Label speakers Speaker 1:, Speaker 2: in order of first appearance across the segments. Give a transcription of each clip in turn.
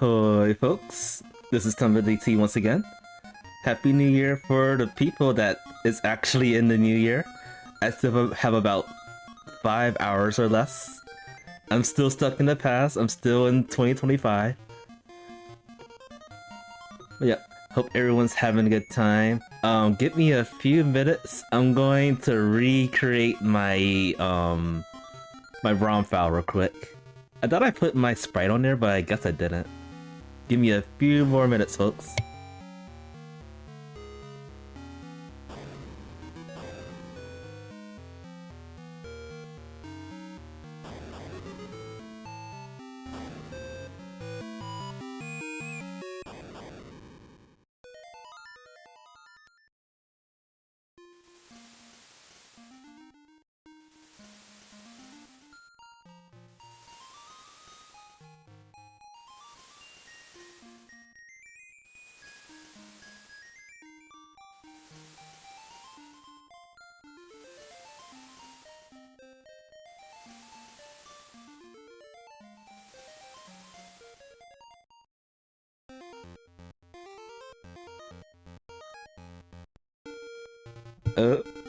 Speaker 1: Hi folks, this is TomBDT once again. Happy New Year for the people that is actually in the new year. I still have about 5 hours or less. I'm still stuck in the past, I'm still in 2025. But yeah, hope everyone's having a good time. Give me a few minutes, I'm going to recreate my my ROM file real quick. I thought I put my sprite on there, but I guess I didn't. Give me a few more minutes, folks.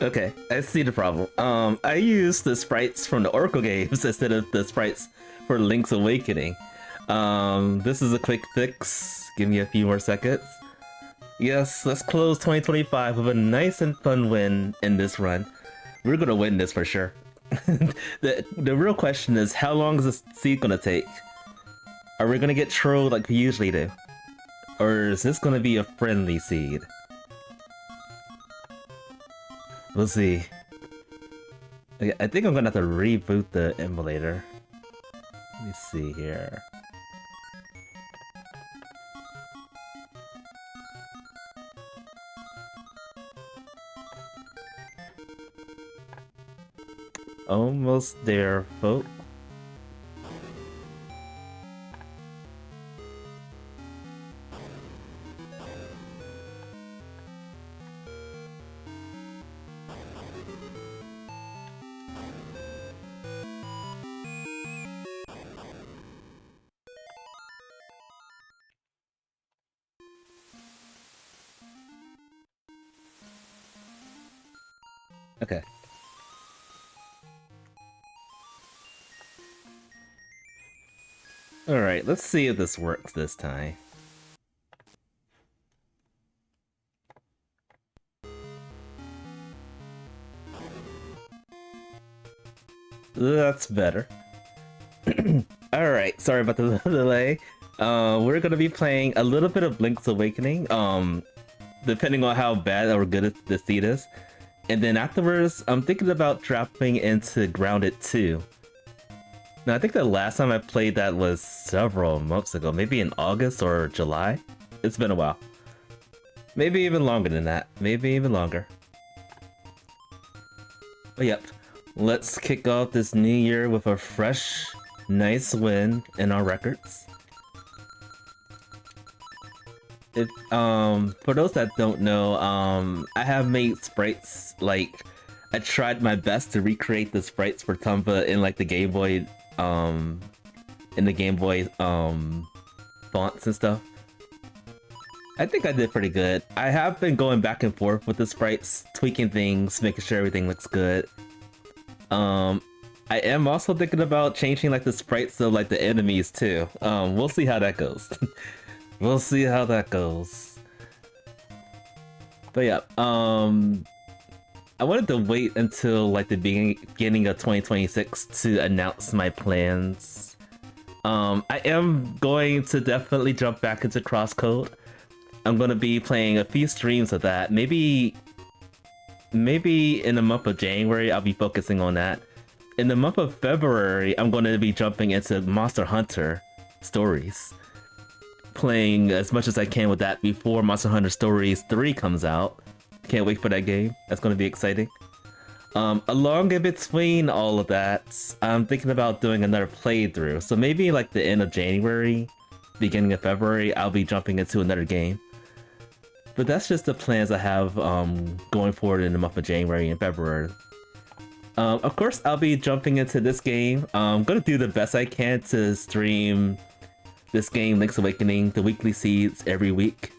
Speaker 1: Okay, I see the problem. I used the sprites from the Oracle games instead of the sprites for Link's Awakening. This is a quick fix. Give me a few more seconds. Yes, let's close 2025 with a nice and fun win in this run. We're gonna win this for sure. The real question is, how long is this seed gonna take? Are we gonna get trolled like we usually do? Or is this gonna be a friendly seed? We'll see. Okay, I think I'm gonna have to reboot the emulator. Let me see here. Almost there, folks. Okay. Alright, let's see if this works this time. That's better. Alright, sorry about the delay. We're gonna be playing a little bit of Link's Awakening, depending on how bad or good the seed is. And then afterwards, I'm thinking about dropping into Grounded 2. Now, I think the last time I played that was several months ago, maybe in August or July. It's been a while. Maybe even longer than that. Maybe even longer. But yep, let's kick off this new year with a fresh, nice win in our records. For those that don't know, I have made sprites, like, I tried my best to recreate the sprites for Tumba in like the Game Boy, fonts and stuff. I think I did pretty good. I have been going back and forth with the sprites, tweaking things, making sure everything looks good. I am also thinking about changing like the sprites of like the enemies too. We'll see how that goes. We'll see how that goes. But yeah, I wanted to wait until like the beginning of 2026 to announce my plans. I am going to definitely jump back into Crosscode. I'm going to be playing a few streams of that. Maybe in the month of January, I'll be focusing on that. In the month of February, I'm going to be jumping into Monster Hunter stories. Playing as much as I can with that before Monster Hunter Stories 3 comes out. Can't wait for that game. That's going to be exciting. Along in between all of that, I'm thinking about doing another playthrough. So maybe like the end of January, beginning of February, I'll be jumping into another game. But that's just the plans I have going forward in the month of January and February. Of course, I'll be jumping into this game. I'm gonna do the best I can to stream this game, Link's Awakening, the weekly seeds every week.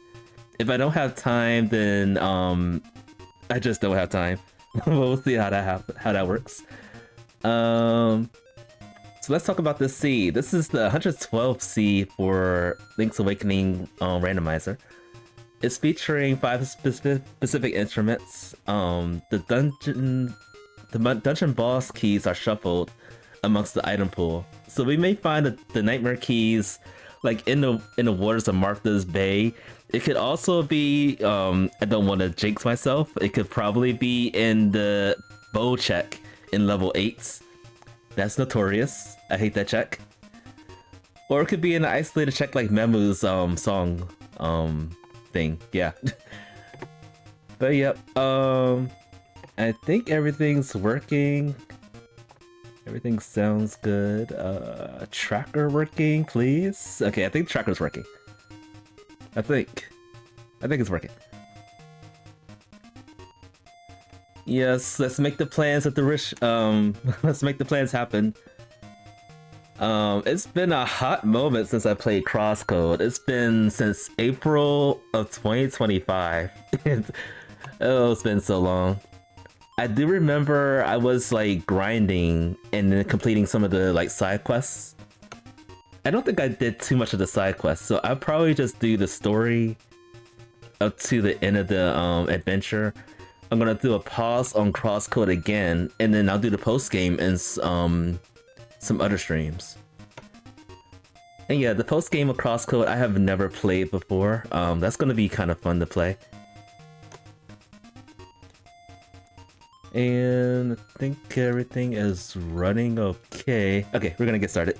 Speaker 1: If I don't have time, then I just don't have time. We'll see how that works. So let's talk about this seed. This is the 112th seed for Link's Awakening Randomizer. It's featuring 5 specific instruments. The dungeon boss keys are shuffled amongst the item pool. So we may find the nightmare keys like in the waters of Martha's Bay. It could also be I don't want to jinx myself. It could probably be in the bow check in level 8. That's notorious. I hate that check. Or it could be in an isolated check like Memu's song thing. Yeah. But yep. I think everything's working. Everything sounds good. Tracker working, please. Okay, I think tracker's working. I think it's working. Yes, let's make the plans at the rich. Let's make the plans happen. It's been a hot moment since I played Crosscode. It's been since April of 2025. Oh, it's been so long. I do remember I was like grinding and then completing some of the like side quests. I don't think I did too much of the side quests, so I'll probably just do the story up to the end of the adventure. I'm gonna do a pause on Crosscode again, and then I'll do the post game and some other streams. And yeah, the post game of Crosscode I have never played before. That's gonna be kind of fun to play. And I think everything is running okay. Okay, we're gonna get started.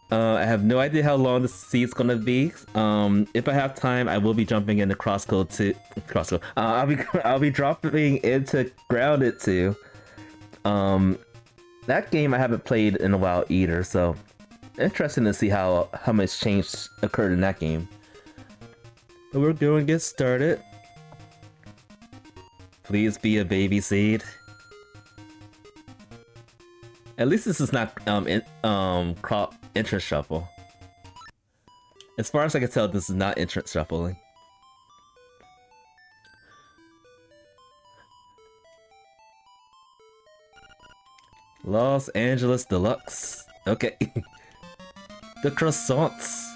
Speaker 1: I have no idea how long the seed's gonna be. If I have time, I will be jumping into Crosscode to Crosscode. I'll be dropping into Grounded too. That game I haven't played in a while either, so interesting to see how much change occurred in that game. But we're going to get started. Please be a baby seed. At least this is not crop entrance shuffle. As far as I can tell, this is not entrance shuffling. Los Angeles Deluxe. Okay. The croissants.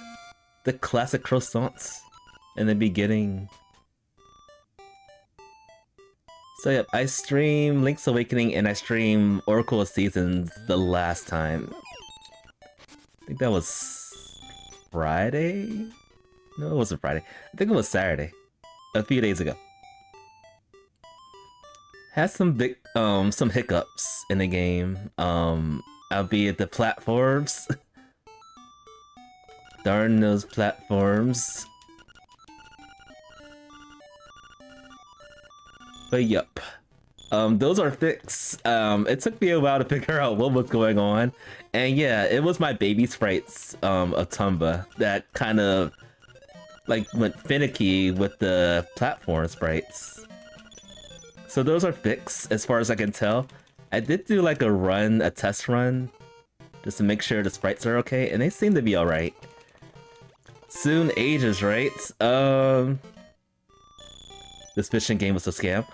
Speaker 1: The classic croissants. In the beginning. So yep, I streamed Link's Awakening and I streamed Oracle of Seasons the last time. I think that was Friday? No, it wasn't Friday. I think it was Saturday. A few days ago. Had some big some hiccups in the game. Albeit the platforms. Darn those platforms. But yep. Those are fixed. It took me a while to figure out what was going on. And yeah, it was my baby sprites of Tumba that kind of like went finicky with the platform sprites. So those are fixed as far as I can tell. I did do like a test run, just to make sure the sprites are okay, and they seem to be alright. Soon ages, right? This fishing game was a scam.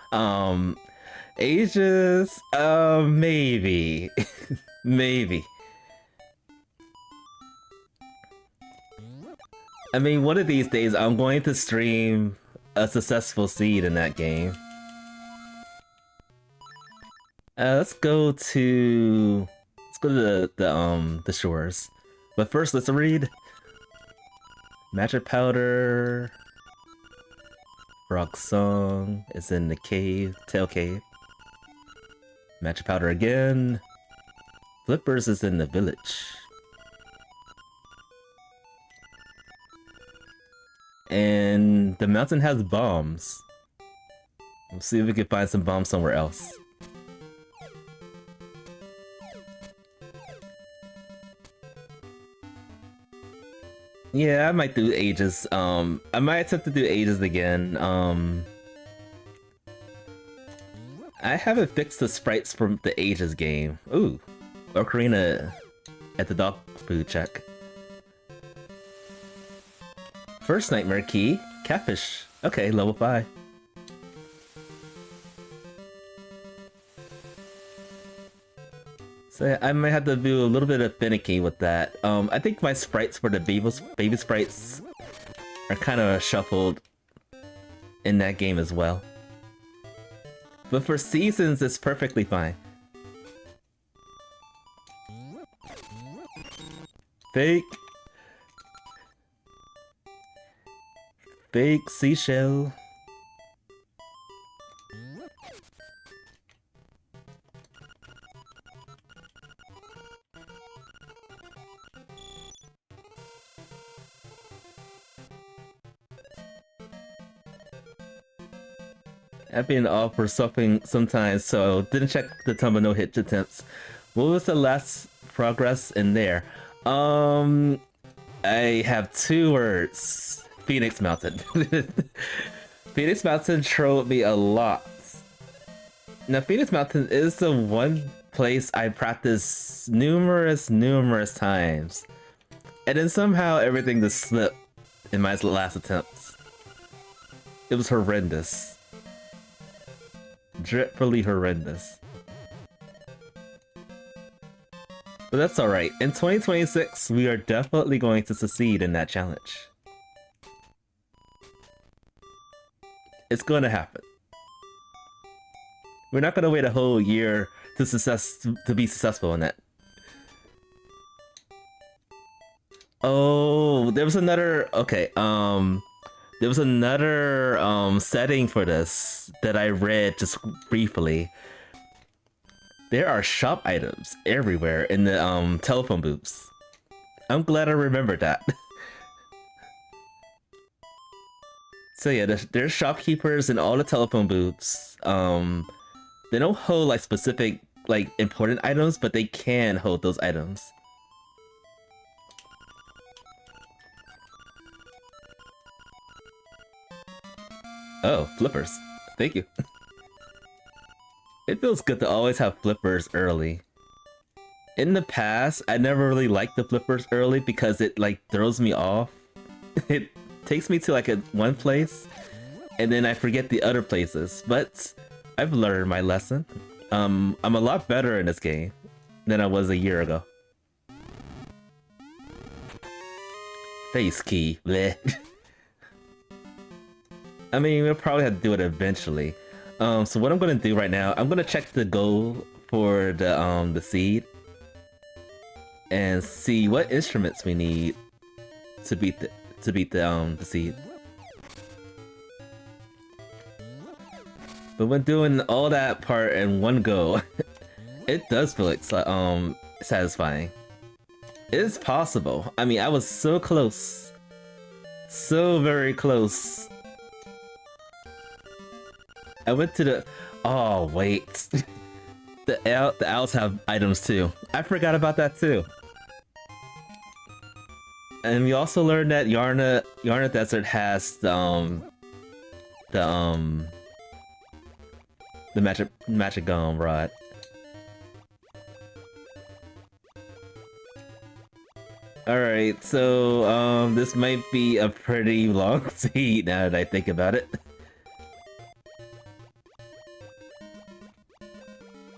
Speaker 1: Ages? Maybe. Maybe. I mean, one of these days I'm going to stream a successful seed in that game. Let's go to the shores. But first, let's read Magic Powder. Frog Song is in the cave, Tail Cave. Magic Powder again. Flippers is in the village. And the mountain has bombs. We'll see if we can find some bombs somewhere else. Yeah, I might do Ages. I might attempt to do Ages again. I haven't fixed the sprites from the Ages game. Ooh, Ocarina at the dog food check. First nightmare key, catfish. Okay, level 5. So yeah, I might have to do a little bit of finicky with that. I think my sprites for the baby sprites are kind of shuffled in that game as well. But for seasons, it's perfectly fine. Fake. Fake seashell. I've been off for something sometimes, so didn't check the time of no-hit attempts. What was the last progress in there? I have 2 words. Phoenix Mountain. Phoenix Mountain trolled me a lot. Now, Phoenix Mountain is the one place I practiced numerous times. And then somehow everything just slipped in my last attempts. It was horrendous. Dreadfully horrendous. But that's alright. In 2026, we are definitely going to succeed in that challenge. It's going to happen. We're not going to wait a whole year to be successful in that. Oh, there was another... Okay, there was another setting for this that I read just briefly. There are shop items everywhere in the telephone booths. I'm glad I remembered that. So yeah, there's shopkeepers in all the telephone booths. They don't hold like specific like important items, but they can hold those items. Oh, flippers. Thank you. It feels good to always have flippers early. In the past, I never really liked the flippers early because it like throws me off. It takes me to like one place and then I forget the other places, but I've learned my lesson. I'm a lot better in this game than I was a year ago. Face key, bleh. I mean, we'll probably have to do it eventually. So what I'm gonna do right now, I'm gonna check the goal for the seed and see what instruments we need to beat the seed. But when doing all that part in one go, it does feel like satisfying. It is possible. I mean, I was so close, so very close. I went to the... Oh, wait. The owls have items too. I forgot about that too. And we also learned that Yarna Desert has the magic gum rod. Alright, so this might be a pretty long seed now that I think about it.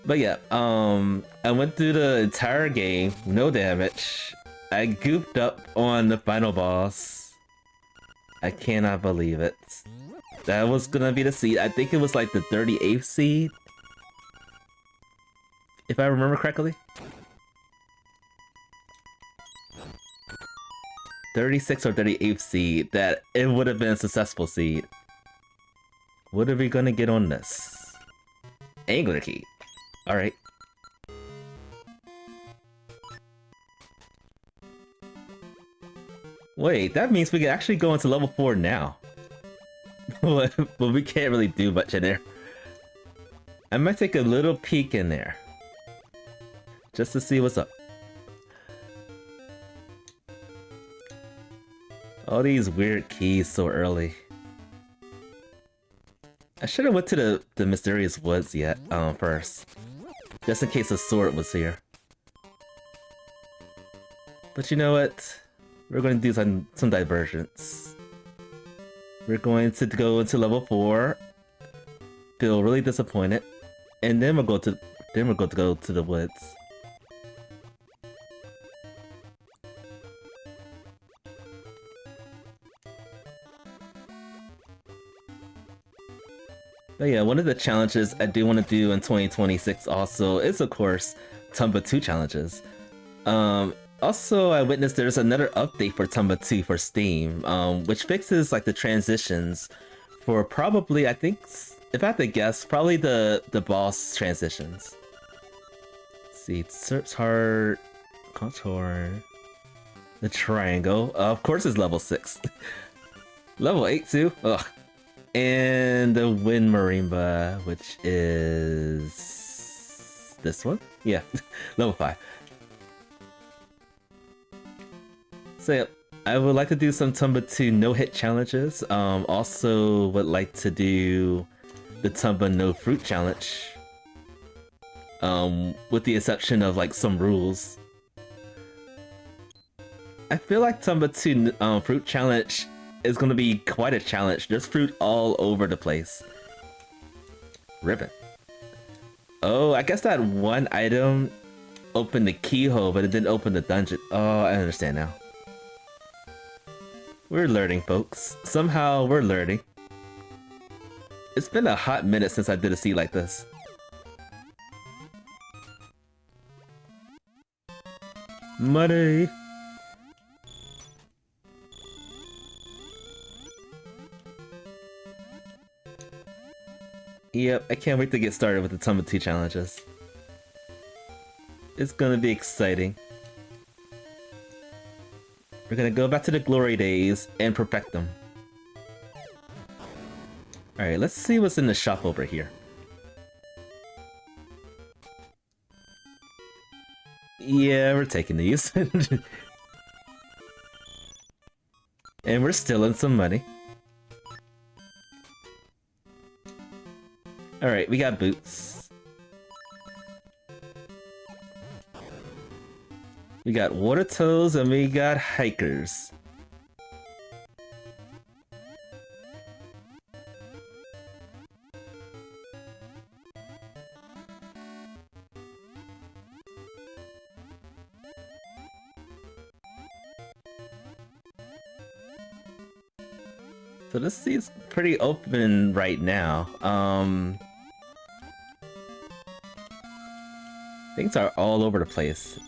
Speaker 1: But yeah, I went through the entire game, no damage. I goofed up on the final boss. I cannot believe it. That was gonna be the seed. I think it was like the 38th seed, if I remember correctly. 36th or 38th seed, that it would have been a successful seed. What are we gonna get on this? Angler key. Alright. Wait, that means we can actually go into level 4 now. But we can't really do much in there. I might take a little peek in there. Just to see what's up. All these weird keys so early. I should have went to the mysterious woods yet, first. Just in case a sword was here. But you know what? We're going to do some diversions. We're going to go into level 4. Feel really disappointed. And then we're going to go to the woods. But yeah, one of the challenges I do want to do in 2026 also is, of course, Tumba 2 challenges. Also, I witnessed there's another update for Tumba 2 for Steam, which fixes like the transitions for probably, I think, if I had to guess, probably the boss transitions. Let's see, search hard, contour, the triangle. Of course, it's level 6. Level 8 too. Ugh. And the Wind Marimba, which is this one? Yeah, level 5. So yeah, I would like to do some Tumba 2 no-hit challenges. Also would like to do the Tumba no fruit challenge. With the exception of like some rules. I feel like Tumba 2 fruit challenge is gonna be quite a challenge. There's fruit all over the place. Ribbon. Oh, I guess that one item opened the keyhole, but it didn't open the dungeon. Oh, I understand now. We're learning, folks. Somehow we're learning. It's been a hot minute since I did a seed like this. Money! Yep, I can't wait to get started with the Tumba 2 challenges. It's gonna be exciting. We're gonna go back to the glory days and perfect them. Alright, let's see what's in the shop over here. Yeah, we're taking these. And we're stealing some money. Alright, we got boots. We got water toes and we got hikers. So this seat's pretty open right now. Things are all over the place.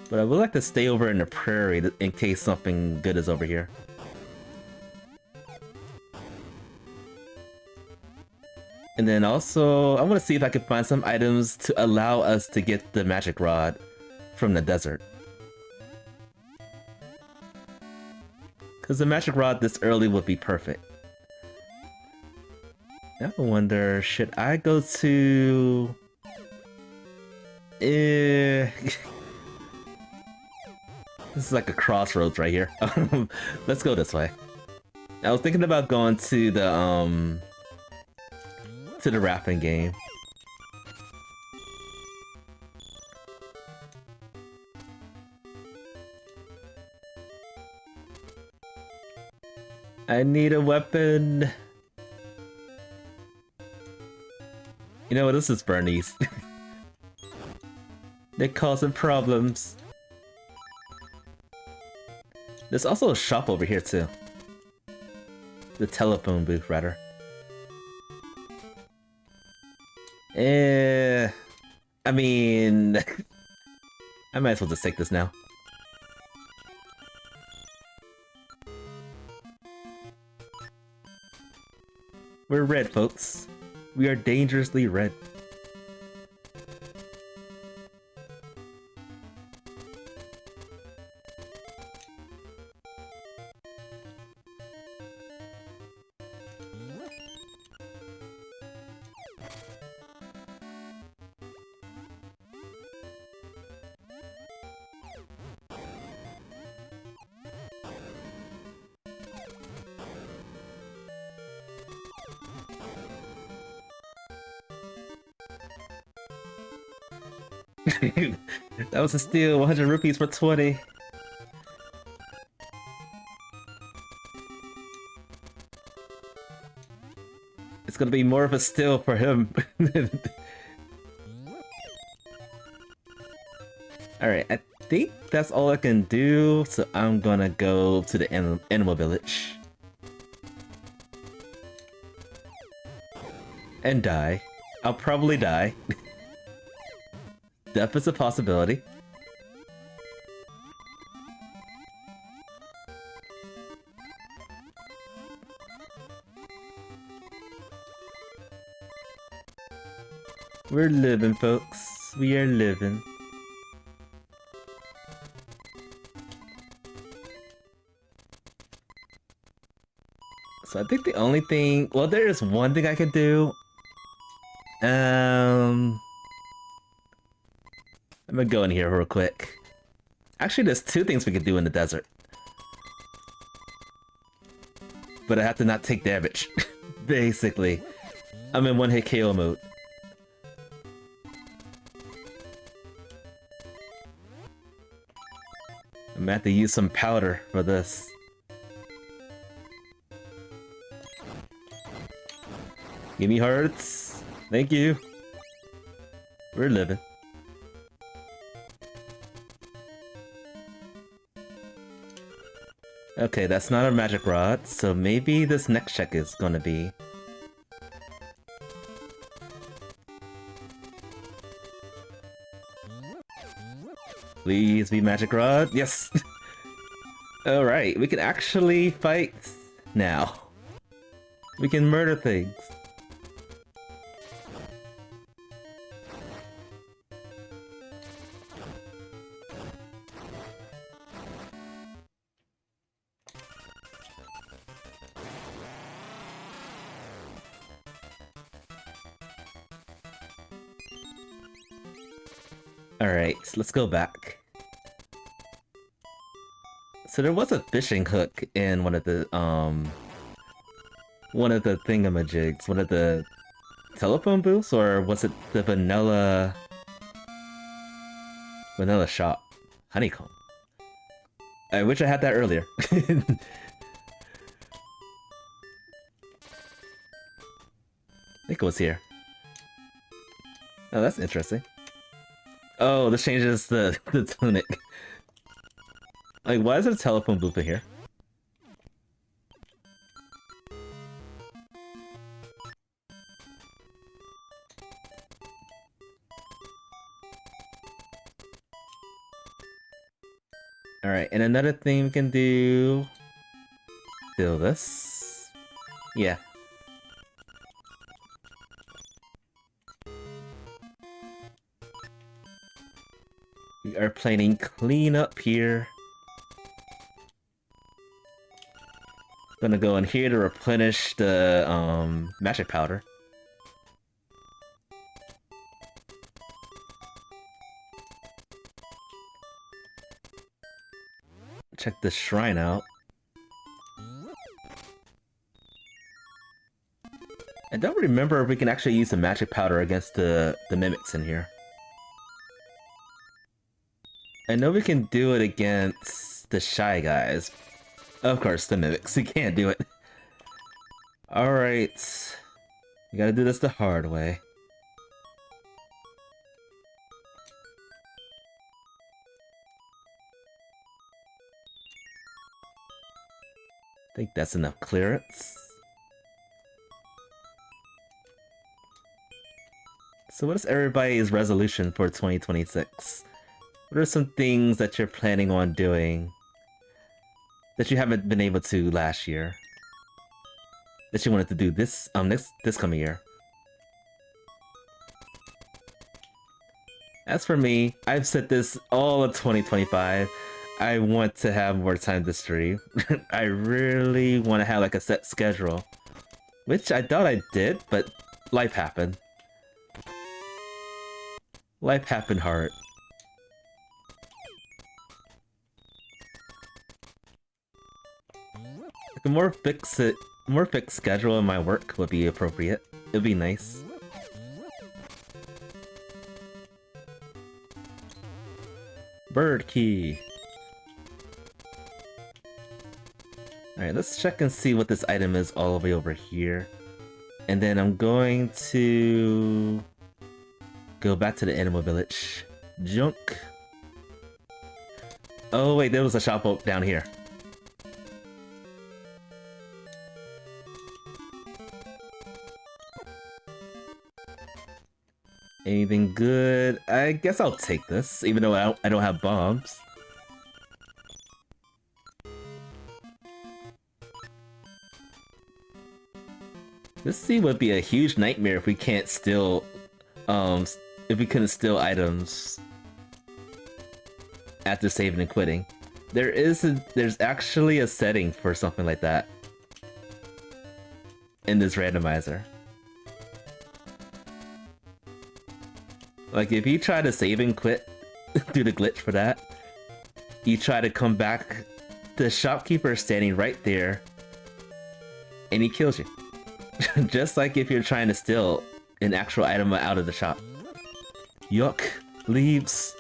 Speaker 1: But I would like to stay over in the prairie in case something good is over here. And then also, I want to see if I can find some items to allow us to get the magic rod from the desert. Because the magic rod this early would be perfect. Now I wonder, should I go to... This is like a crossroads right here. Let's go this way. I was thinking about going to the rafting game. I need a weapon. You know what? This is Bernice. They're causing problems. There's also a shop over here too. The telephone booth, rather. I mean... I might as well just take this now. We're red, folks. We are dangerously red. That was a steal, 100 rupees for 20. It's gonna be more of a still for him. Alright, I think that's all I can do, so I'm gonna go to the animal village. And die. I'll probably die. Death is a possibility. We're living, folks. We are living. So I think the only thing... Well, there is one thing I can do. I'm gonna go in here real quick. Actually, there's two things we can do in the desert. But I have to not take damage. Basically. I'm in one-hit KO mode. I'm gonna have to use some powder for this. Give me hearts. Thank you. We're living. Okay, that's not a magic rod, so maybe this next check is gonna be... Please be magic rod. Yes! Alright, we can actually fight now. We can murder things. Alright, let's go back. So there was a fishing hook in one of the thingamajigs, one of the telephone booths, or was it the vanilla shop? Honeycomb. I wish I had that earlier. I think it was here. Oh, that's interesting. Oh, this changes the tunic. Like, why is there a telephone booth in here? Alright, and another thing we can do... Steal this. Yeah. We are planning cleanup here. Gonna go in here to replenish the magic powder. Check the shrine out. I don't remember if we can actually use the magic powder against the mimics in here. I know we can do it against the shy guys. Of course, the mimics. You can't do it. Alright. We gotta do this the hard way. I think that's enough clearance. So what is everybody's resolution for 2026? What are some things that you're planning on doing that you haven't been able to last year? That you wanted to do this coming year? As for me, I've said this all of 2025. I want to have more time to stream. I really want to have like a set schedule. Which I thought I did, but life happened. Life happened hard. Like a more fixed schedule in my work would be appropriate. It'd be nice. Bird key. Alright, let's check and see what this item is all the way over here. And then I'm going to go back to the animal village. Junk. Oh wait, there was a shop down here. Anything good? I guess I'll take this, even though I don't have bombs. This scene would be a huge nightmare if we can't steal, if we couldn't steal items after saving and quitting. There's actually a setting for something like that in this randomizer. Like if you try to save and quit do the glitch for that, you try to come back, the shopkeeper is standing right there and he kills you. Just like if you're trying to steal an actual item out of the shop. Yuck. Leaves.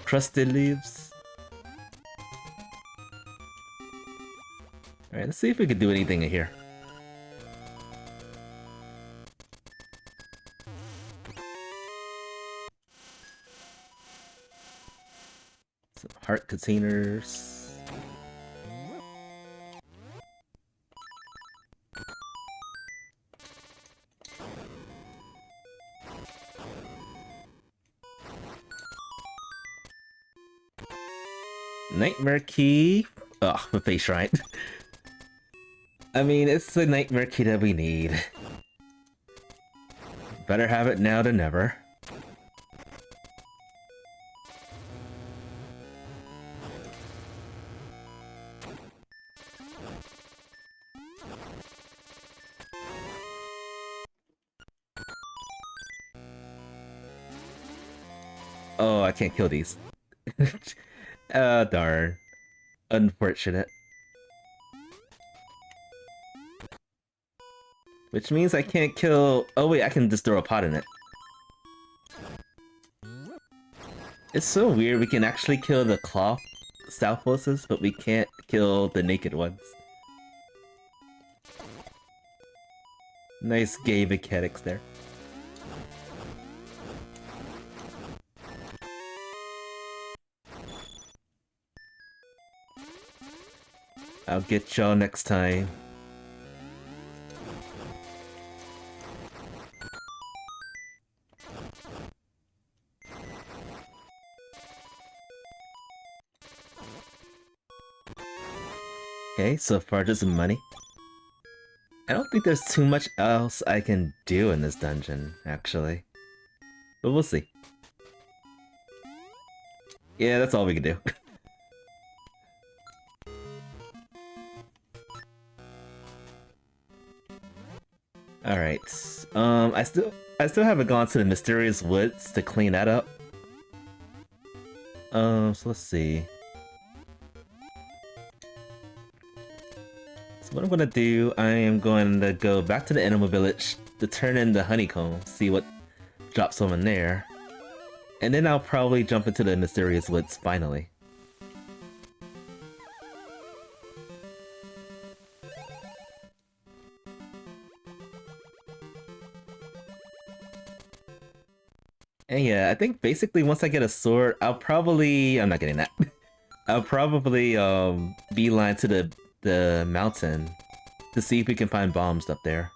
Speaker 1: Crusted leaves. Alright, let's see if we can do anything in here. Some heart containers. Nightmare key. Oh, the face shrine. I mean, it's the nightmare key that we need. Better have it now than never. Oh, I can't kill these. Darn. Unfortunate. Which means I can't kill... Oh wait, I can just throw a pot in it. It's so weird, we can actually kill the cloth Stalfoses, but we can't kill the naked ones. Nice gay mechanics there. I'll get y'all next time. Okay, so far just money. I don't think there's too much else I can do in this dungeon, actually. But we'll see. Yeah, that's all we can do. Alright, I still haven't gone to the Mysterious Woods to clean that up. So let's see. So what I'm gonna do, I am going to go back to the Animal Village to turn in the honeycomb, see what drops from in there. And then I'll probably jump into the Mysterious Woods finally. And yeah, I think basically once I get a sword, I'm not getting that. I'll probably beeline to the mountain to see if we can find bombs up there.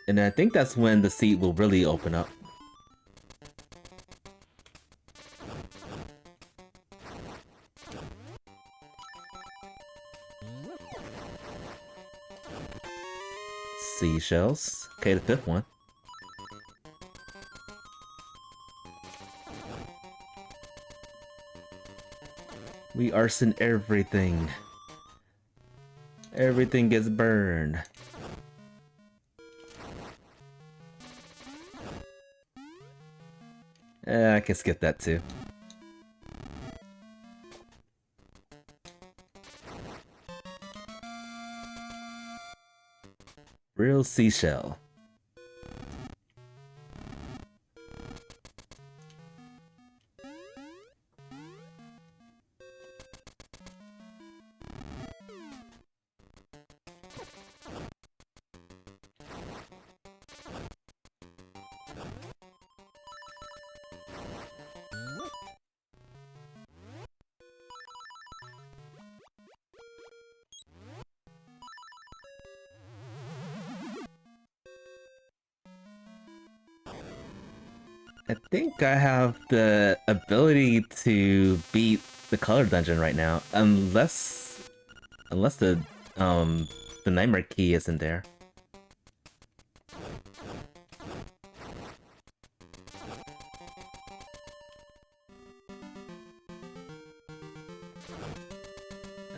Speaker 1: And I think that's when the seat will really open up. Seashells. Okay, the fifth one. We arson everything. Everything gets burned. I can skip that too. Real seashell. I think I have the ability to beat the color dungeon right now, unless the nightmare key isn't there.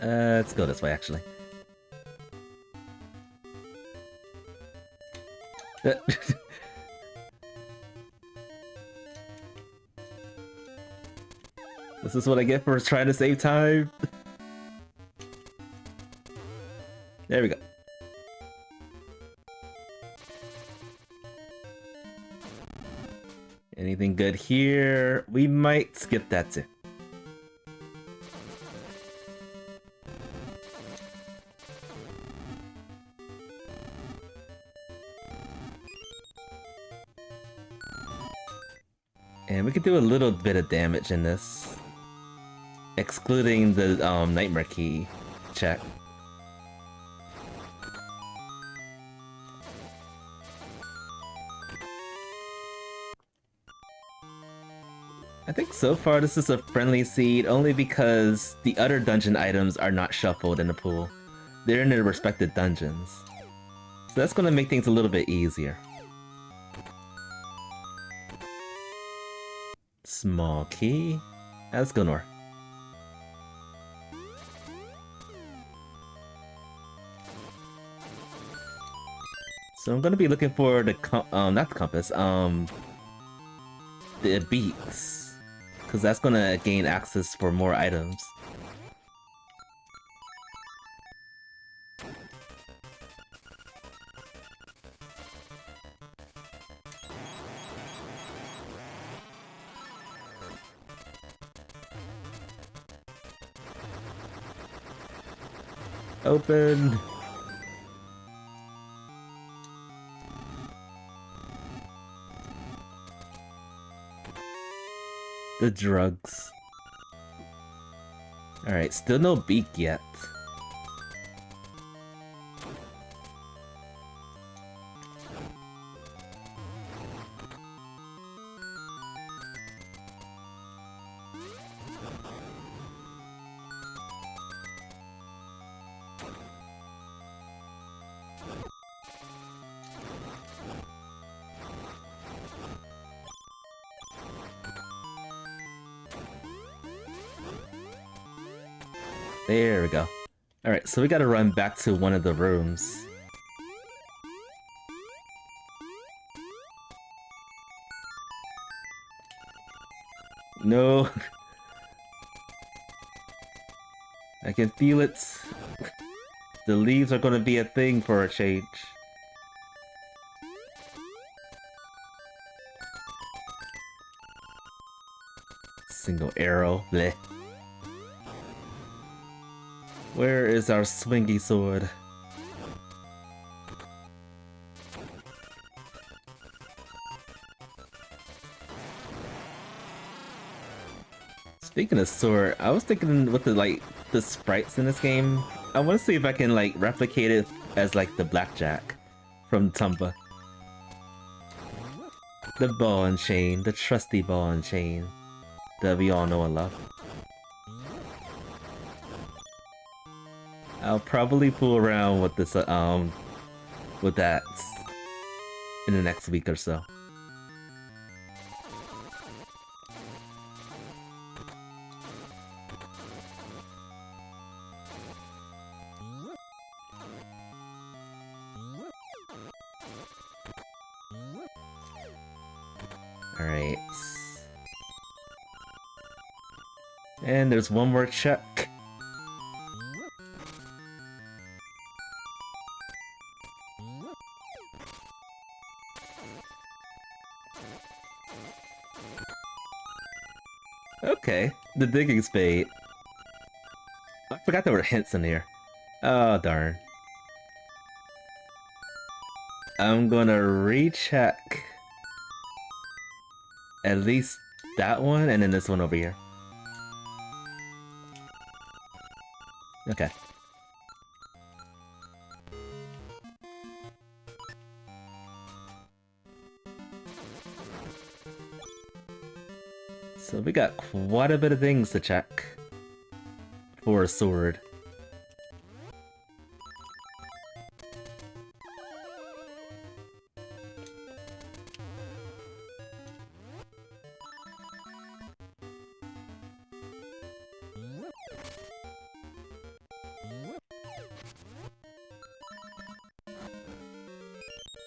Speaker 1: Let's go this way, actually. This is what I get for trying to save time. There we go. Anything good here? We might skip that too. And we could do a little bit of damage in this. Excluding the nightmare key check. I think so far this is a friendly seed only because the other dungeon items are not shuffled in the pool. They're in their respective dungeons. So that's gonna make things a little bit easier. Small key. Let's go north. So I'm gonna be looking for the not the compass, the beaks, because that's gonna gain access for more items. Open. The drugs. Alright, still no beak yet. There we go. Alright, so we gotta run back to one of the rooms. No. I can feel it. The leaves are gonna be a thing for a change. Single arrow. Bleh. Where is our swingy sword? Speaking of sword, I was thinking with the sprites in this game, I want to see if I can replicate it as the blackjack from Tumba. The ball and chain, the trusty ball and chain that we all know and love. I'll probably fool around with this with that in the next week or so. Alright. And there's one more check. Okay, the digging spade. I forgot there were hints in here. Oh, darn. I'm gonna recheck at least that one and then this one over here. Okay. So we got quite a bit of things to check for a sword.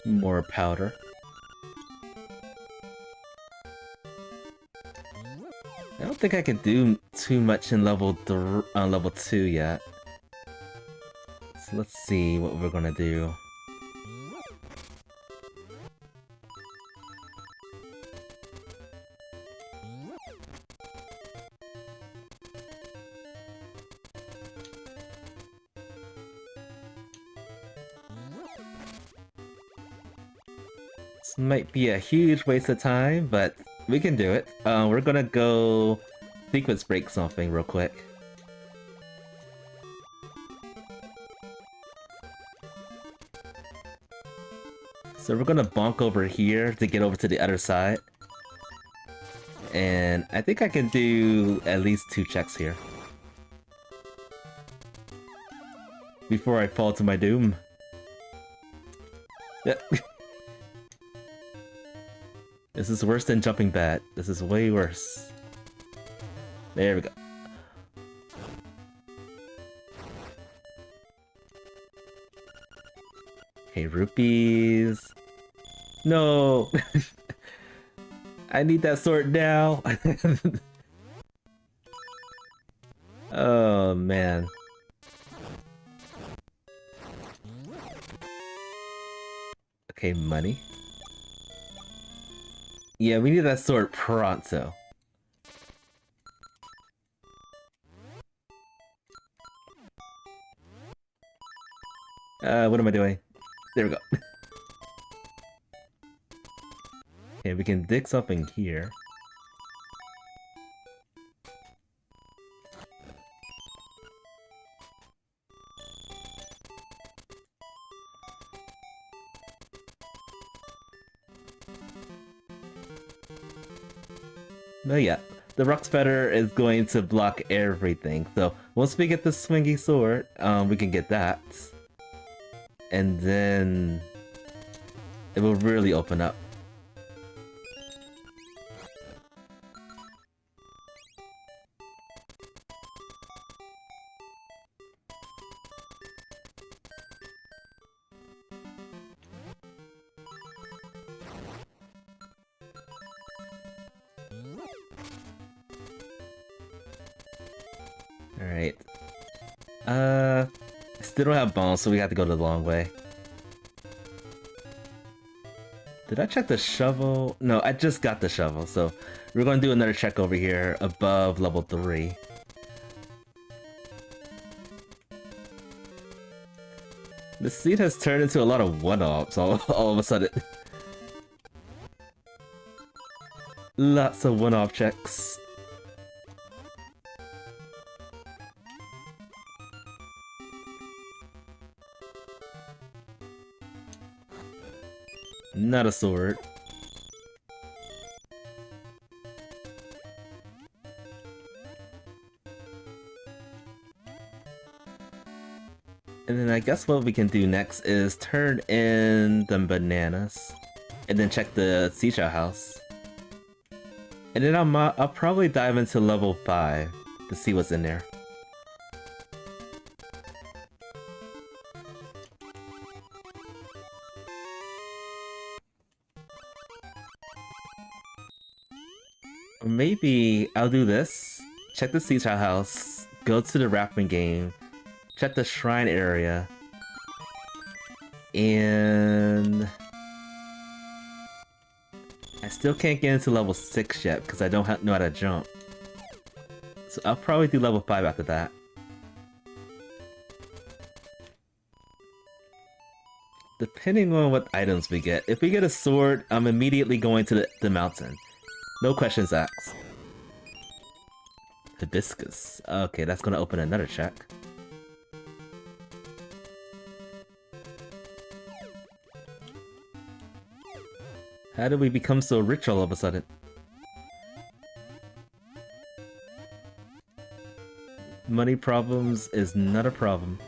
Speaker 1: More powder. I don't think I can do too much in level 2 yet. So let's see what we're gonna do. This might be a huge waste of time, but we can do it. We're gonna go sequence break something real quick. So we're gonna bonk over here to get over to the other side. And I think I can do at least 2 checks here before I fall to my doom. Yeah. This is worse than jumping bad. This is way worse. There we go. Hey, rupees. No! I need that sword now. Oh, man. Okay, money. Yeah, we need that sword pronto. What am I doing? There we go. Okay, we can dig something here. But yeah, the Rock Spreader is going to block everything. So once we get the swingy sword, we can get that. And then it will really open up. Alright. Still don't have bombs, so we have to go the long way. Did I check the shovel? No, I just got the shovel, so we're going to do another check over here above level 3. The seed has turned into a lot of one-offs all of a sudden. Lots of one-off checks. Not a sword. And then I guess what we can do next is turn in the bananas. And then check the seashell house. And then I'll probably dive into level 5 to see what's in there. Or maybe I'll do this. Check the seashell house. Go to the rafting game. Check the shrine area. And I still can't get into level 6 yet because I don't know how to jump. So I'll probably do level 5 after that. Depending on what items we get. If we get a sword, I'm immediately going to the mountain. No questions asked. Hibiscus. Okay, that's gonna open another check. How did we become so rich all of a sudden? Money problems is not a problem.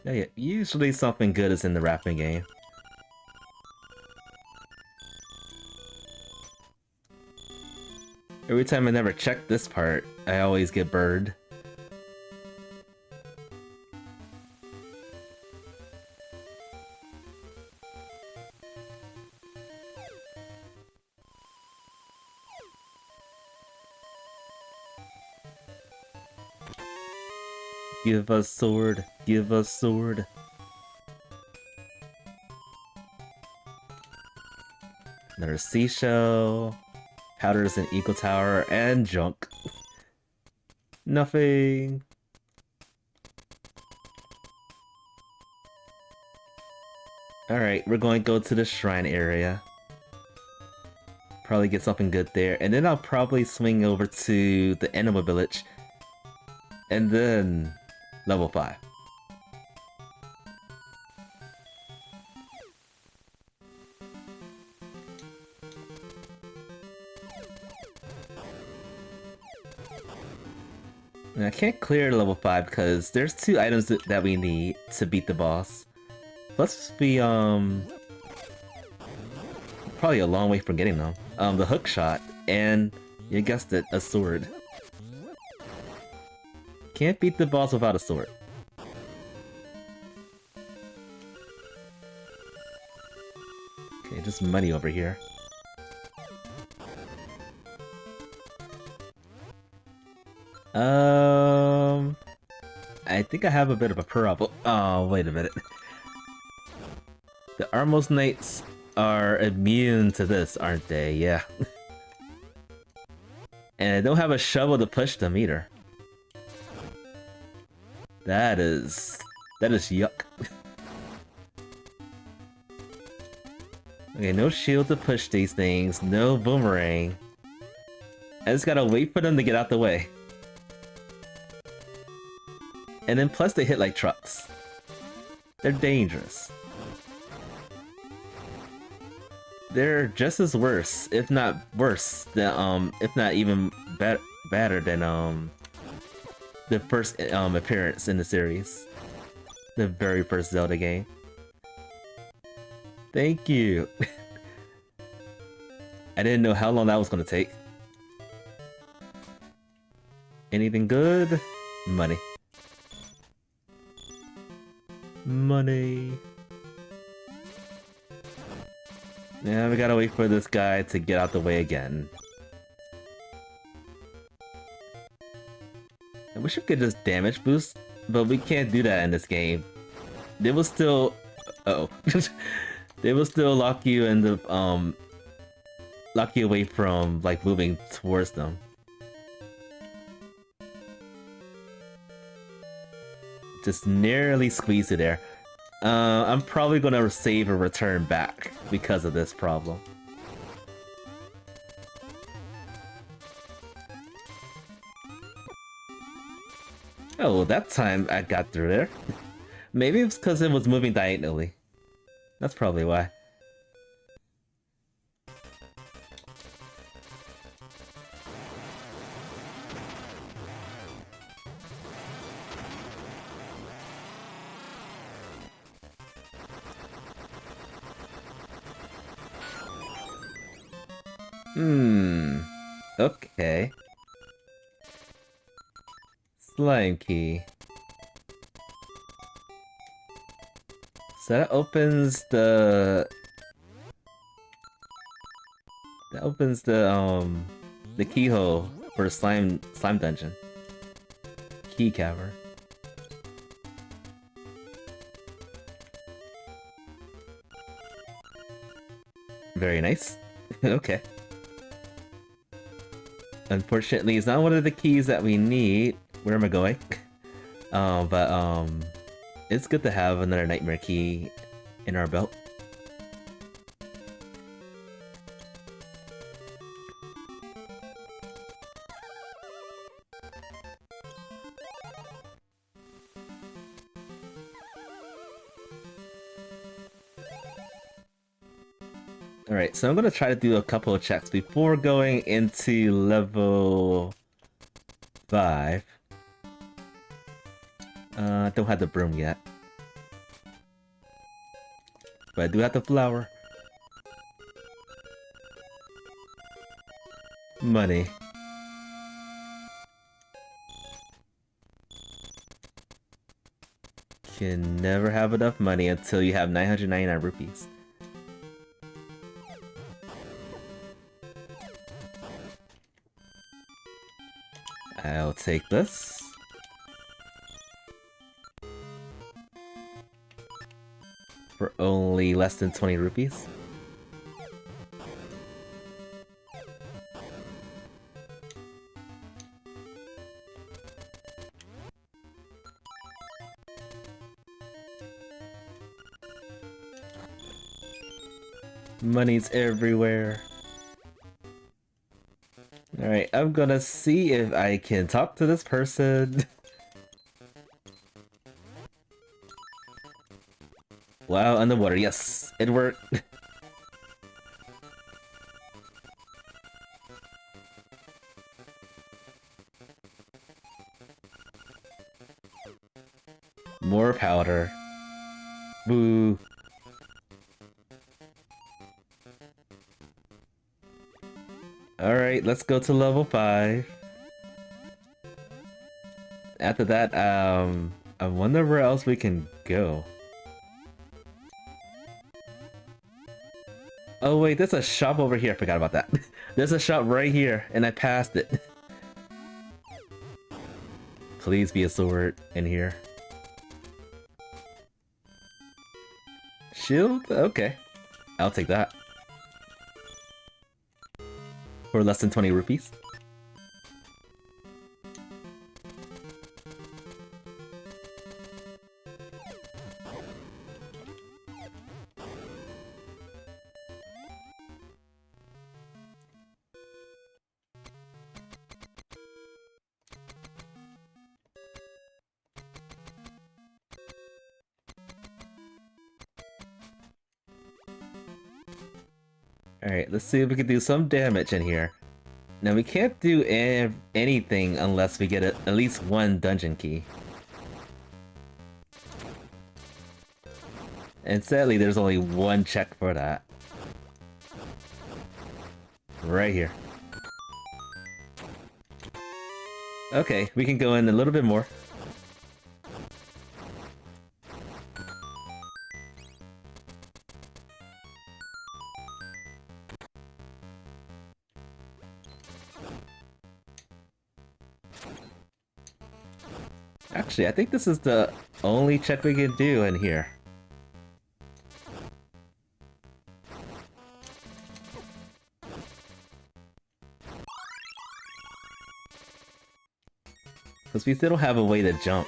Speaker 1: Yeah, usually something good is in the rapping game. Every time I never check this part, I always get burned. Give us sword, give us sword. Another seashell, powders in Eagle Tower, and junk. Nothing. Alright, we're going to go to the shrine area. Probably get something good there, and then I'll probably swing over to the animal village. And then level 5. And I can't clear level 5 because there's 2 items that we need to beat the boss. Plus we probably a long way from getting them. The hook shot and, you guessed it, a sword. Can't beat the boss without a sword. Okay, just money over here. I think I have a bit of a problem. Oh, wait a minute. The Armos Knights are immune to this, aren't they? Yeah. And I don't have a shovel to push them either. That is yuck. Okay, no shield to push these things, no boomerang. I just gotta wait for them to get out the way. And then plus they hit like trucks. They're dangerous. They're just as worse, if not worse, than if not even better than the first appearance in the series. The very first Zelda game. Thank you. I didn't know how long that was gonna take. Anything good? Money. Money. Yeah, we gotta wait for this guy to get out the way again. I wish we could just damage boost, but we can't do that in this game. They will still... Uh-oh. They will still lock you in the, lock you away from, like, moving towards them. Just narrowly squeeze it there. I'm probably gonna save and return back because of this problem. Oh, well, that time I got through there. Maybe it's because it was moving diagonally. That's probably why. Okay. Slime key. So that opens the... That opens the keyhole for the slime dungeon. Key cavern. Very nice. Okay. Unfortunately, it's not one of the keys that we need. Where am I going? But it's good to have another nightmare key in our belt. Alright, so I'm gonna try to do a couple of checks before going into level 5. Don't have the broom yet. But I do have the flower. Money. Can never have enough money until you have 999 rupees. I'll take this. For only less than 20 rupees. Money's everywhere. Alright, I'm gonna see if I can talk to this person. Wow, underwater, yes, it worked. More powder. Boo. Alright, let's go to level 5. After that, I wonder where else we can go. Oh wait, there's a shop over here, I forgot about that. There's a shop right here, and I passed it. Please be a sword in here. Shield? Okay. I'll take that. For less than 20 rupees. Alright, let's see if we can do some damage in here. Now we can't do anything unless we get at least one dungeon key. And sadly, there's only one check for that. Right here. Okay, we can go in a little bit more. Actually, I think this is the only check we can do in here. Because we still don't have a way to jump.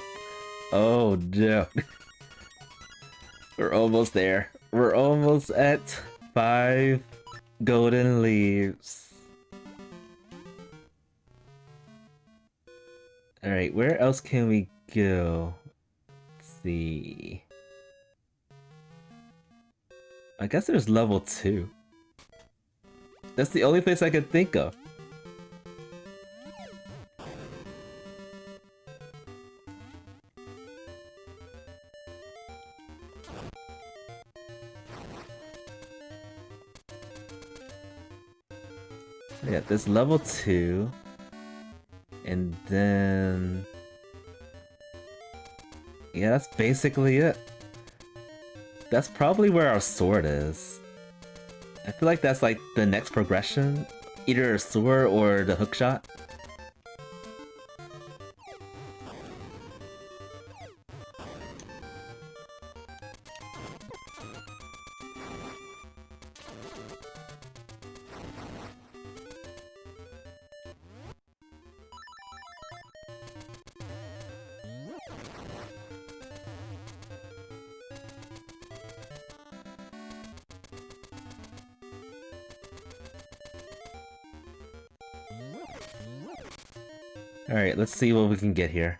Speaker 1: Oh no. We're almost there. We're almost at 5 golden leaves. Alright, where else can we go? Let's see. I guess there's level 2. That's the only place I could think of. Yeah, there's level 2. And then... yeah, that's basically it. That's probably where our sword is. I feel like that's like the next progression. Either a sword or the hookshot. Alright, let's see what we can get here.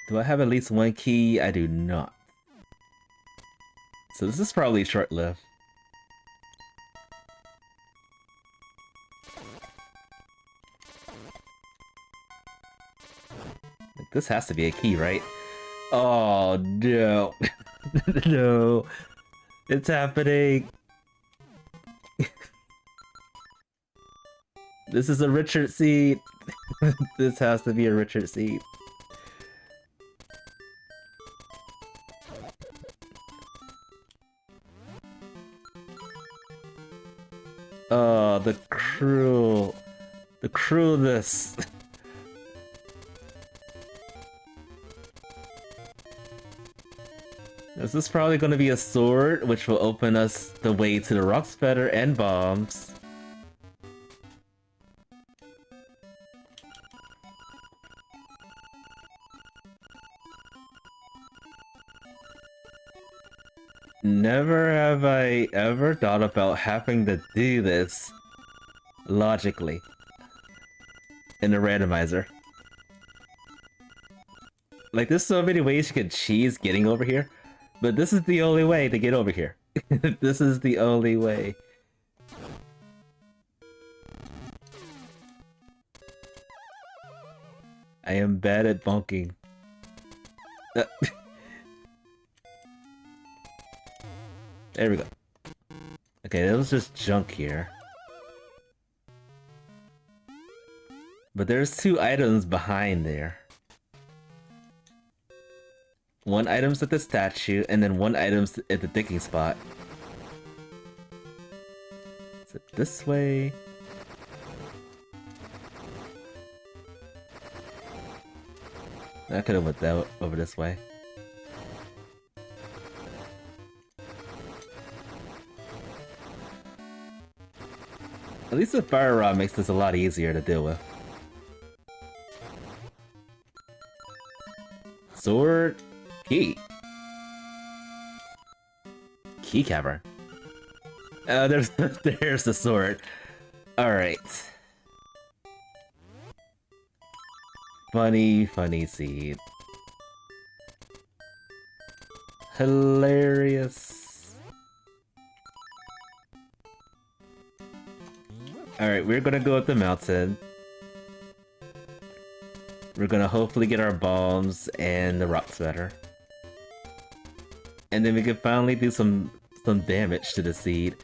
Speaker 1: Do I have at least one key? I do not. So this is probably short-lived. This has to be a key, right? Oh, no. No. It's happening. This is a Richard seed. This has to be a Richard seed. Oh, the cruelness. This is probably going to be a sword, which will open us the way to the rock spreader and bombs. Never have I ever thought about having to do this logically in a randomizer. Like, there's so many ways you could cheese getting over here, but this is the only way to get over here. This is the only way. I am bad at bonking. There we go. Okay, that was just junk here. But there's 2 items behind there. One item's at the statue, and then one item's at the digging spot. Is it this way? I could have went that over this way. At least the fire rod makes this a lot easier to deal with. Sword, key. Key cavern. There's there's the sword. All right. Funny seed. Hilarious. Alright, we're gonna go up the mountain. We're gonna hopefully get our bombs and the rock spreader. And then we can finally do some damage to the seed.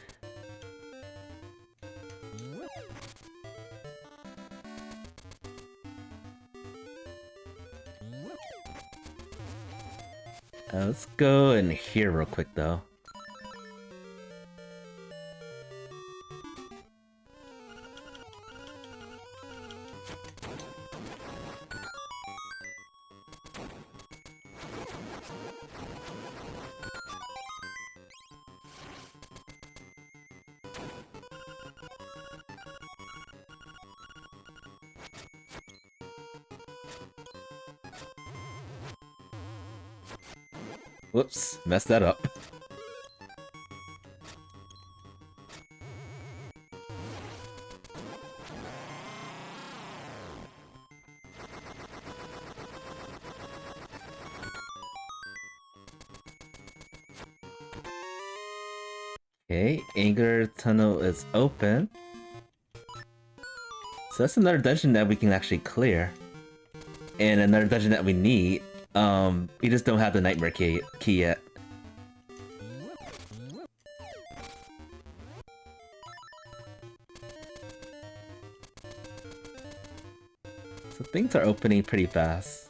Speaker 1: Let's go in here real quick though. Whoops, messed that up. Okay, Anger Tunnel is open. So that's another dungeon that we can actually clear. And another dungeon that we need. We just don't have the nightmare key yet. So things are opening pretty fast.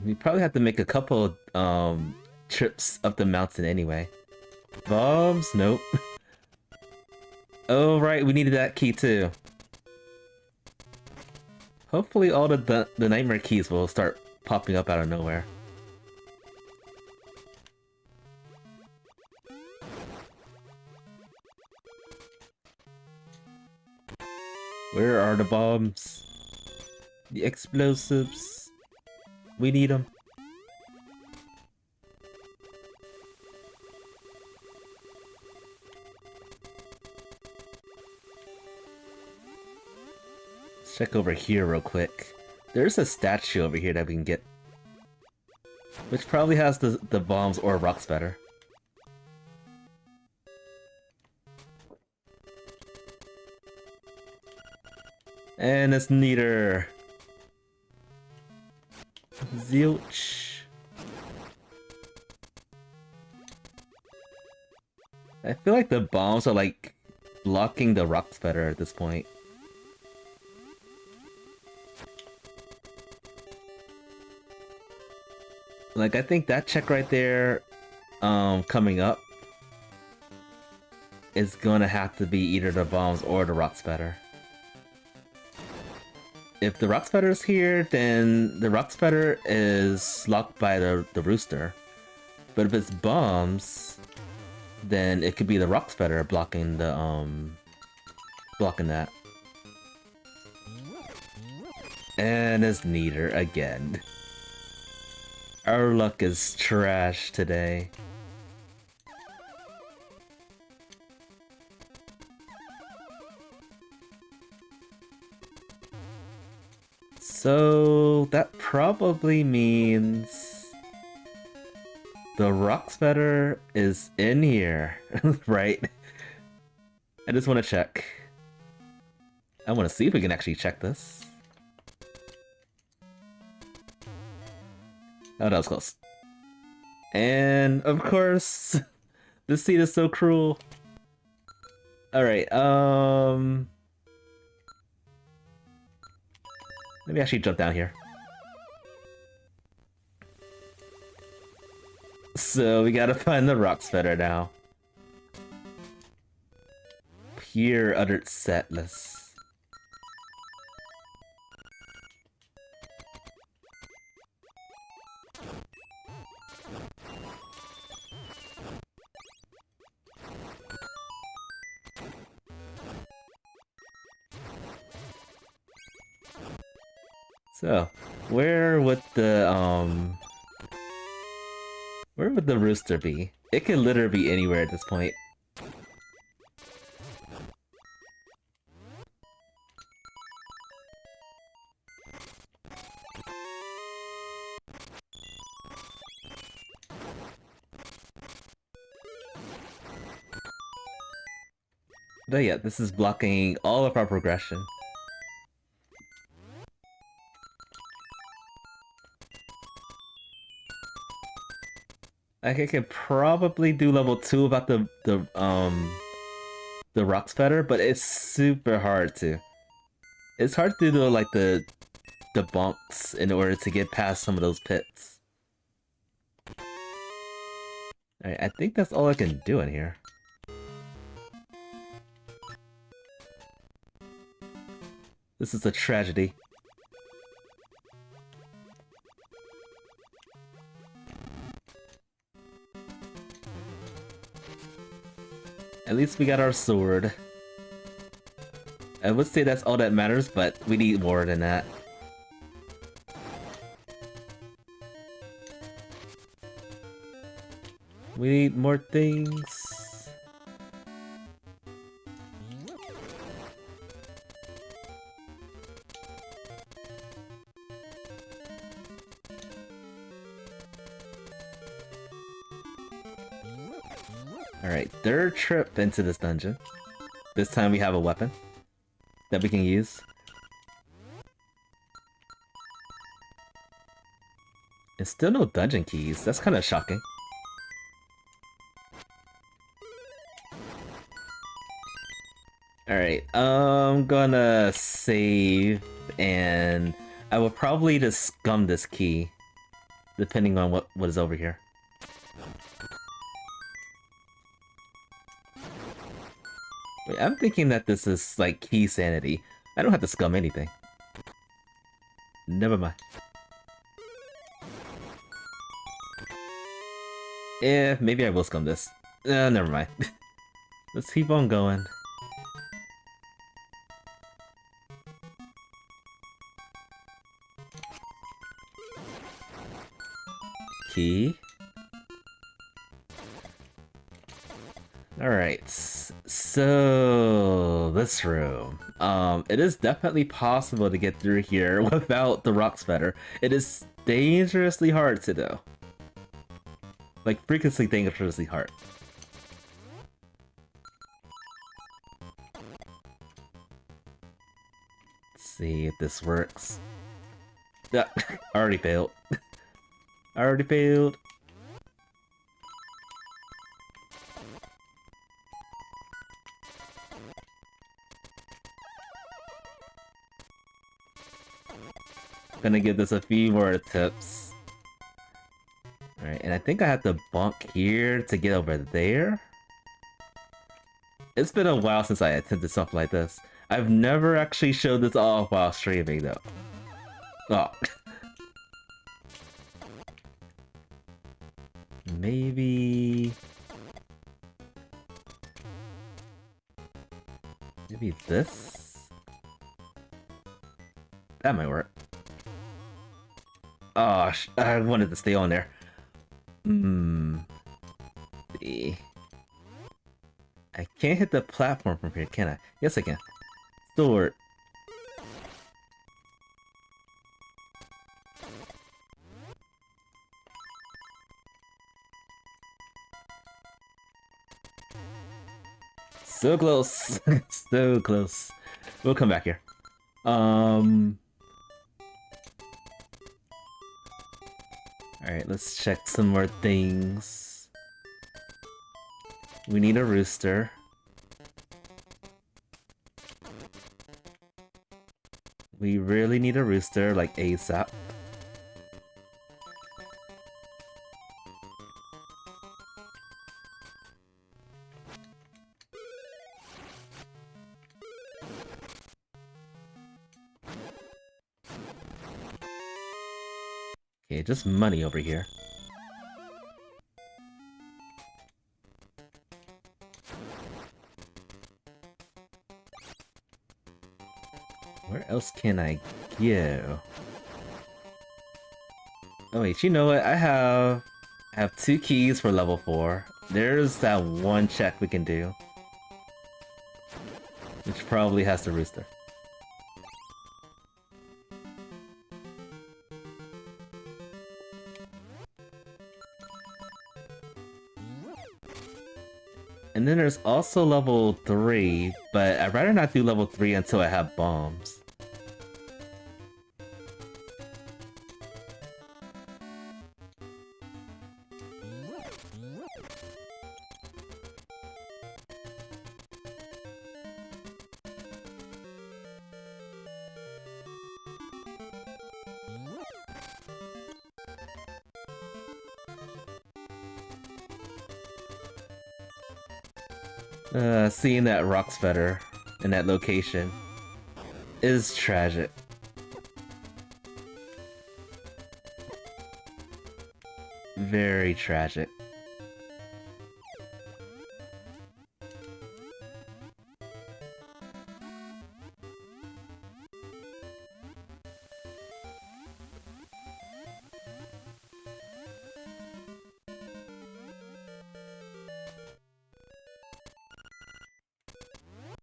Speaker 1: We probably have to make a couple trips up the mountain anyway. Bombs? Nope. Oh right, we needed that key too. Hopefully all the nightmare keys will start popping up out of nowhere. Where are the bombs? The explosives. We need them. Let's check over here real quick. There's a statue over here that we can get. Which probably has the bombs or rocks better. And it's neater. Zilch. I feel like the bombs are like blocking the rocks better at this point. Like I think that check right there, coming up is gonna have to be either the bombs or the rock spatter. If the rock spatter is here, then the rock spatter is locked by the rooster. But if it's bombs, then it could be the rock spatter blocking the blocking that. And it's neater again. Our luck is trash today. So that probably means the rock spatter is in here, right? I just want to check. I want to see if we can actually check this. Oh, that was close. And of course, this seat is so cruel. Alright, maybe I should jump down here. So we gotta find the rock spatter now. Pure uttered setless. So, where would the rooster be? It could literally be anywhere at this point. But yeah, this is blocking all of our progression. I could probably do level 2 about the rock spatter, but it's super hard to. It's hard to do like the bonks in order to get past some of those pits. Alright, I think that's all I can do in here. This is a tragedy. At least we got our sword. I would say that's all that matters, but we need more than that. We need more things. Alright, third trip into this dungeon. This time we have a weapon that we can use. And still no dungeon keys. That's kind of shocking. Alright, I'm gonna save, and I will probably just scum this key, depending on what is over here. Wait, I'm thinking that this is like key sanity. I don't have to scum anything. Never mind. Yeah, maybe I will scum this. Never mind. Let's keep on going. key. Alright, so this room. It is definitely possible to get through here without the rock sweater. It is dangerously hard to do. Like, freakishly dangerously hard. Let's see if this works. I already failed. I already failed. Gonna give this a few more tips. Alright, and I think I have to bonk here to get over there. It's been a while since I attempted something like this. I've never actually showed this off while streaming though. Oh. Maybe this? That might work. Oh, I wanted to stay on there. See. I can't hit the platform from here, can I? Yes, I can. Still work. So close. So close. We'll come back here. Alright, let's check some more things. We need a rooster. We really need a rooster, like ASAP. Okay, just money over here. Where else can I go? Oh wait, you know what? I have 2 keys for level 4. There's that one check we can do. Which probably has the rooster. And then there's also level 3, but I'd rather not do level 3 until I have bombs. Seeing that rock's better in that location is tragic. Very tragic.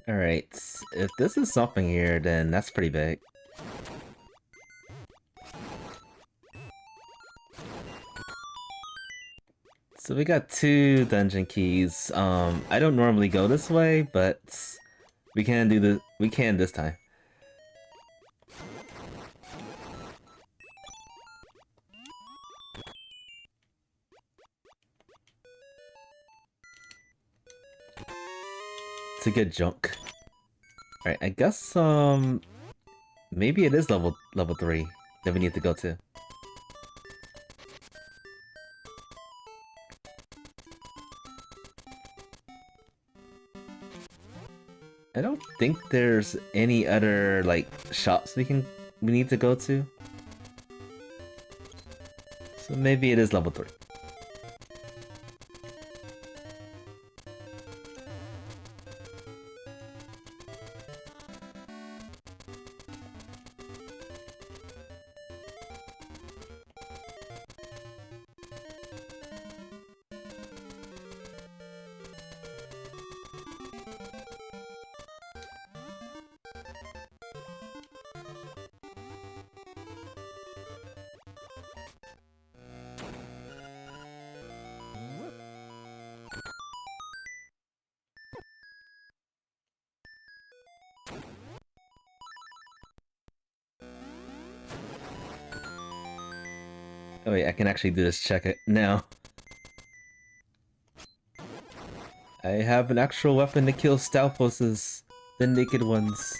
Speaker 1: Alright, if this is something here, then that's pretty big. So we got 2 dungeon keys. I don't normally go this way, but we can this time. It's a good junk. Alright, I guess maybe it is level 3 that we need to go to. I don't think there's any other like shops we need to go to. So maybe it is level 3. Oh wait, I can actually do this check it now. I have an actual weapon to kill stealth bosses, the naked ones.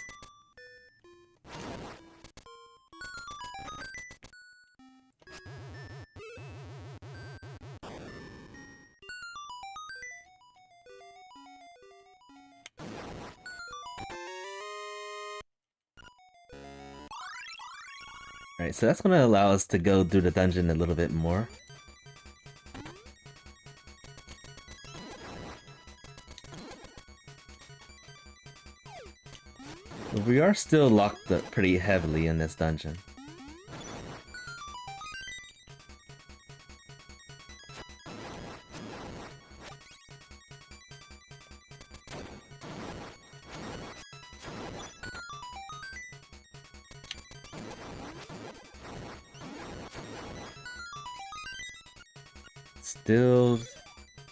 Speaker 1: Alright, so that's gonna allow us to go through the dungeon a little bit more. But we are still locked up pretty heavily in this dungeon.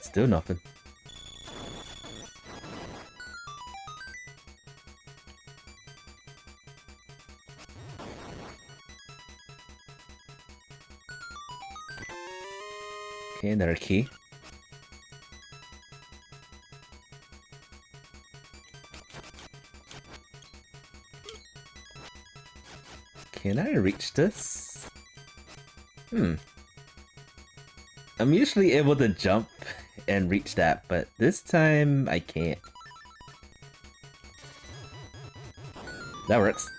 Speaker 1: Still nothing. Okay, another key. Can I reach this? I'm usually able to jump and reach that, but this time I can't. That works.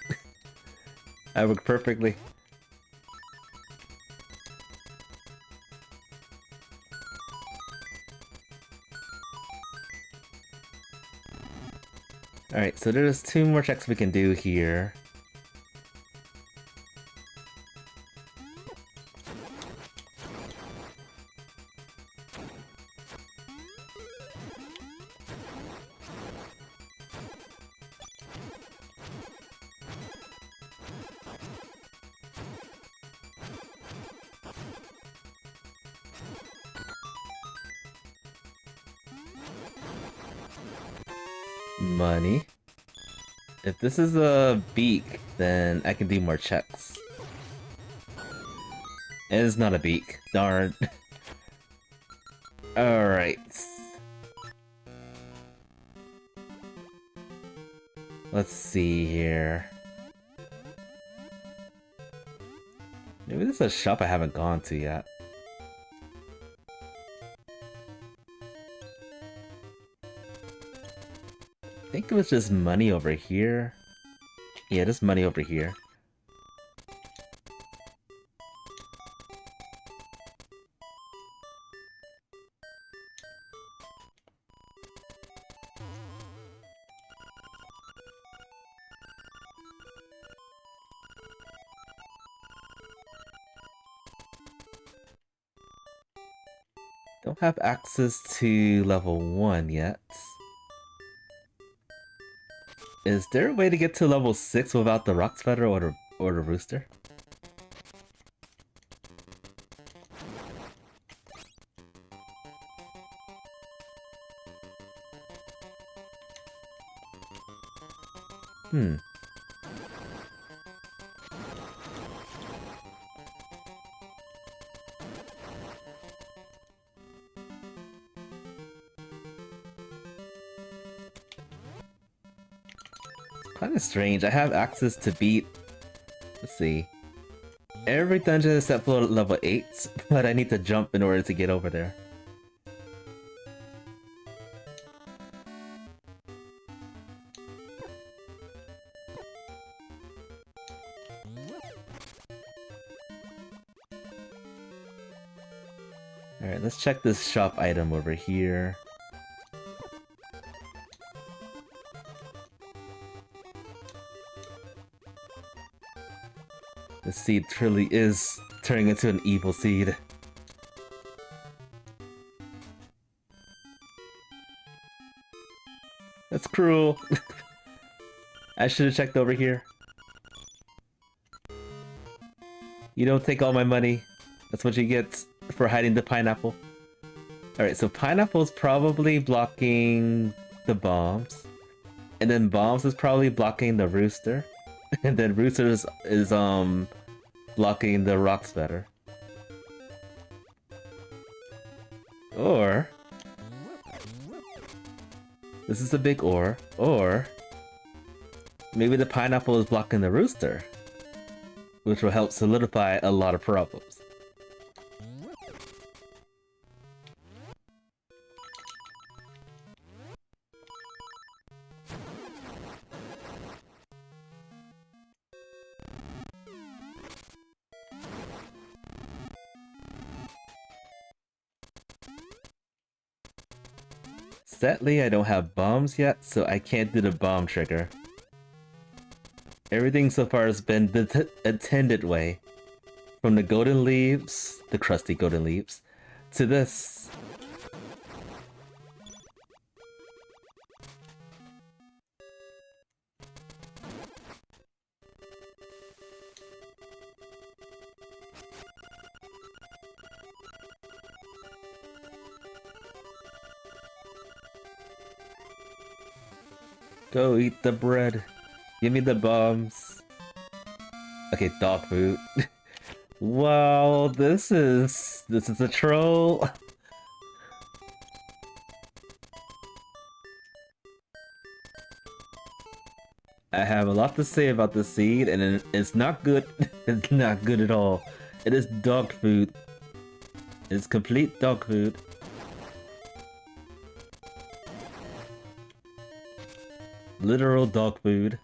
Speaker 1: That worked perfectly. Alright, so there's 2 more checks we can do here. Money. If this is a beak, then I can do more checks. It is not a beak. Darn. Alright. Let's see here. Maybe this is a shop I haven't gone to yet. I think it was just money over here. Yeah, there's money over here. Don't have access to level 1 yet. Is there a way to get to level 6 without the rock spider or the rooster? Kinda strange. I have access to beat... Let's see. Every dungeon except for level 8, but I need to jump in order to get over there. Alright, let's check this shop item over here. The seed truly is turning into an evil seed. That's cruel. I should have checked over here. You don't take all my money. That's what you get for hiding the pineapple. Alright, so pineapple's probably blocking the bombs. And then bombs is probably blocking the rooster. And then rooster is blocking the rocks better. Or this is a big or maybe the pineapple is blocking the rooster, which will help solidify a lot of problems. Sadly, I don't have bombs yet, so I can't do the bomb trigger. Everything so far has been the intended way. From the golden leaves, the crusty golden leaves, to this. Go eat the bread. Give me the bombs. Okay, dog food. Wow, this is a troll. I have a lot to say about the seed, and it's not good. It's not good at all. It is dog food. It's complete dog food. Literal dog food.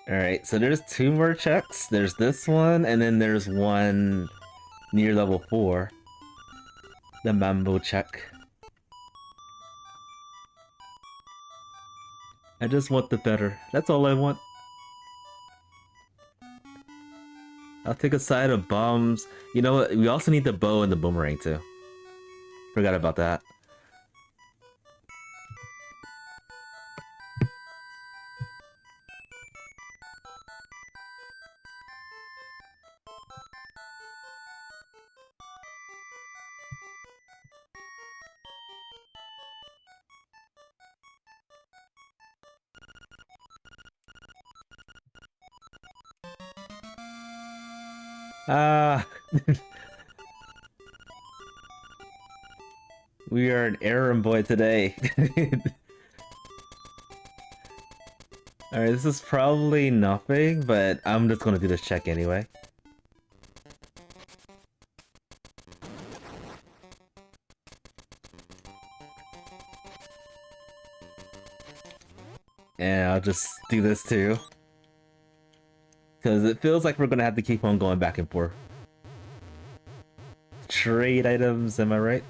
Speaker 1: Alright, so there's 2 more checks. There's this one, and then there's one near level 4. The Mambo check. I just want the better. That's all I want. I'll take a side of bombs. You know what? We also need the bow and the boomerang too. Forgot about that. We are an errand boy today. Alright, this is probably nothing, but I'm just gonna do this check anyway. And I'll just do this too. Because it feels like we're gonna have to keep on going back and forth. Trade items, am I right?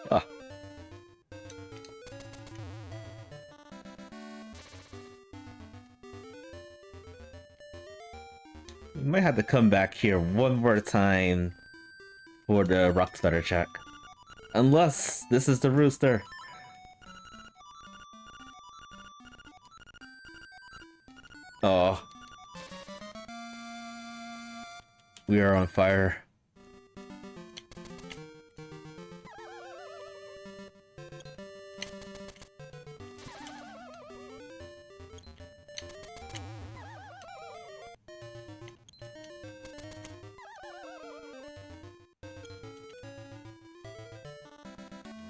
Speaker 1: Ah. We might have to come back here one more time for the rock stutter check. Unless this is the rooster. Oh. We are on fire.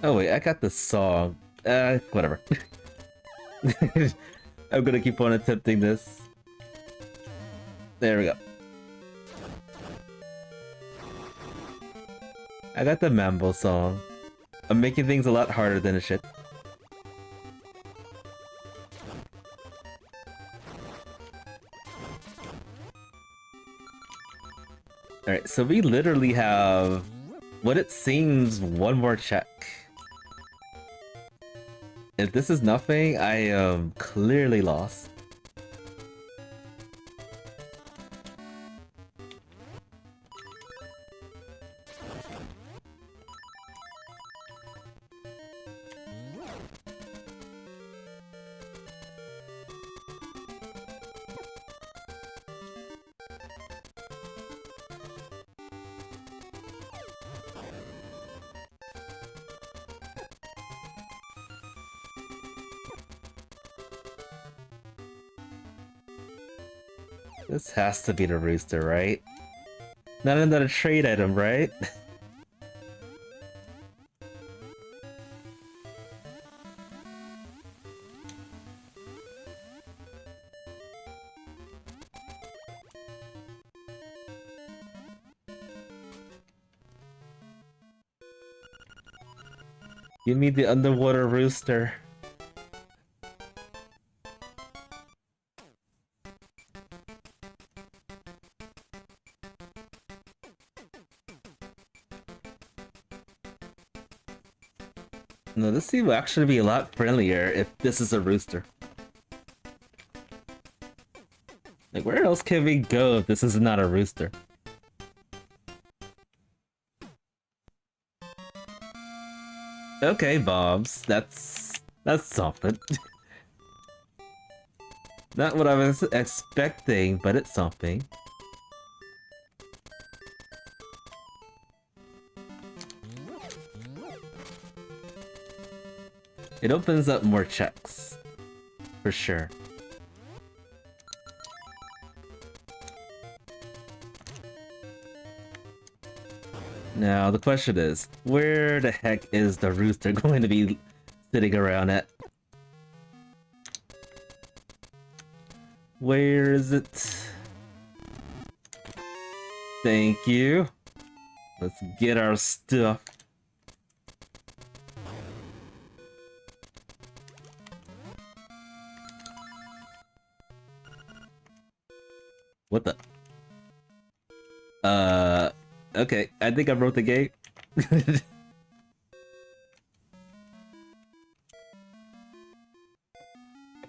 Speaker 1: Oh wait, I got the song. Whatever. I'm gonna keep on attempting this. There we go. I got the Mambo song. I'm making things a lot harder than it should. Alright, Alright, so we literally have what it seems one more check. If this is nothing, I am clearly lost. This has to be the rooster, right? Not another trade item, right? Give me the underwater rooster. No, this scene will actually be a lot friendlier if this is a rooster. Like, where else can we go if this is not a rooster? Okay, Bobs, that's something. Not what I was expecting, but it's something. It opens up more checks, for sure. Now, the question is, where the heck is the rooster going to be sitting around at? Where is it? Thank you. Let's get our stuff. What the? Okay, I think I broke the gate.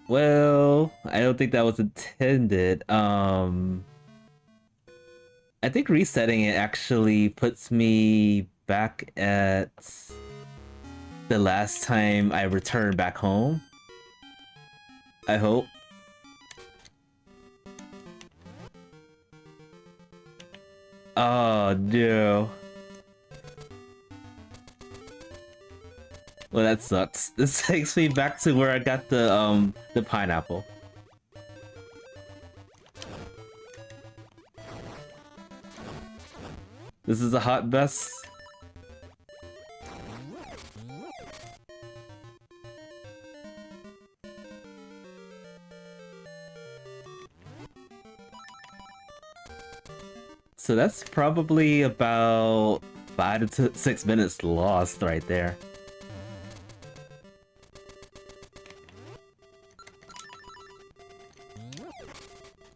Speaker 1: Well, I don't think that was intended. I think resetting it actually puts me back at the last time I returned back home. I hope. Oh no. Well, that sucks. This takes me back to where I got the pineapple. This is a hot mess. So that's probably about 5 to 6 minutes lost right there.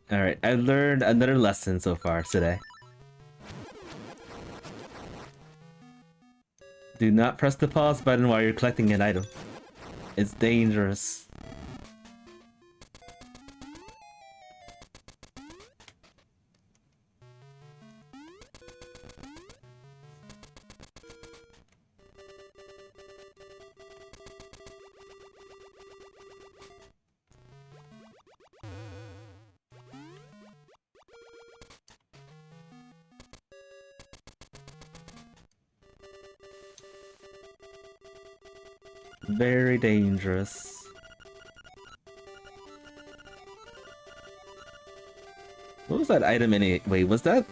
Speaker 1: Alright, I learned another lesson so far today. Do not press the pause button while you're collecting an item. It's dangerous. Very dangerous. What was that item anyway? Wait, was that?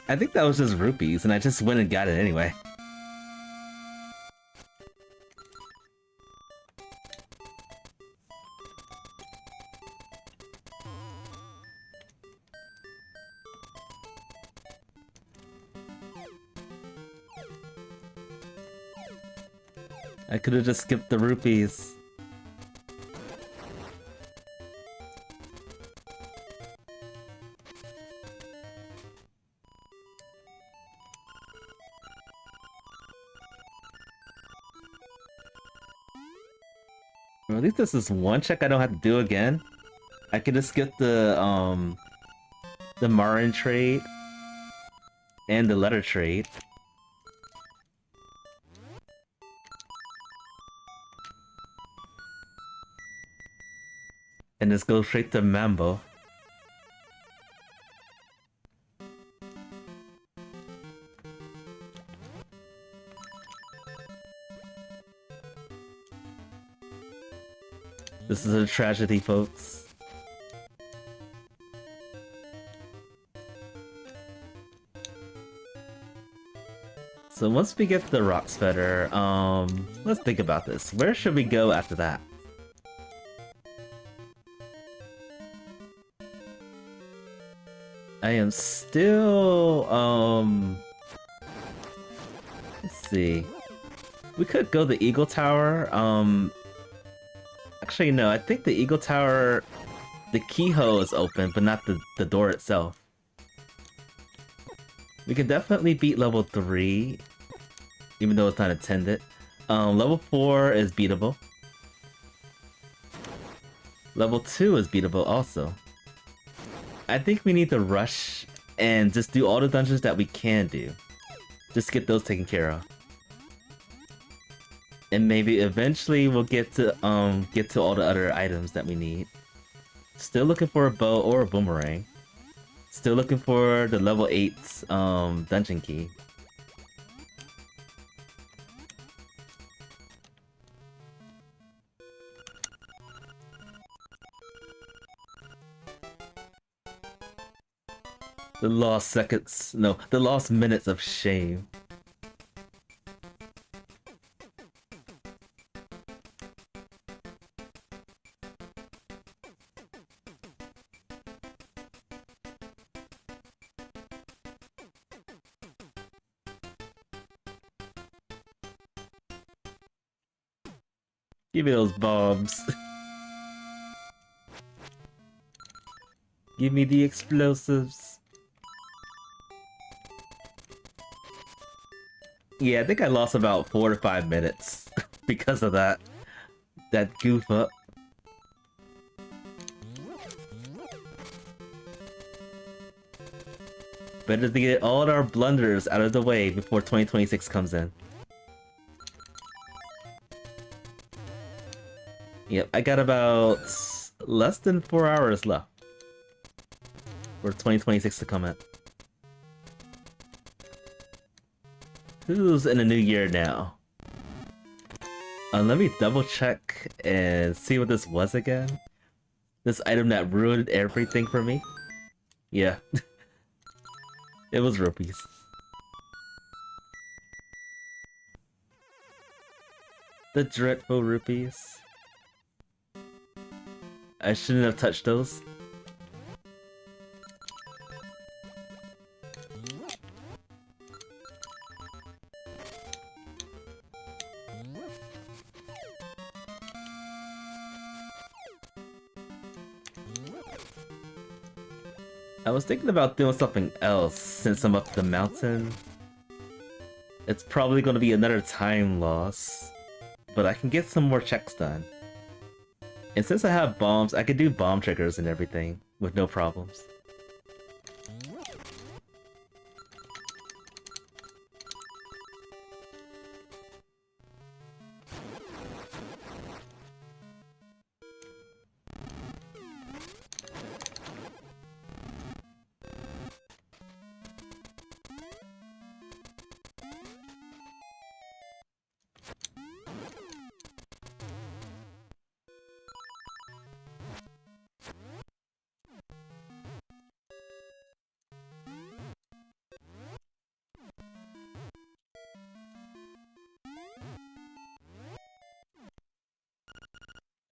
Speaker 1: I think that was just rupees, and I just went and got it anyway. I could have just skipped the rupees. Or at least this is one check I don't have to do again. I can just skip the Marin trade and the letter trade. And just go straight to Mambo. This is a tragedy, folks. So once we get the Rock Sweater, let's think about this. Where should we go after that? I am still, let's see. We could go the Eagle Tower. Actually, no, I think the Eagle Tower, the keyhole is open, but not the door itself. We can definitely beat level 3, even though it's not intended. Level 4 is beatable. Level 2 is beatable also. I think we need to rush and just do all the dungeons that we can do. Just get those taken care of. And maybe eventually we'll get to all the other items that we need. Still looking for a bow or a boomerang. Still looking for the level 8 dungeon key. The lost seconds, no, the lost minutes of shame. Give me those bombs. Give me the explosives. Yeah, I think I lost about 4 to 5 minutes because of that goof up. Better to get all our blunders out of the way before 2026 comes in. Yep, I got about less than 4 hours left for 2026 to come in. Who's in a new year now? Let me double check and see what this was again. This item that ruined everything for me? Yeah. It was rupees. The dreadful rupees. I shouldn't have touched those. I was thinking about doing something else since I'm up the mountain. It's probably going to be another time loss, but I can get some more checks done. And since I have bombs, I can do bomb triggers and everything with no problems.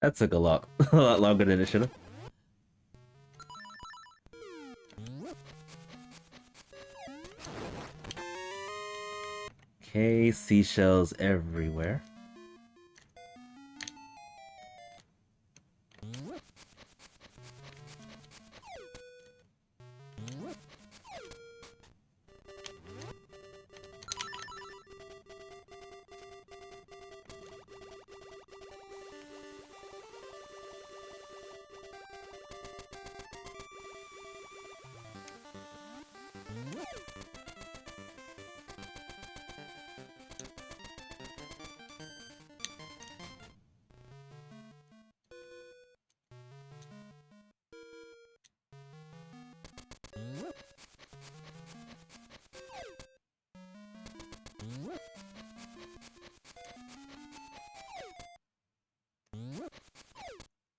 Speaker 1: That took a lot, a lot longer than it should have. Okay, seashells everywhere.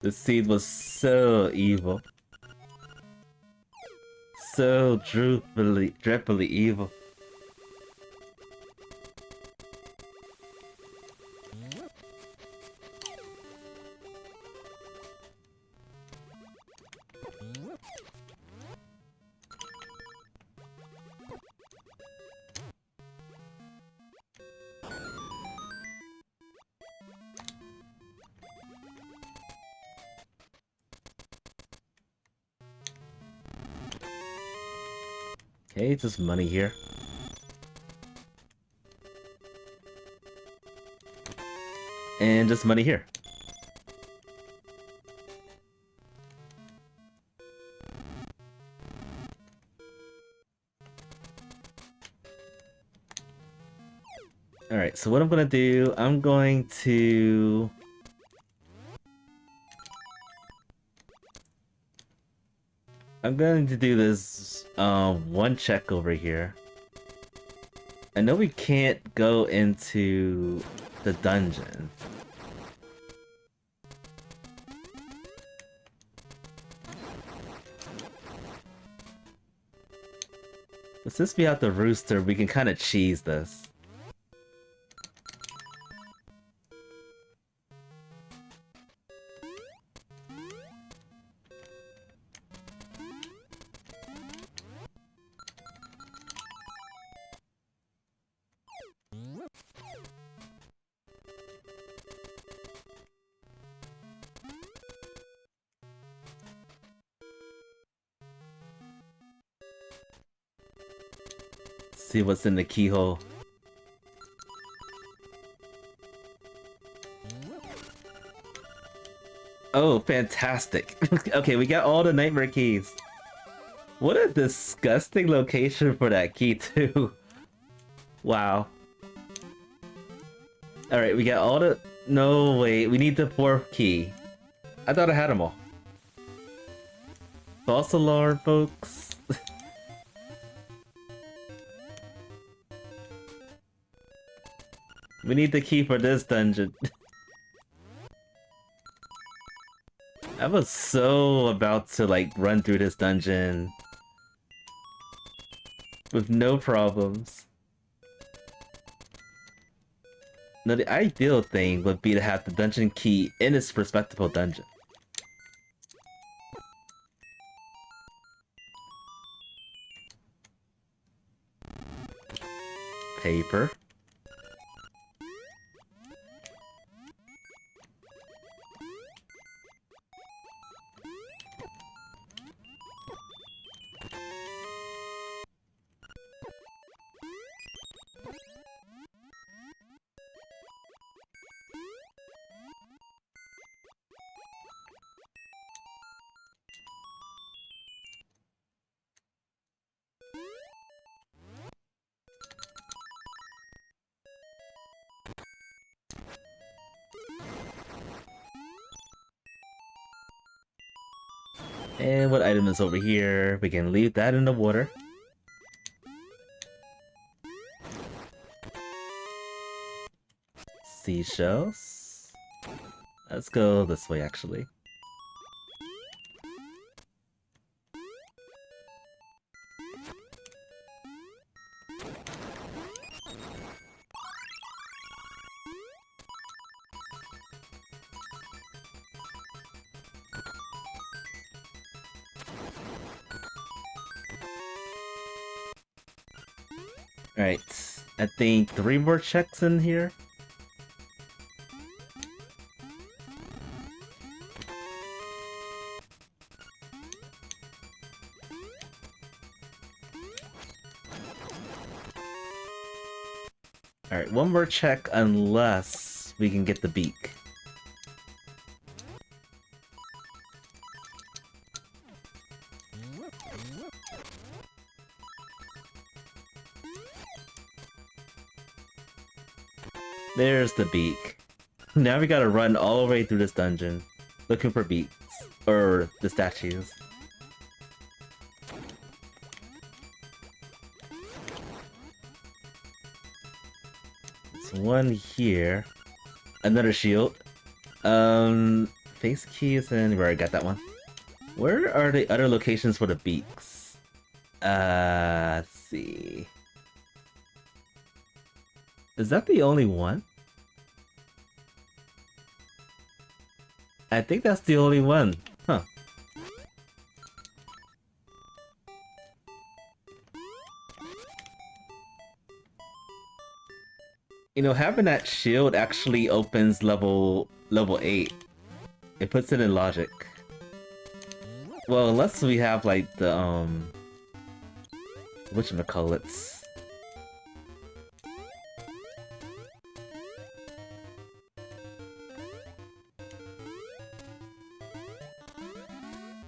Speaker 1: The seed was so evil. So dreadfully evil. Okay, just money here. And just money here. Alright, so what I'm gonna do, I'm going to do this one check over here. I know we can't go into the dungeon. But since we have the rooster, we can kind of cheese this. See what's in the keyhole. Oh, fantastic. Okay, we got all the nightmare keys. What a disgusting location for that key, too. Wow. Alright, we got all the... No, wait, we need the fourth key. I thought I had them all. False alarm, folks. We need the key for this dungeon. I was so about to like run through this dungeon with no problems. Now the ideal thing would be to have the dungeon key in its respectable dungeon. Paper. And what item is over here? We can leave that in the water. Seashells. Let's go this way, actually. Alright, I think 3 more checks in here. Alright, 1 more check unless we can get the beak. There's the beak. Now we gotta run all the way through this dungeon, looking for beaks, or the statues. There's one here. Another shield. face keys, and we already got that one. Where are the other locations for the beaks? Let's see. Is that the only one? I think that's the only one. Huh. You know, having that shield actually opens level 8. It puts it in logic. Well, unless we have like the whatchamacallits.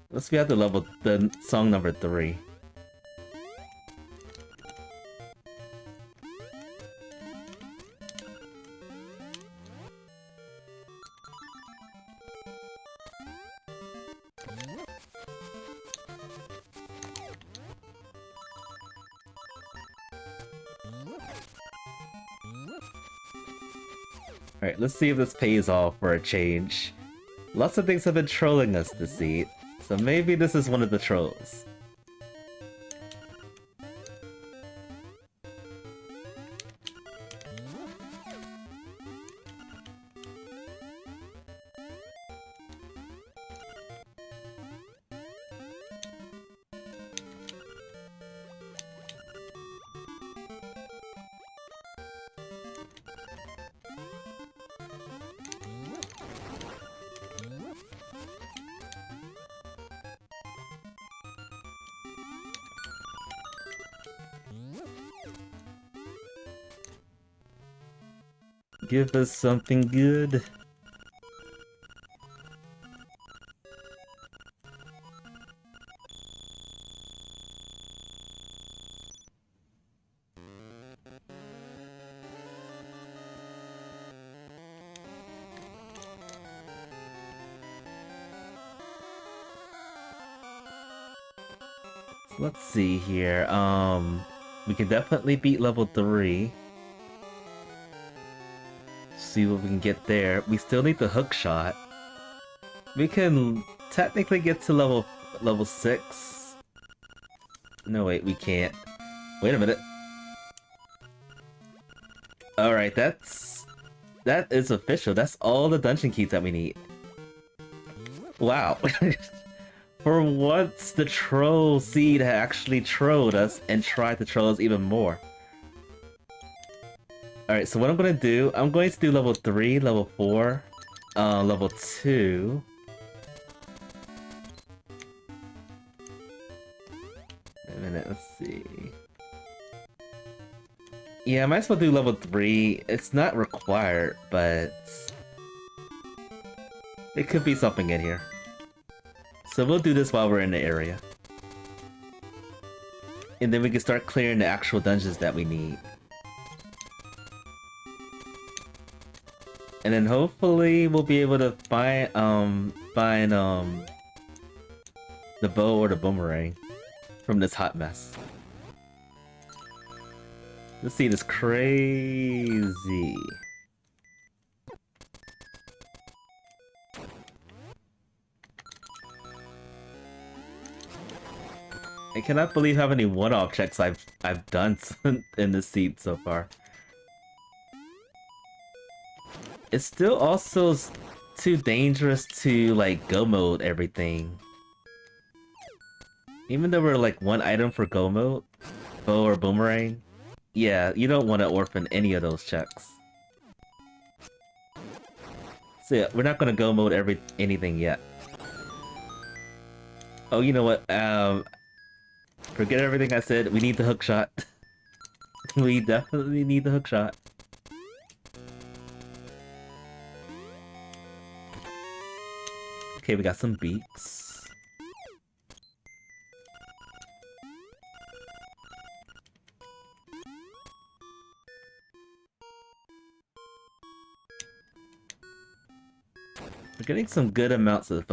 Speaker 1: Unless we have the song number 3. Alright, let's see if this pays off for a change. Lots of things have been trolling us this seed, so maybe this is one of the trolls. Give us something good. So let's see here. We can definitely beat level 3. See what we can get there. We still need the hook shot. We can technically get to level 6. No, wait, we can't. Wait a minute. Alright, that is official. That's all the dungeon keys that we need. Wow. For once, the troll seed had actually trolled us and tried to troll us even more. Alright, so what I'm gonna do, I'm going to do level 3, level 4, level 2. Wait a minute, let's see. Yeah, I might as well do level 3. It's not required, but it could be something in here. So we'll do this while we're in the area. And then we can start clearing the actual dungeons that we need. And then hopefully we'll be able to find the bow or the boomerang from this hot mess. Let's see, this crazy. I cannot believe how many one-off checks I've done in this seed so far. It's still also too dangerous to like go mode everything. Even though we're like one item for go mode, bow or boomerang, yeah, you don't want to orphan any of those checks. So yeah, we're not gonna go mode anything yet. Oh, you know what? Forget everything I said. We need the hook shot. We definitely need the hook shot. Okay, we got some beaks. We're getting some good amounts of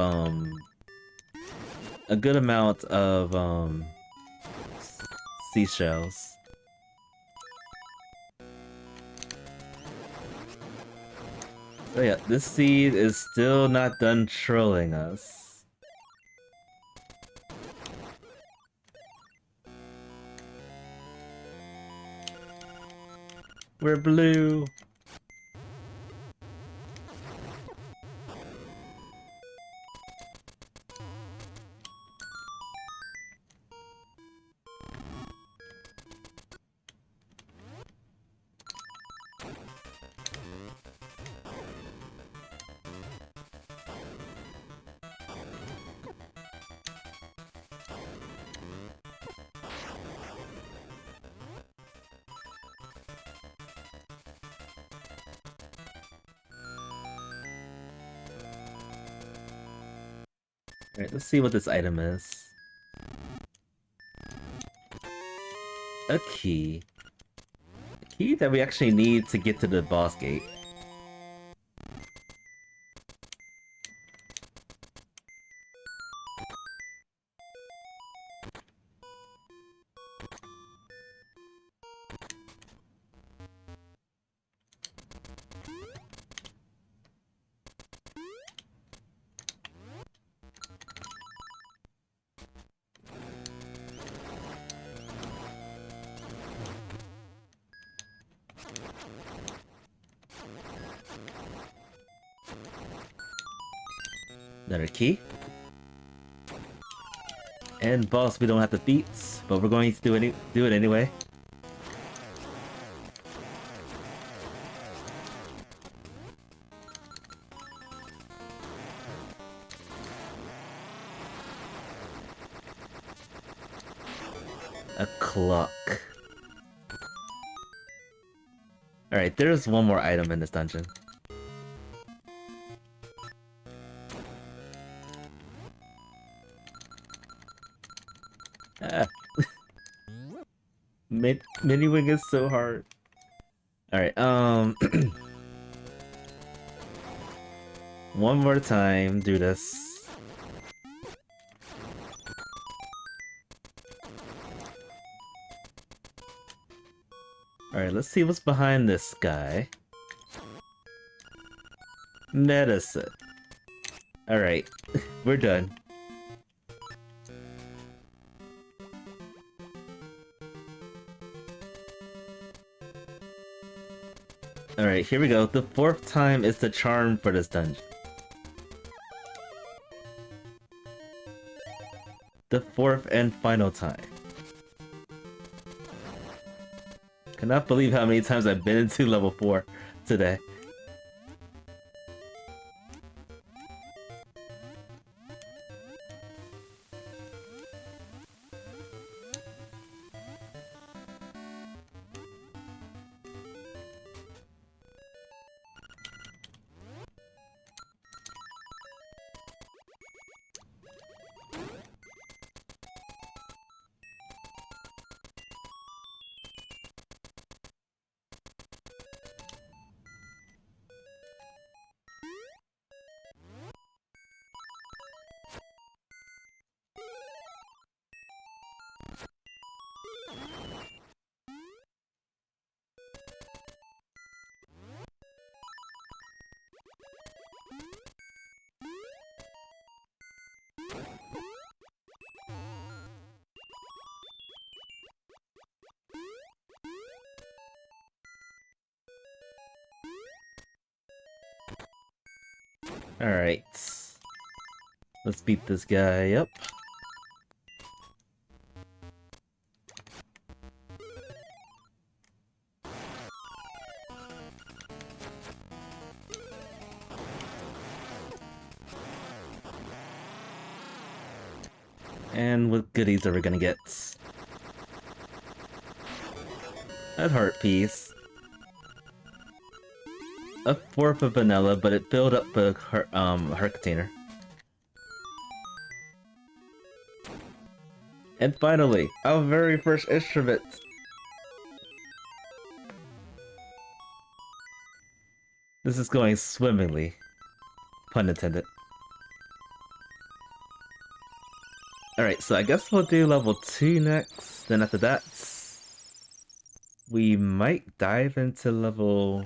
Speaker 1: a good amount of seashells. Oh yeah, this seed is still not done trolling us. We're blue. Alright, let's see what this item is. A key. A key that we actually need to get to the boss gate. Another key. And boss we don't have to beat, but we're going to do it anyway. A clock. Alright, there's one more item in this dungeon. Ah. Mini-wing is so hard. Alright, one more time, do this. Alright, let's see what's behind this guy. Medicine. Alright, we're done. Alright, here we go. The fourth time is the charm for this dungeon. The fourth and final time. Cannot believe how many times I've been into level 4 today. Alright. Let's beat this guy up. And what goodies are we gonna get? That heart piece. A fourth of vanilla, but it filled up the heart container. And finally, our very first instrument. This is going swimmingly. Pun intended. Alright, so I guess we'll do level 2 next. Then after that, we might dive into level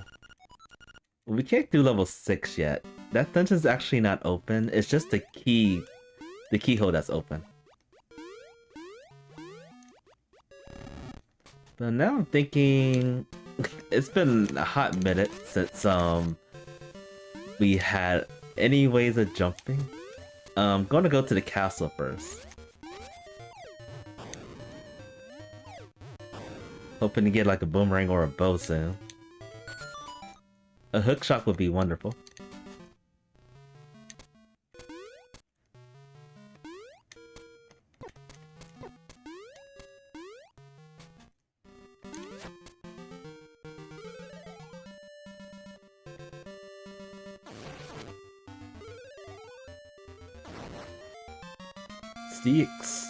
Speaker 1: We can't do level 6 yet. That dungeon's actually not open. It's just the keyhole that's open. But now I'm thinking it's been a hot minute since we had any ways of jumping. I'm gonna go to the castle first. Hoping to get like a boomerang or a bow soon. A hook shot would be wonderful. Sticks.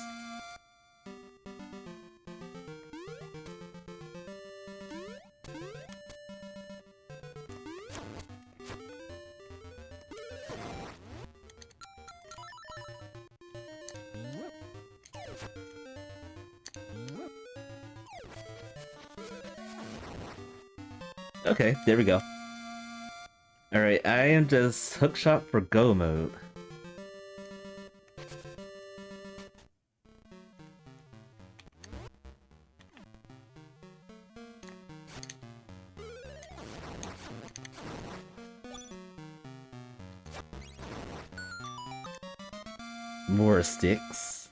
Speaker 1: Okay, there we go. Alright, I am just hookshot for go mode. More sticks.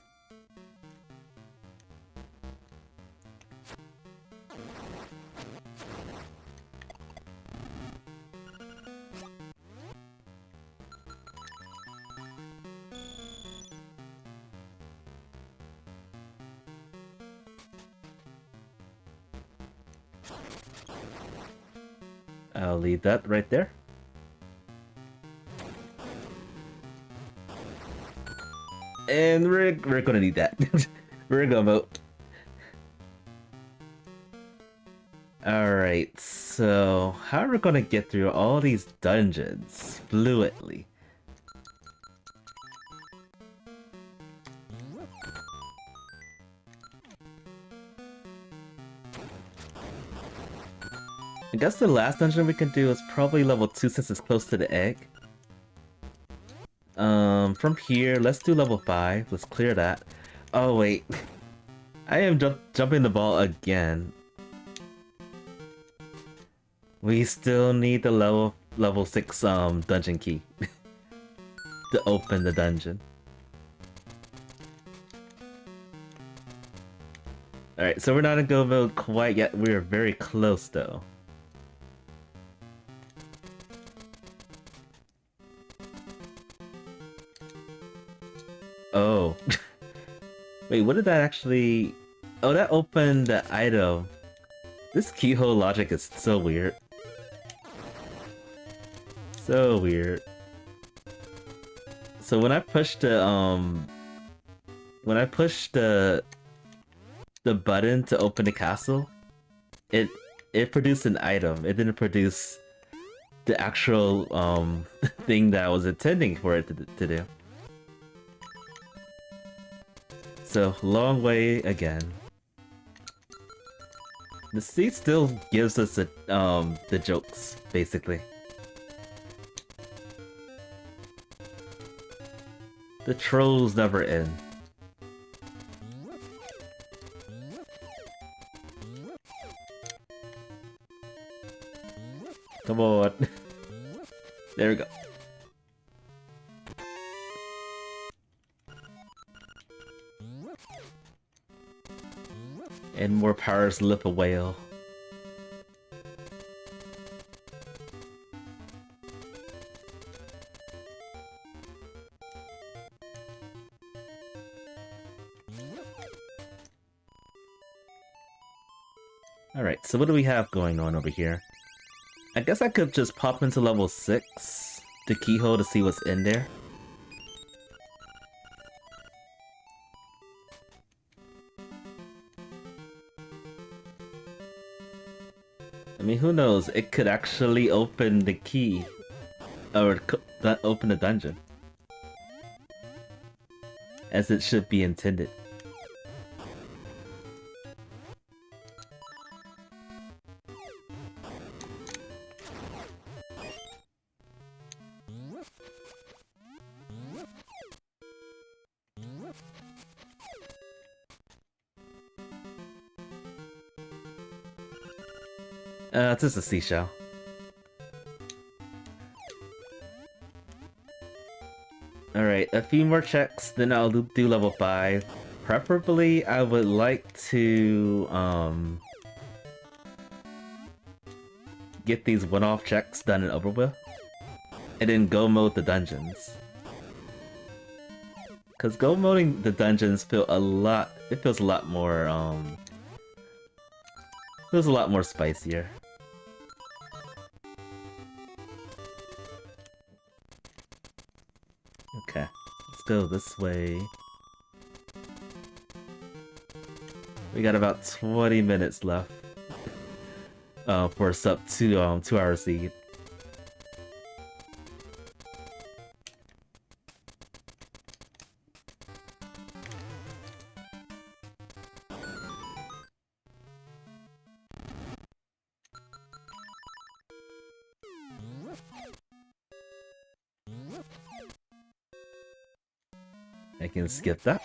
Speaker 1: I'll leave that right there. And we're gonna need that. We're gonna vote. Alright, so how are we gonna get through all these dungeons fluidly? I guess the last dungeon we can do is probably level 2 since it's close to the egg. From here, let's do level 5. Let's clear that. Oh wait, I am jumping the ball again. We still need the level 6 dungeon key to open the dungeon. Alright, so we're not in go mode quite yet. We're very close though. Oh. Wait, what did that actually... Oh, that opened the item. This keyhole logic is so weird. So weird. So when I pushed the the button to open the castle, it produced an item. It didn't produce the actual thing that I was intending for it to do. So, long way again. The seed still gives us the jokes, basically. The trolls never end. Come on. There we go. And more powers lip a whale. Alright, so what do we have going on over here? I guess I could just pop into level 6, the keyhole, to see what's in there. I mean, who knows? It could actually open the key, or open the dungeon, as it should be intended. It's just a seashell. Alright, a few more checks, then I'll do level 5. Preferably, I would like to, get these one-off checks done and over with, and then go mode the dungeons. Cause go moding the dungeons feels a lot more spicier. Okay, let's go this way. We got about 20 minutes left for a sub 2-hour seed. I can skip that.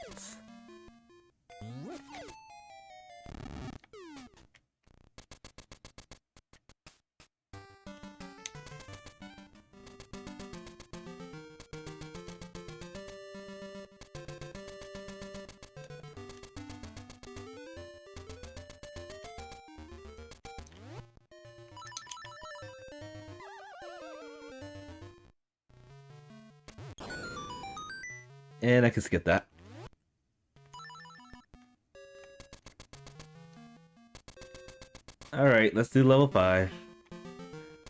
Speaker 1: And I can skip that. Alright, let's do level 5.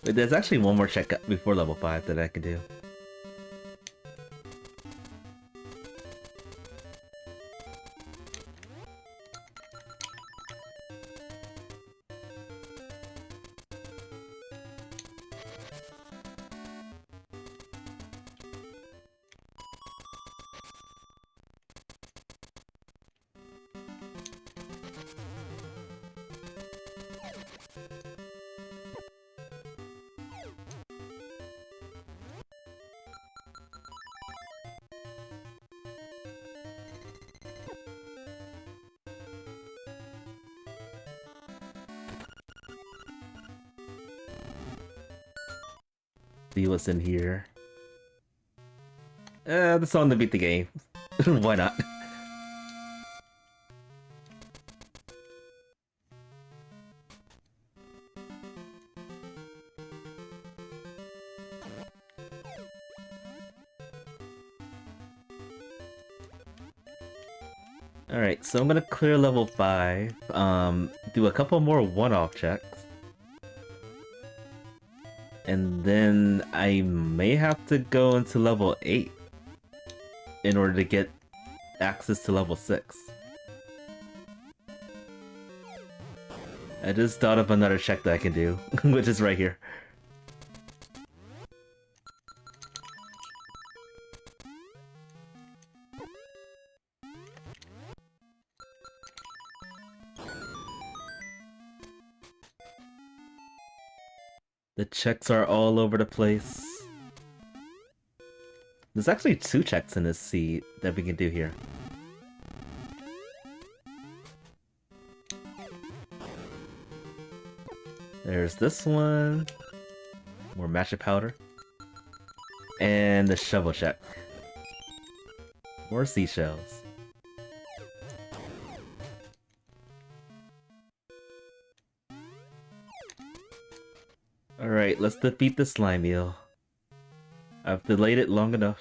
Speaker 1: Wait, there's actually one more check before level 5 that I can do. See what's in here. The song to beat the game. Why not? Alright, so I'm gonna clear level 5, do a couple more one-off checks. And then I may have to go into level 8 in order to get access to level 6. I just thought of another check that I can do, which is right here. The checks are all over the place. There's actually 2 checks in this seat that we can do here. There's this one. More magic powder. And the shovel check. More seashells. Alright, let's defeat the slime eel. I've delayed it long enough.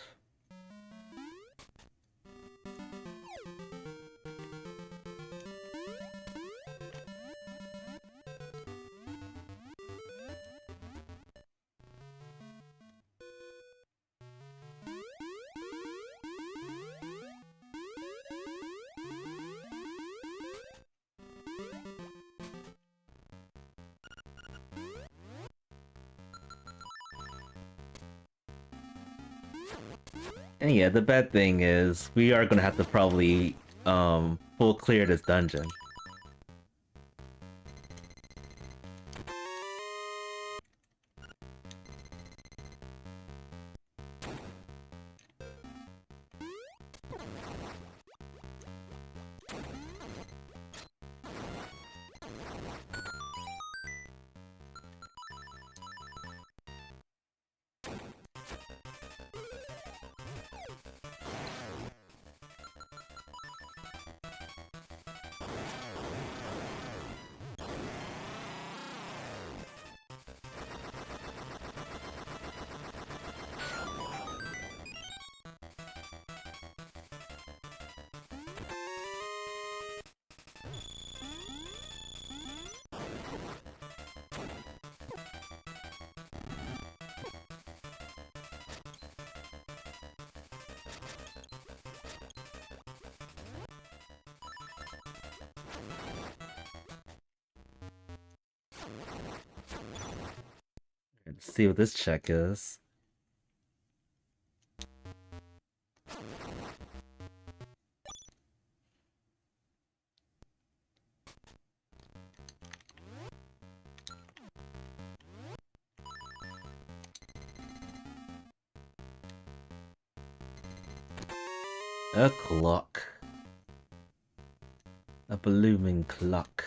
Speaker 1: And yeah, the bad thing is we are gonna have to probably full clear this dungeon. Let's see what this check is. A clock. A blooming clock.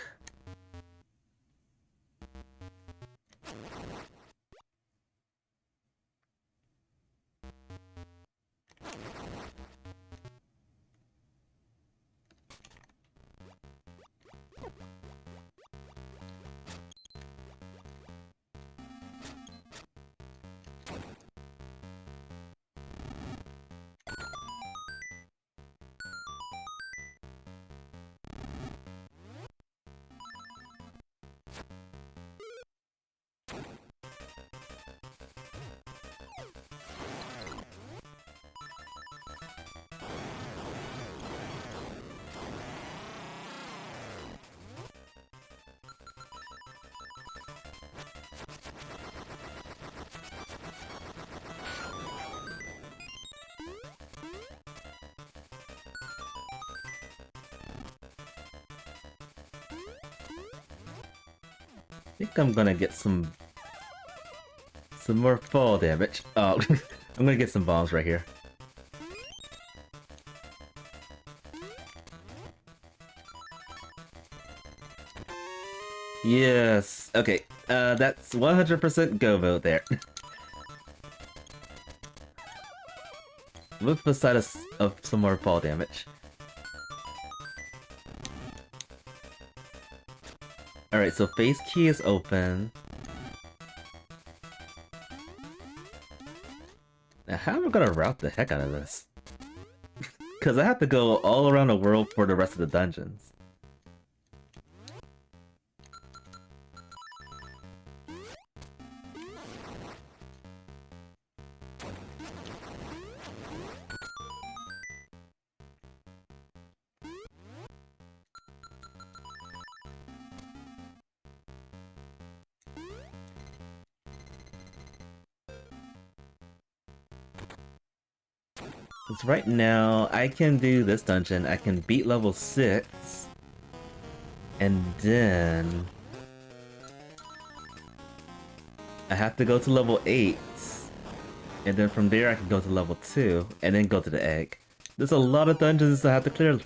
Speaker 1: I think I'm gonna get some more fall damage. Oh, I'm gonna get some bombs right here. Yes. Okay. That's 100% go vote there. With the side of some more fall damage. Alright, so face key is open. Now, how am I gonna route the heck out of this? Because I have to go all around the world for the rest of the dungeons. Because right now, I can do this dungeon, I can beat level 6, and then I have to go to level 8, and then from there I can go to level 2, and then go to the egg. There's a lot of dungeons I have to clear.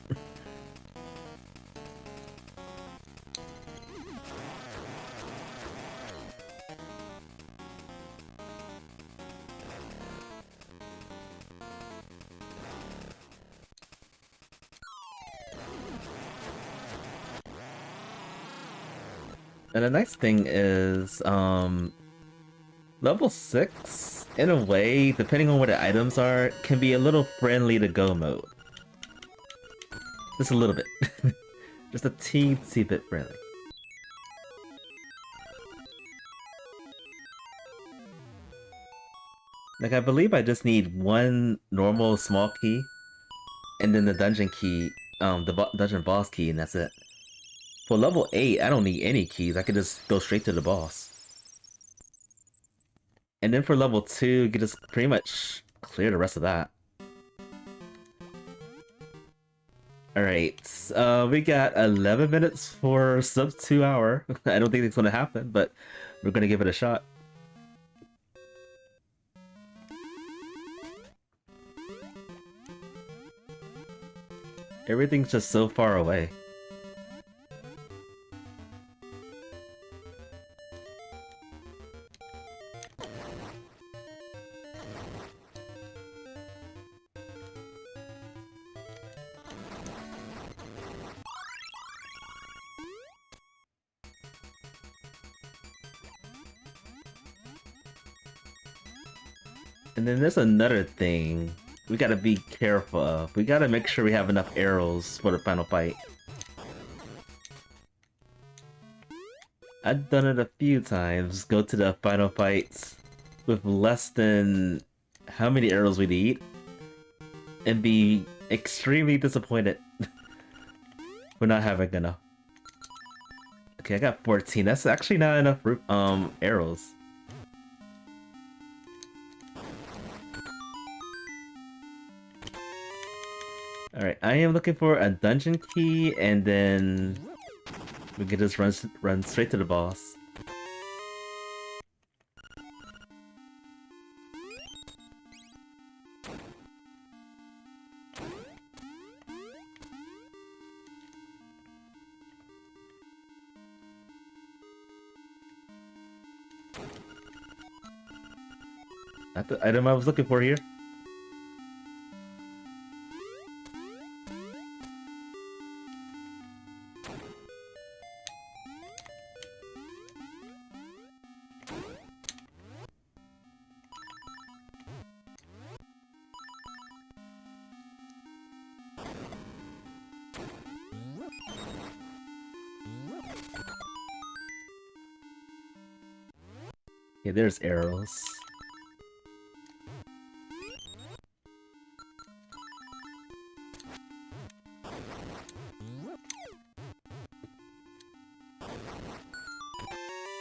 Speaker 1: And the nice thing is, level 6, in a way, depending on what the items are, can be a little friendly to go mode. Just a little bit. Just a teensy bit friendly. Like, I believe I just need one normal small key, and then the dungeon key, dungeon boss key, and that's it. For level 8, I don't need any keys, I can just go straight to the boss. And then for level 2, you can just pretty much clear the rest of that. Alright, we got 11 minutes for sub 2 hour. I don't think it's gonna happen, but we're gonna give it a shot. Everything's just so far away. And then there's another thing we gotta be careful of. We gotta make sure we have enough arrows for the final fight. I've done it a few times, go to the final fights with less than how many arrows we need, and be extremely disappointed for not having enough. Okay, I got 14. That's actually not enough arrows. Alright, I am looking for a dungeon key, and then we can just run straight to the boss. Not the item I was looking for here. Yeah, there's arrows.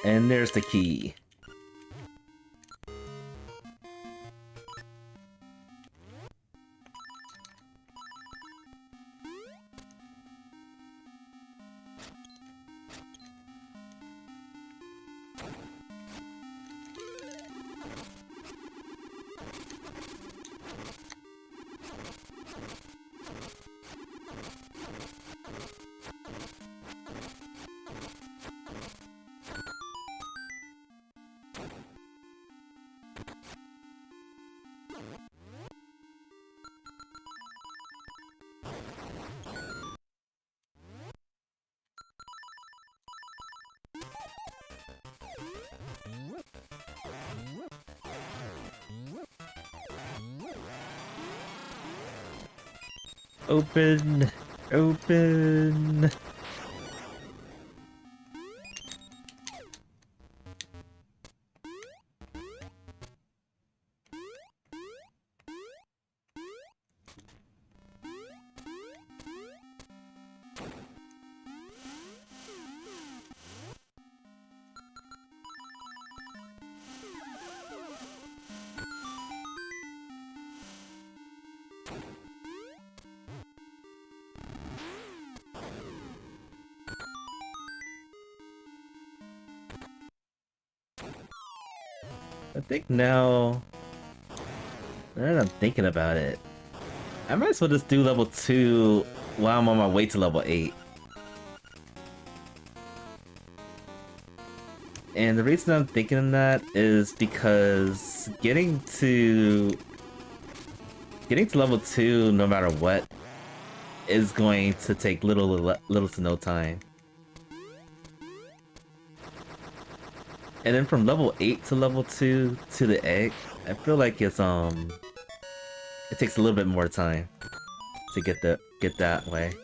Speaker 1: And there's the key. Open! Open! I think now that I'm thinking about it, I might as well just do level 2 while I'm on my way to level 8. And the reason I'm thinking that is because getting to level 2 no matter what is going to take little to no time. And then from level 8 to level 2 to the egg, I feel like it takes a little bit more time to get that way.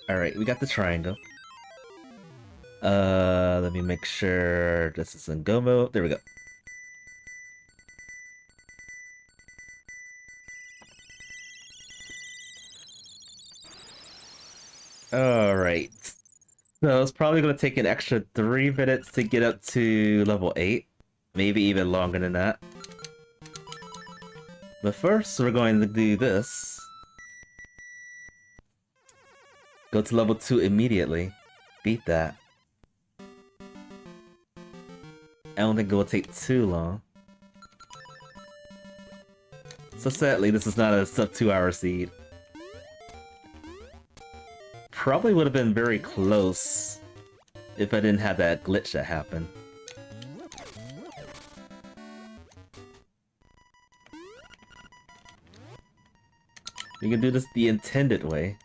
Speaker 1: Alright, we got the triangle. Let me make sure this is in go mode. There we go. Alright. So it's probably going to take an extra 3 minutes to get up to level 8. Maybe even longer than that. But first, we're going to do this. Go to level 2 immediately. Beat that. I don't think it will take too long. So sadly, this is not a sub 2-hour seed. Probably would have been very close if I didn't have that glitch that happened. We can do this the intended way.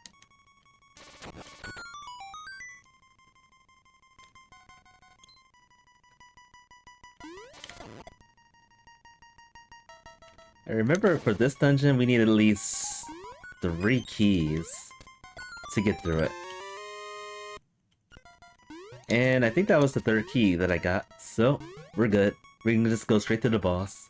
Speaker 1: I remember for this dungeon we need at least 3 keys to get through it. And I think that was the 3rd key that I got, so we're good. We can just go straight to the boss.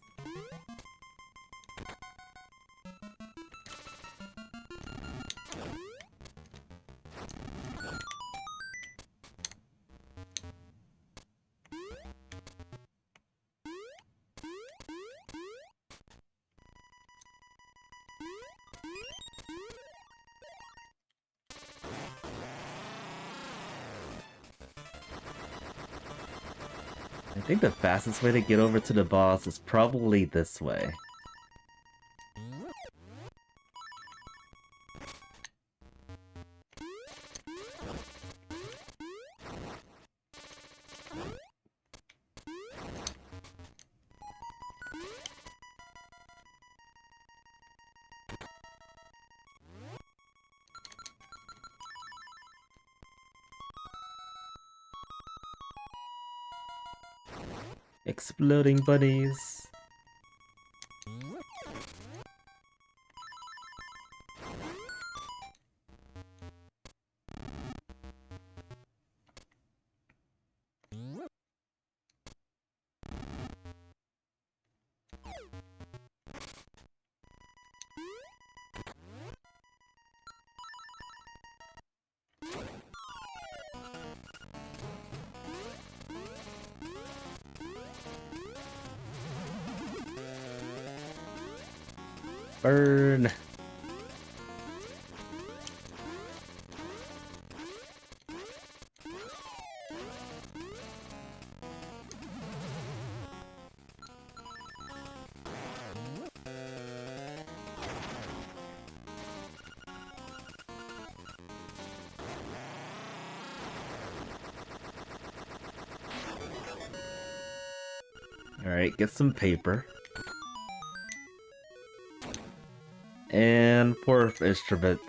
Speaker 1: think the fastest way to get over to the boss is probably this way. Exploding bunnies. Burn. Alright, get some paper. And fourth instrument.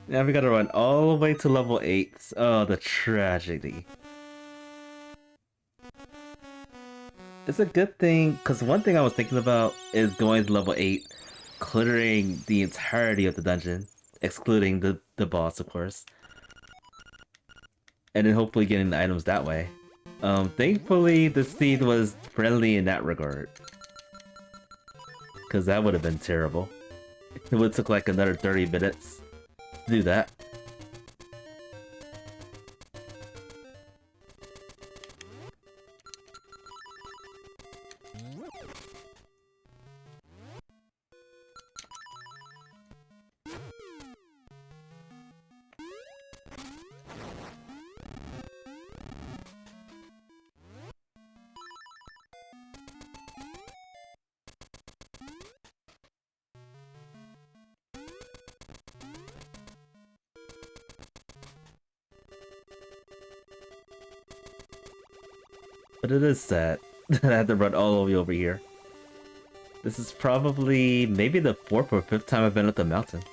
Speaker 1: Now we gotta run all the way to level 8. Oh, the tragedy. It's a good thing, because one thing I was thinking about is going to level 8, clearing the entirety of the dungeon, excluding the boss, of course. And then hopefully getting the items that way. Thankfully, the seed was friendly in that regard. Because that would have been terrible. It would have took like another 30 minutes to do that. But it is sad that I had to run all the way over here. This is probably maybe the 4th or 5th time I've been up the mountain.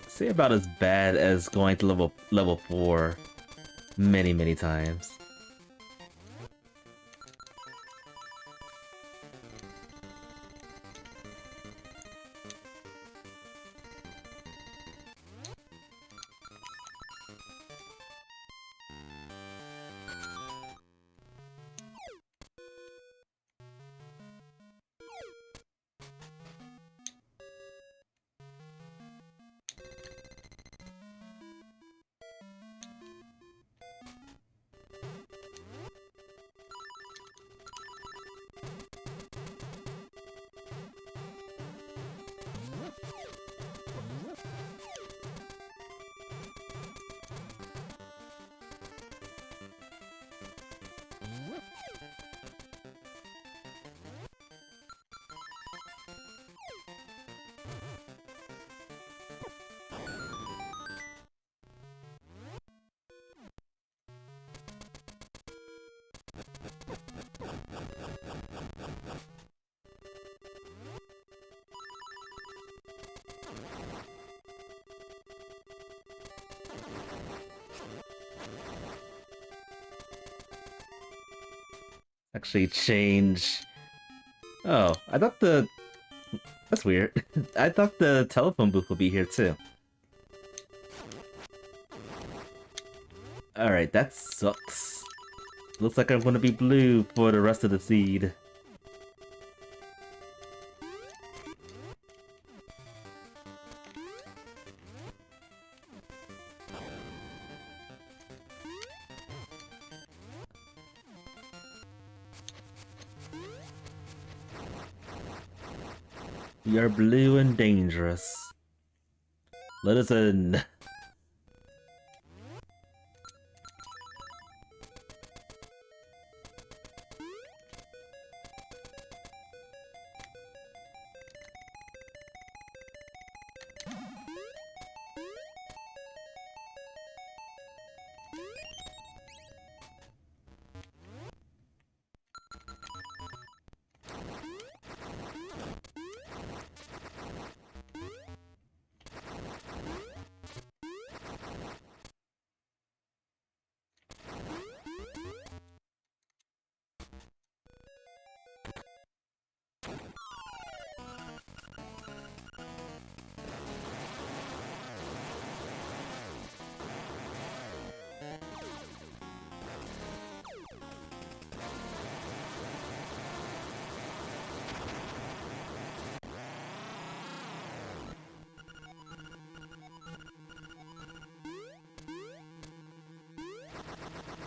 Speaker 1: Say about as bad as going to level 4 many times. Actually change. Oh, I thought the... That's weird. I thought the telephone booth would be here too. Alright, that sucks. Looks like I'm gonna be blue for the rest of the seed. You're blue and dangerous. Let us in.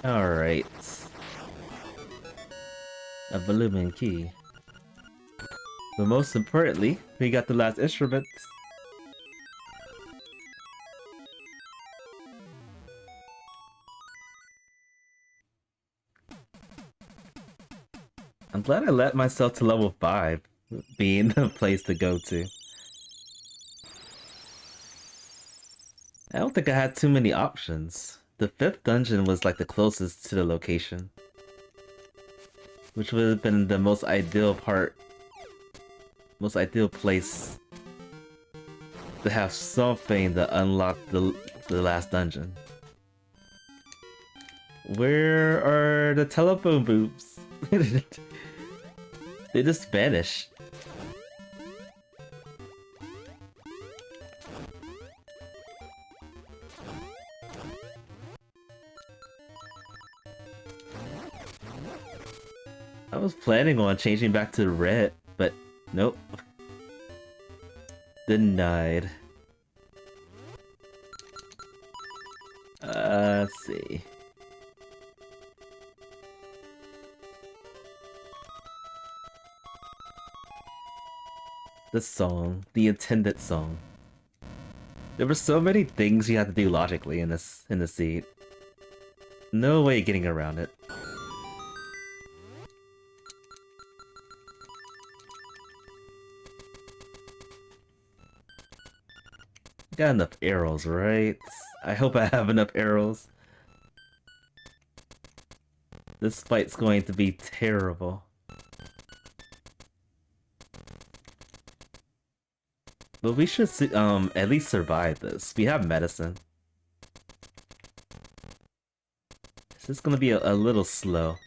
Speaker 1: Alright. A volume key. But most importantly, we got the last instrument. I'm glad I let myself to level 5, being the place to go to. I don't think I had too many options. The 5th dungeon was like the closest to the location, which would have been the most ideal place to have something to unlock the last dungeon. Where are the telephone booths? They just vanish. I was planning on changing back to red, but nope. Denied. Let's see. The song, the intended song. There were so many things you had to do logically in this seed. No way of getting around it. Got enough arrows, right? I hope I have enough arrows. This fight's going to be terrible. But we should at least survive this. We have medicine. This is gonna be a little slow.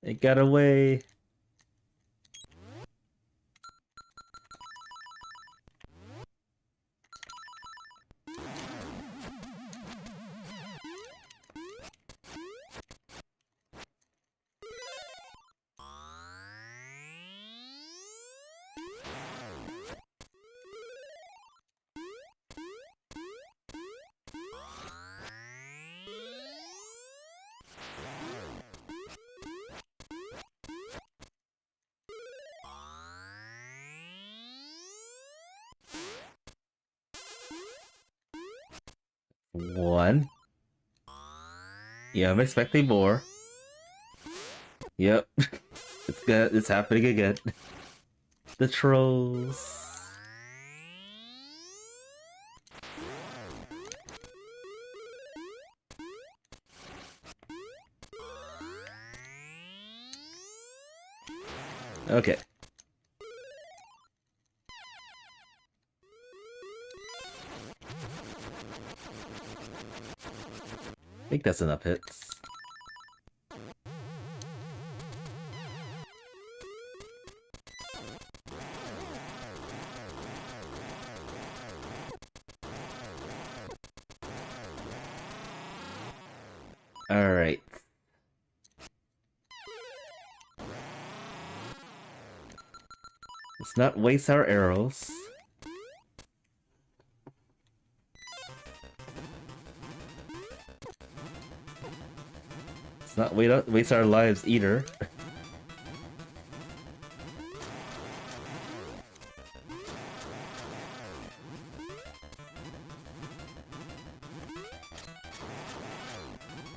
Speaker 1: It got away. One. Yeah, I'm expecting more. Yep. It's good. It's happening again. The trolls. Okay. I think that's enough hits. Alright. Let's not waste our arrows. Let's not waste our lives either.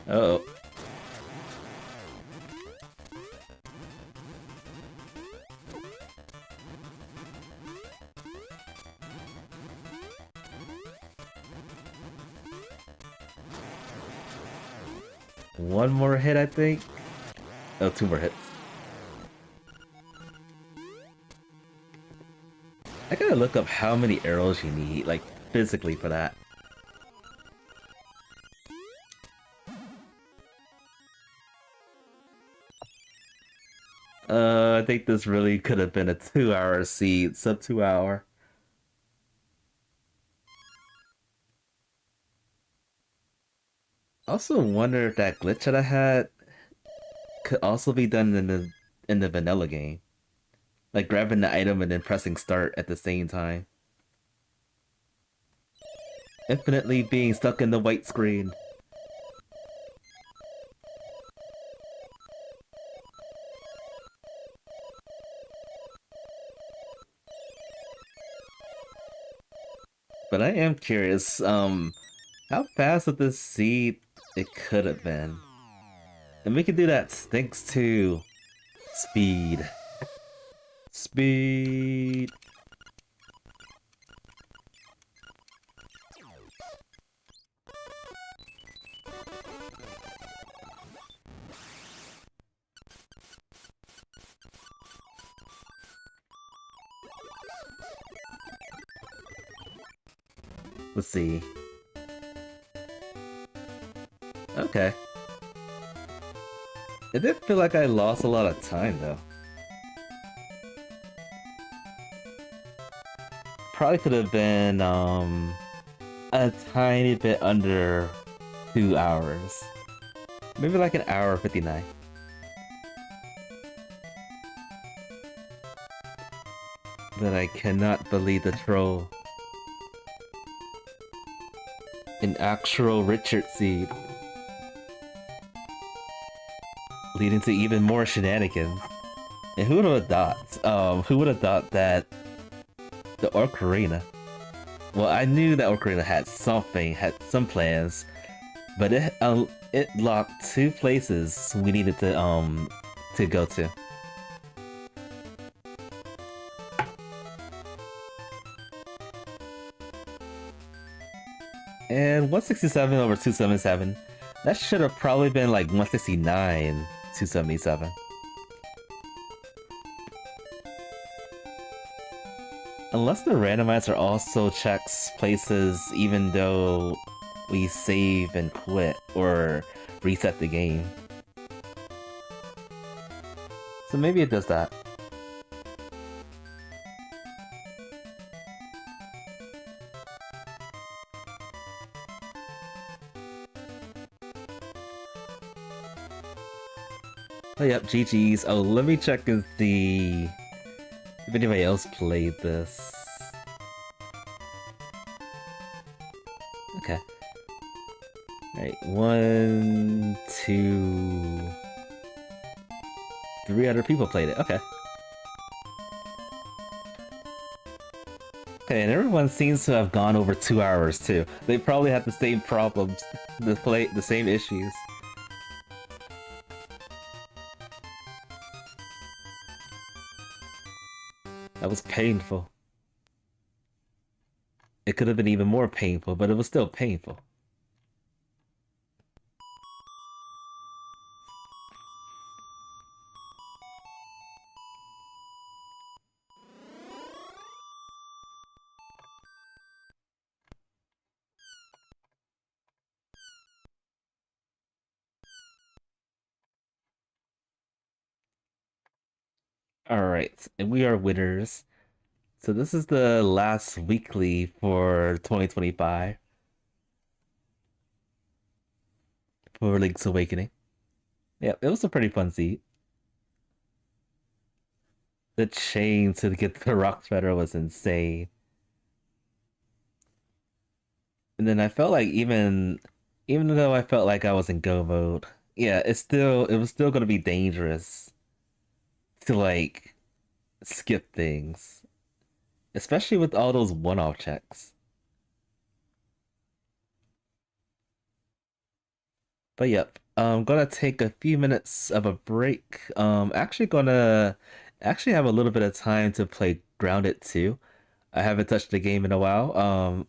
Speaker 1: Uh-oh. One more hit, I think. Oh, two more hits. I gotta look up how many arrows you need, like, physically for that. I think this really could have been a 2-hour seed, sub 2 hour. Also wonder if that glitch that I had could also be done in the vanilla game. Like grabbing the item and then pressing start at the same time. Infinitely being stuck in the white screen. But I am curious, how fast with this seed it could have been. And we can do that thanks to speed. Speed. Let's see. Okay. It did feel like I lost a lot of time though. Probably could have been a tiny bit under 2 hours. Maybe like an hour 59. But I cannot believe the troll. An actual Richard seed. Leading to even more shenanigans. And who would have thought that the Ocarina? Well, I knew that Ocarina had some plans, but it locked 2 places we needed to go to. And 167 over 277, that should have probably been like 169, 277. Unless the randomizer also checks places even though we save and quit or reset the game. So maybe it does that. Oh yep, GG's. Oh, let me check and see if anybody else played this. Okay. Alright, 1, 2, 3 other people played it. Okay. Okay, and everyone seems to have gone over 2 hours too. They probably had the same problems, the same issues. That was painful. It could have been even more painful, but it was still painful. Alright, and we are winners. So this is the last weekly for 2025 for Link's Awakening. Yeah, it was a pretty fun seed. The chain to get the rock spreader was insane. And then I felt like even though I felt like I was in go mode, yeah, it was still gonna be dangerous to like skip things, especially with all those one-off checks. But yep, I'm gonna take a few minutes of a break. Actually have a little bit of time to play Grounded too. I haven't touched the game in a while.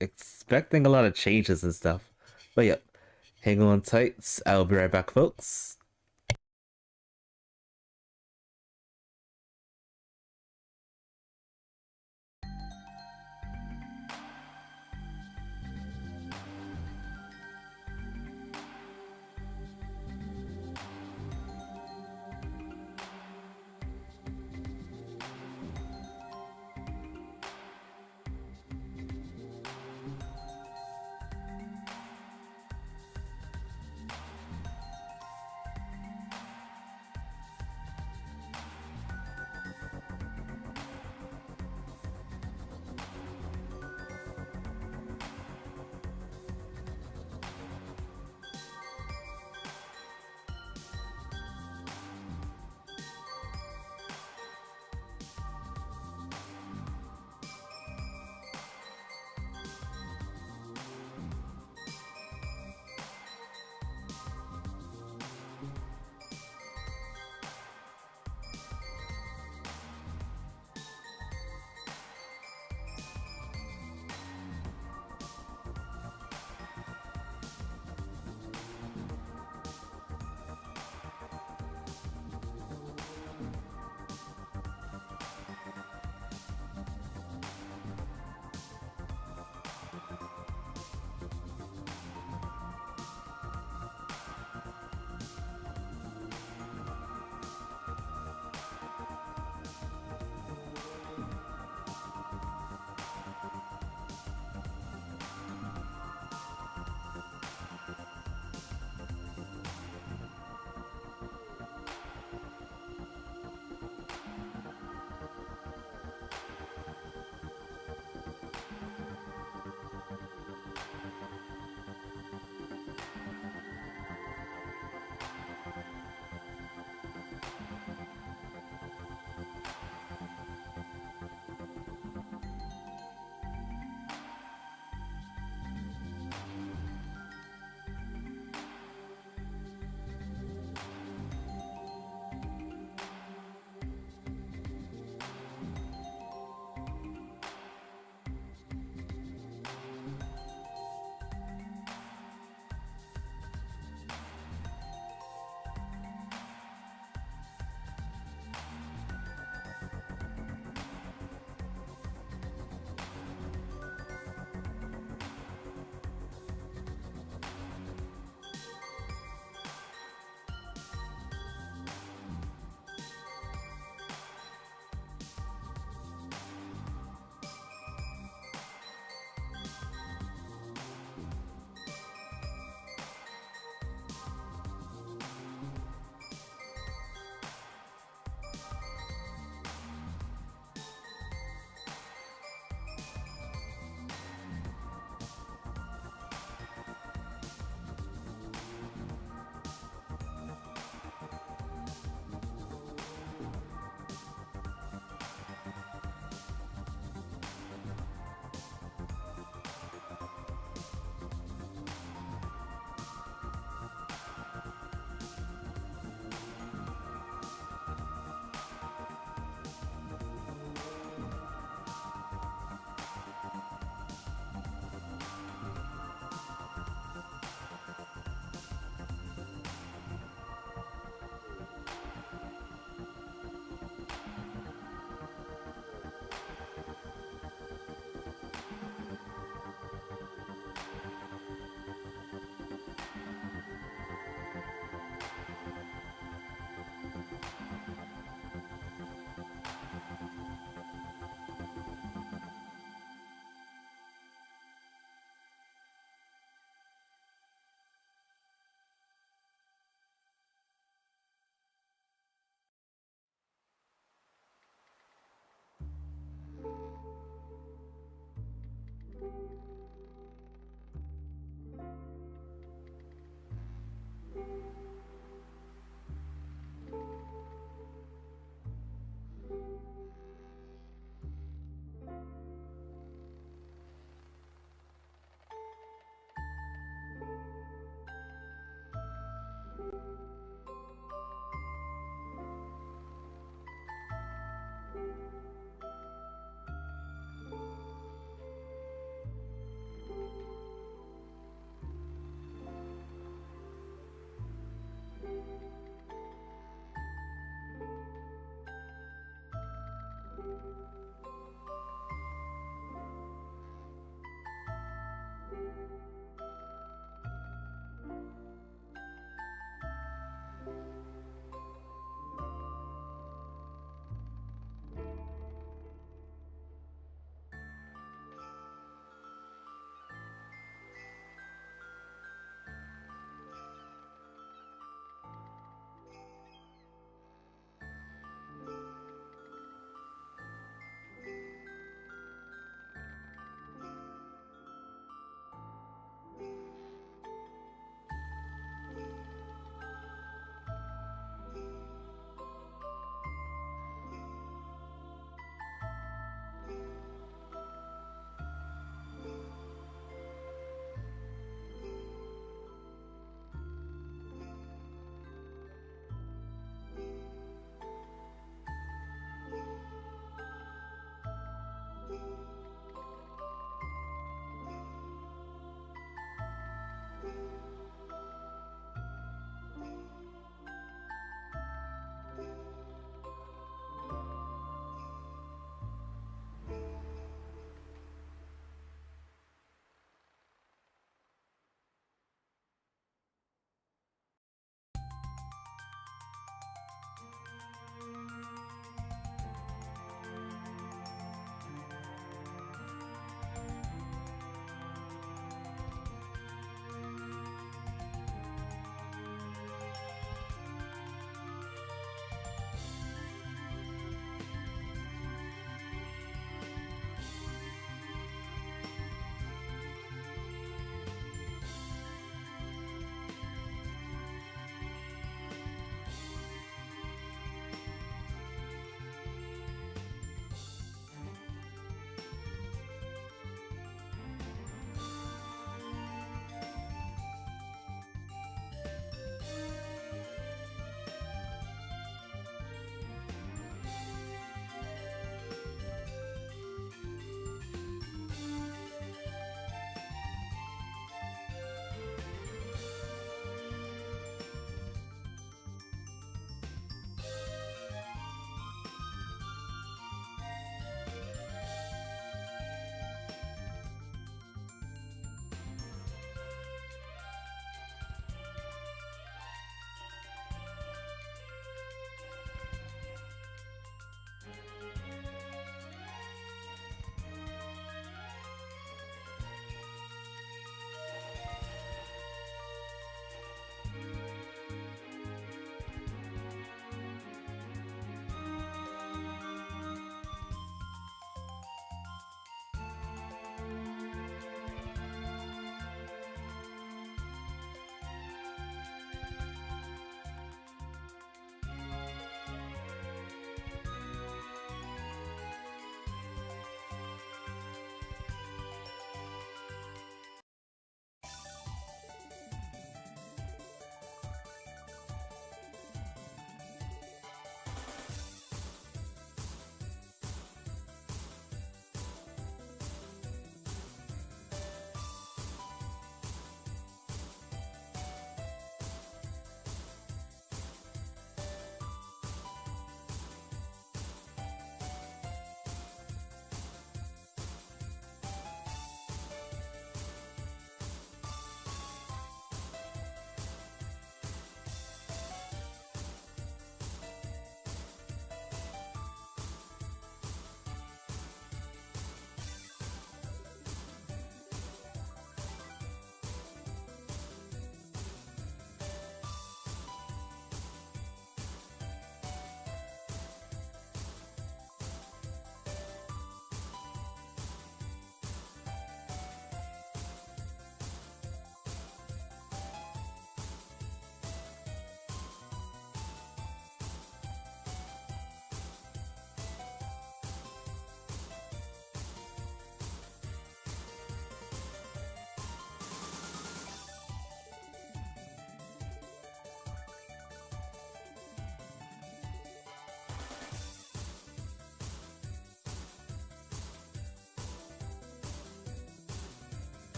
Speaker 1: Expecting a lot of changes and stuff. But yep, hang on tight. I'll be right back, folks.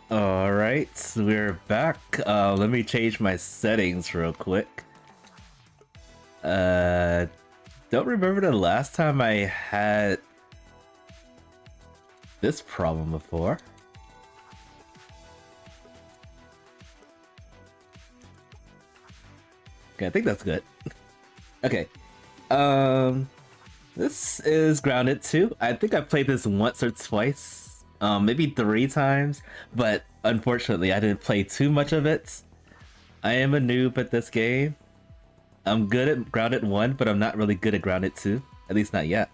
Speaker 1: Alright, we're back. Let me change my settings real quick. Don't remember the last time I had this problem before. Okay, I think that's good. Okay. This is Grounded 2. I think I played this once or twice. Maybe 3 times, but unfortunately I didn't play too much of it. I am a noob at this game. I'm good at Grounded 1, but I'm not really good at Grounded 2. At least not yet.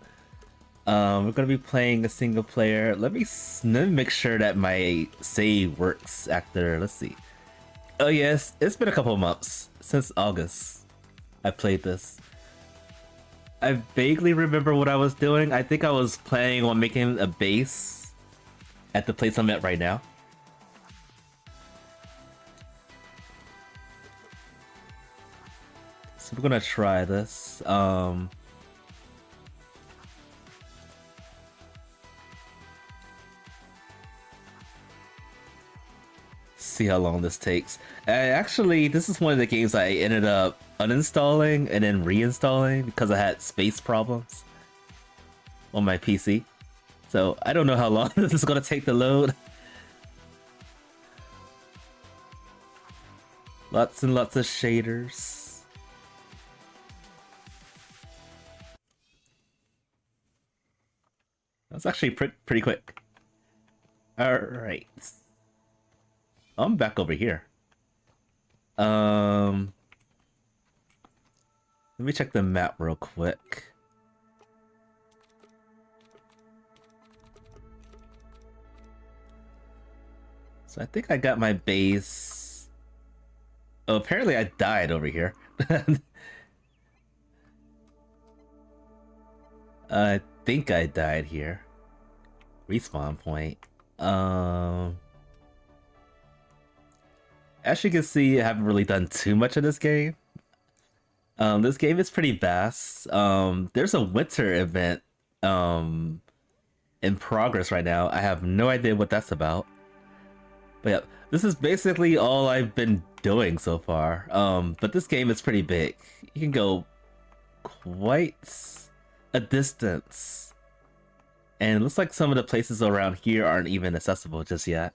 Speaker 1: We're gonna be playing a single player. Let me make sure that my save works after. Let's see. Oh yes, it's been a couple of months since August I played this. I vaguely remember what I was doing. I think I was planning on making a base at the place I'm at right now. So we're gonna try this. See how long this takes. Actually, this is one of the games I ended up uninstalling and then reinstalling because I had space problems on my PC. So I don't know how long this is gonna take to load. Lots and lots of shaders. That's actually pretty quick. Alright. I'm back over here. Let me check the map real quick. So I think I got my base. Oh, apparently I died over here. I think I died here. Respawn point. As you can see, I haven't really done too much of this game. This game is pretty vast. There's a winter event in progress right now. I have no idea what that's about. But yeah, this is basically all I've been doing so far. But this game is pretty big. You can go quite a distance. And it looks like some of the places around here aren't even accessible just yet.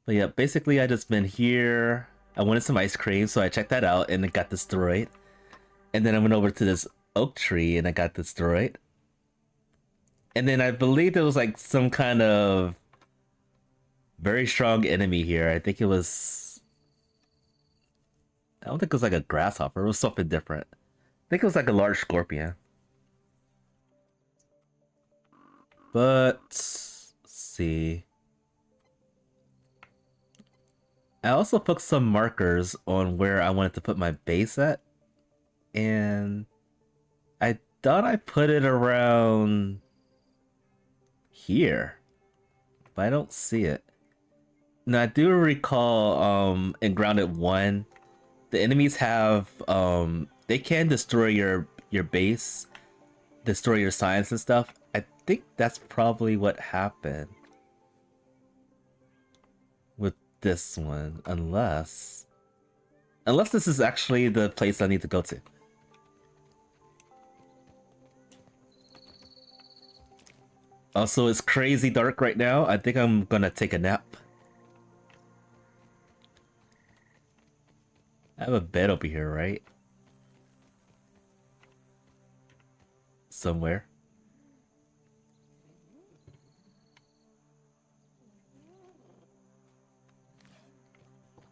Speaker 1: But yeah, basically I just been here. I wanted some ice cream, so I checked that out and it got destroyed. And then I went over to this oak tree and I got destroyed. And then I believe there was like some kind of very strong enemy here. I think it was... I don't think it was like a grasshopper. It was something different. I think it was like a large scorpion. But... let's see... I also put some markers on where I wanted to put my base at. And I thought I put it around here, but I don't see it. Now I do recall in Grounded 1, the enemies have they can destroy your base, destroy your science and stuff. I think that's probably what happened with this one, unless this is actually the place I need to go to. Also, it's crazy dark right now. I think I'm gonna take a nap. I have a bed over here, right? Somewhere.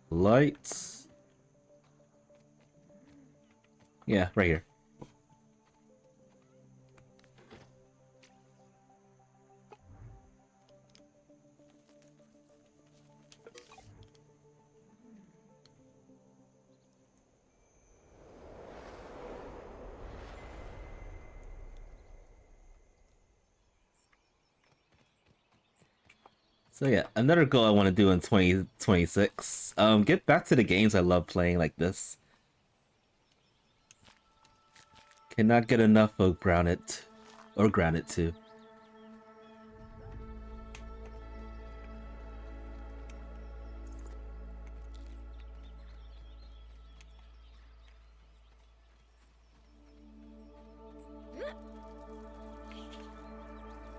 Speaker 1: Lights. Yeah, right here. So yeah, another goal I want to do in 2026. Get back to the games I love playing like this. Cannot get enough of Grounded or Grounded 2.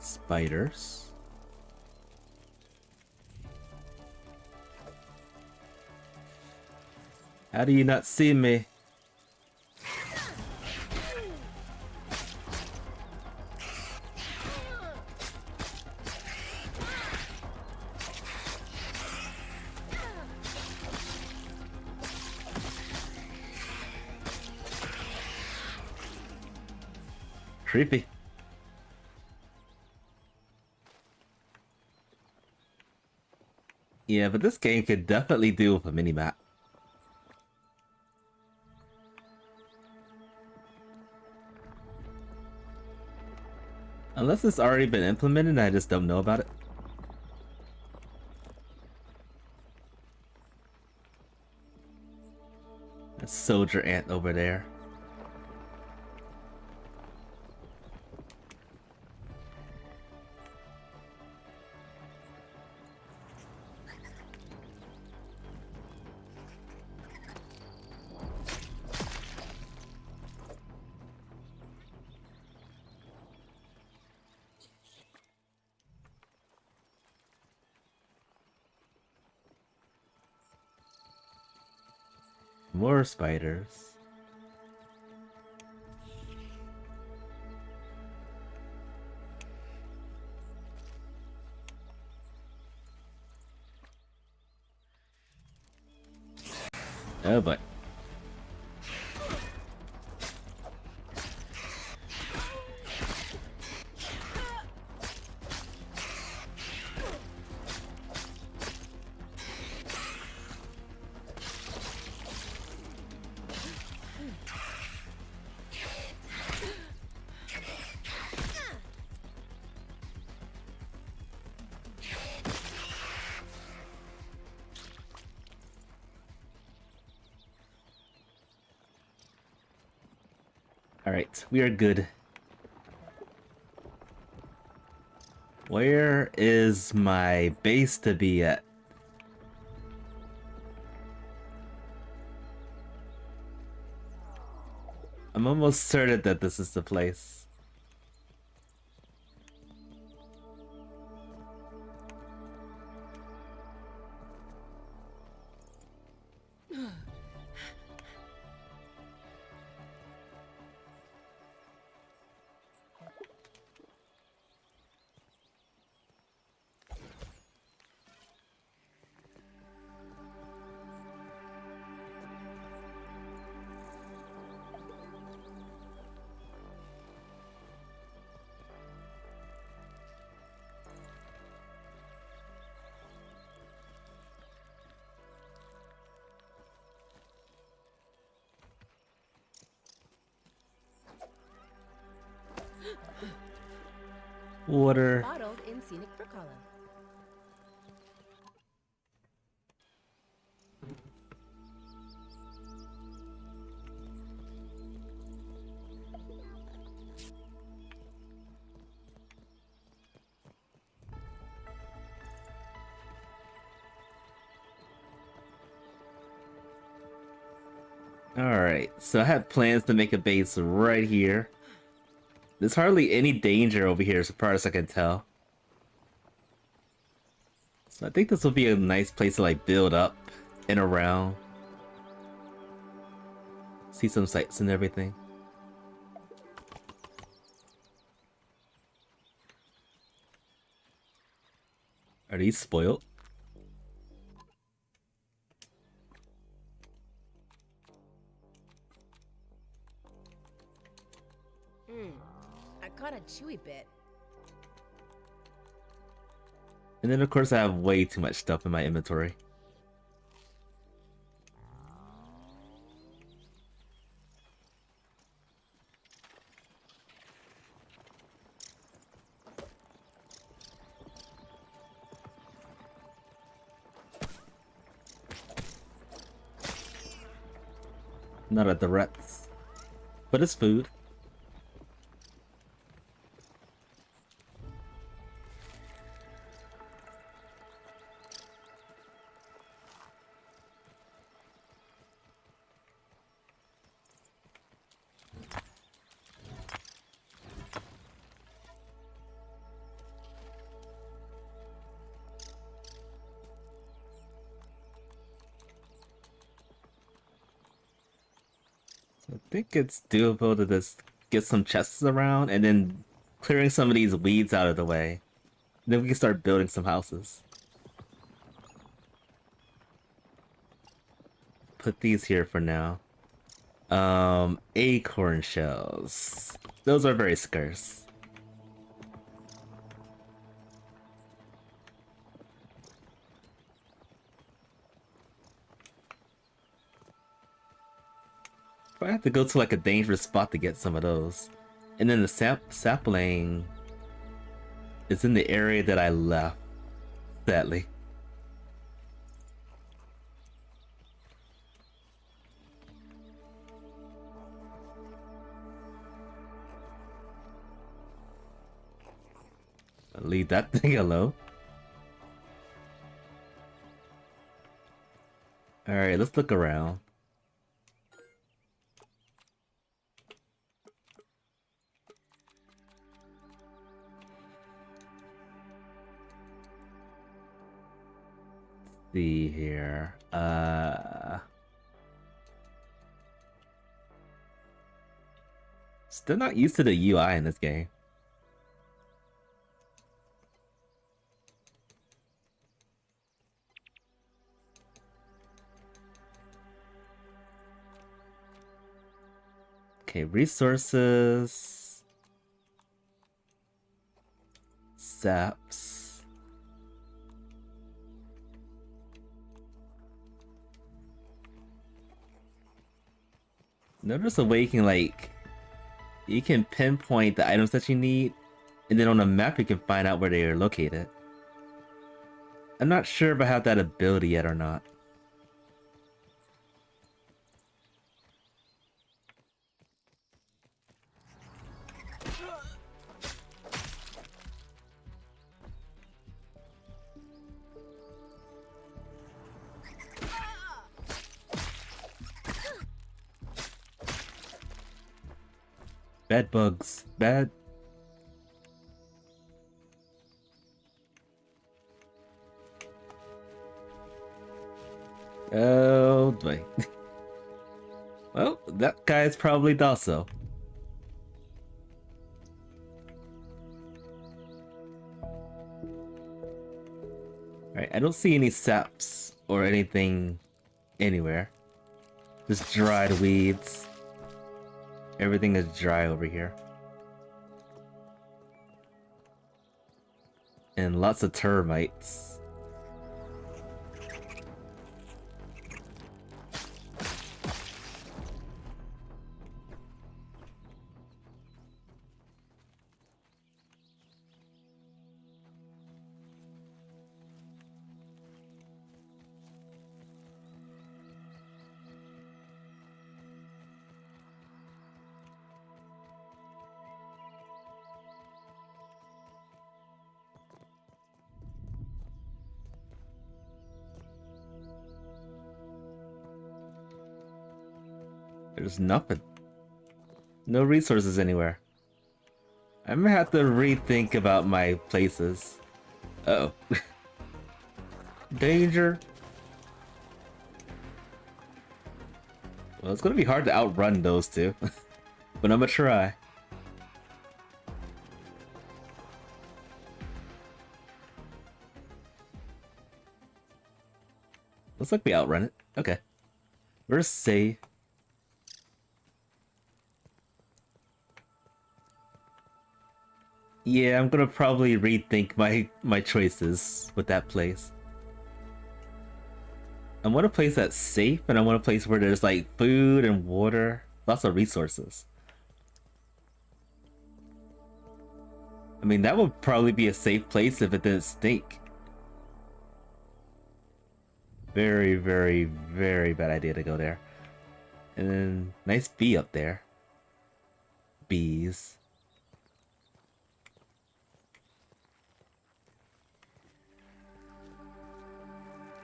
Speaker 1: Spiders. How do you not see me? Creepy. Yeah, but this game could definitely do with a mini-map. Unless it's already been implemented and I just don't know about it. A soldier ant over there. More spiders. Oh boy. Alright, we are good. Where is my base to be at? I'm almost certain that this is the place. Water.
Speaker 2: Bottled in scenic brook hollow.
Speaker 1: Alright, so I have plans to make a base right here. There's hardly any danger over here as far as I can tell. So I think this will be a nice place to like build up and around. See some sights and everything. Are these spoiled?
Speaker 2: I caught a chewy bit.
Speaker 1: And then of course I have way too much stuff in my inventory. Not at the rats, but it's food. I think it's doable to just get some chests around and then clearing some of these weeds out of the way. Then we can start building some houses. Put these here for now. Acorn shells. Those are very scarce. I have to go to like a dangerous spot to get some of those. And then the sapling is in the area that I left, sadly. I'll leave that thing alone. Alright, let's look around. See here. Still not used to the UI in this game. Okay, resources. Saps. Notice Awakening, like, you can pinpoint the items that you need, and then on the map you can find out where they are located. I'm not sure if I have that ability yet or not. Bad bugs. Bad. Oh boy. Well, that guy's probably docile. Alright, I don't see any saps or anything anywhere. Just dried weeds. Everything is dry over here. And lots of termites. There's nothing. No resources anywhere. I'm gonna have to rethink about my places. Uh oh. Danger. Well, it's gonna be hard to outrun those two. But I'm gonna try. Looks like we outrun it. Okay. We're safe. Yeah, I'm gonna probably rethink my choices with that place. I want a place that's safe, and I want a place where there's like food and water, lots of resources. I mean, that would probably be a safe place if it didn't stink. Very, very, very bad idea to go there. And then, nice bee up there. Bees.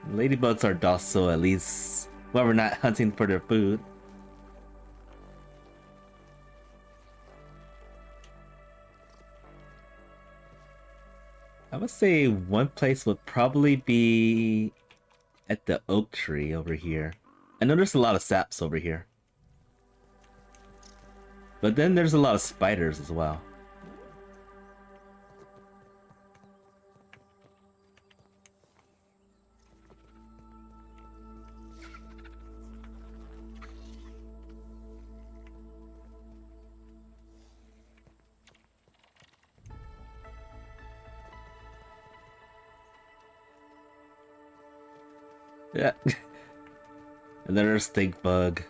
Speaker 1: Ladybugs are docile, at least while we're not hunting for their food. I would say one place would probably be at the oak tree over here. I know there's a lot of saps over here. But then there's a lot of spiders as well. Yeah. Another stink bug.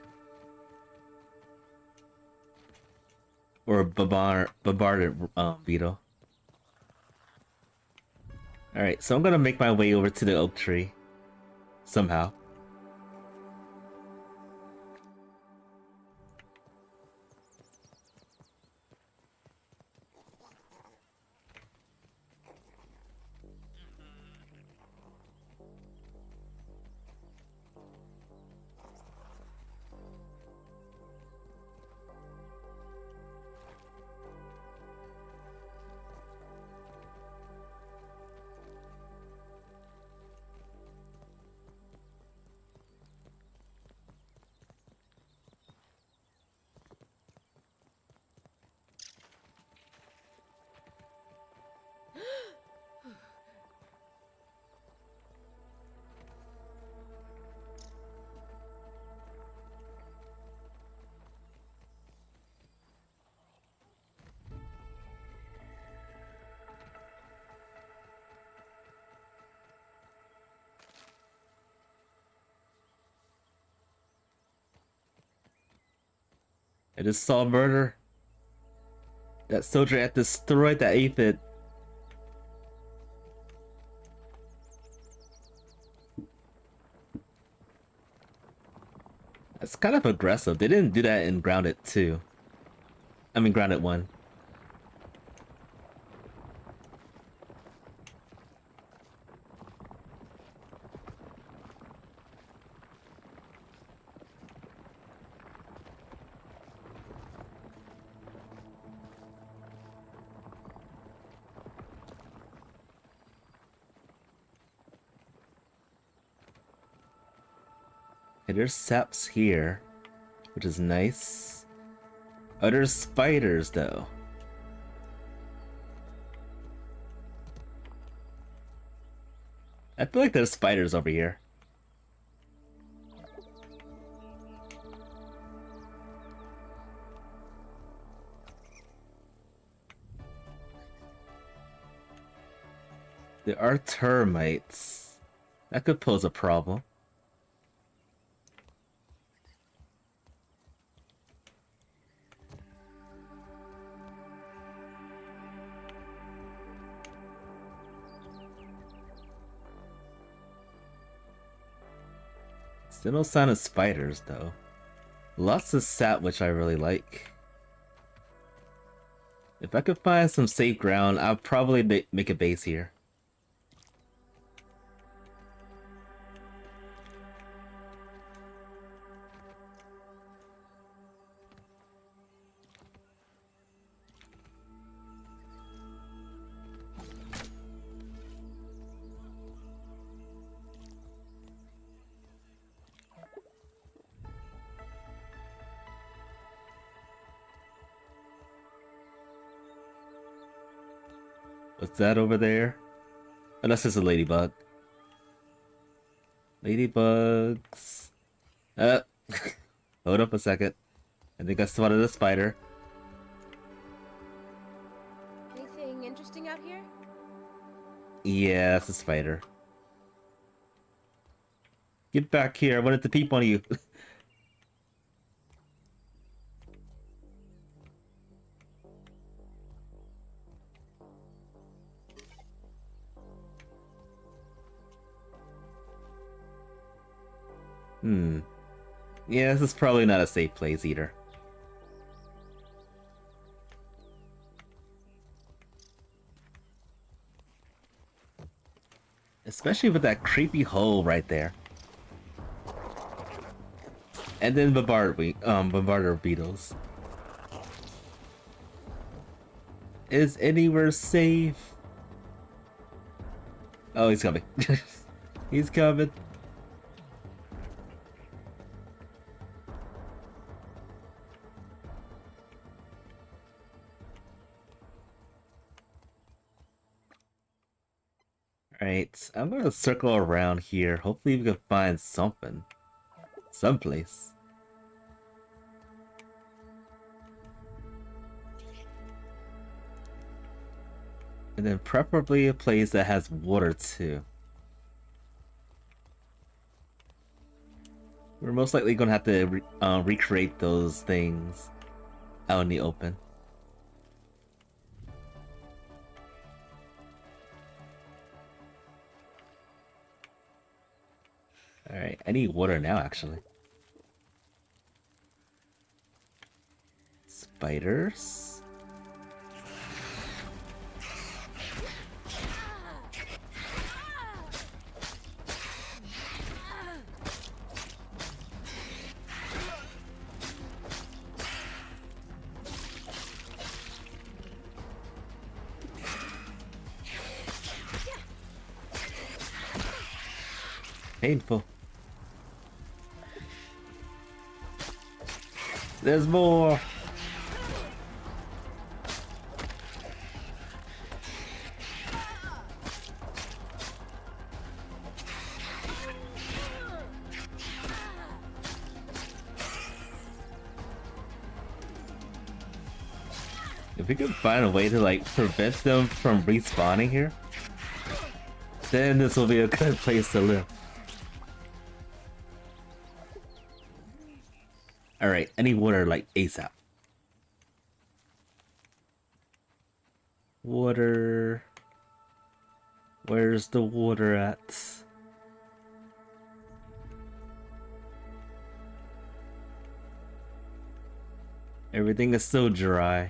Speaker 1: Or a barbarded beetle. Alright, so I'm gonna make my way over to the oak tree. Somehow. I just saw murder. That soldier had destroyed that aphid. That's kind of aggressive. They didn't do that in Grounded 2. I mean Grounded 1. Okay, there's saps here, which is nice. Oh, there's spiders though. I feel like there's spiders over here. There are termites. That could pose a problem. Still no sign of spiders though. Lots of sap, which I really like. If I could find some safe ground, I'll probably make a base here. What's that over there? Oh, that's just a ladybug. Ladybugs. Hold up a second. I think I spotted a spider.
Speaker 2: Anything interesting out here?
Speaker 1: Yeah, that's a spider. Get back here, I wanted to peep on you. Yeah, this is probably not a safe place either. Especially with that creepy hole right there. And then bombarder beetles. Is anywhere safe? Oh, he's coming. He's coming. Alright, I'm gonna circle around here. Hopefully we can find something. Someplace. And then preferably a place that has water too. We're most likely gonna have to recreate those things out in the open. Alright, I need water now actually. Spiders. Painful. There's more. If we could find a way to like prevent them from respawning here, then this will be a good place to live. Alright, I need water like ASAP. Water. Where's the water at? Everything is so dry.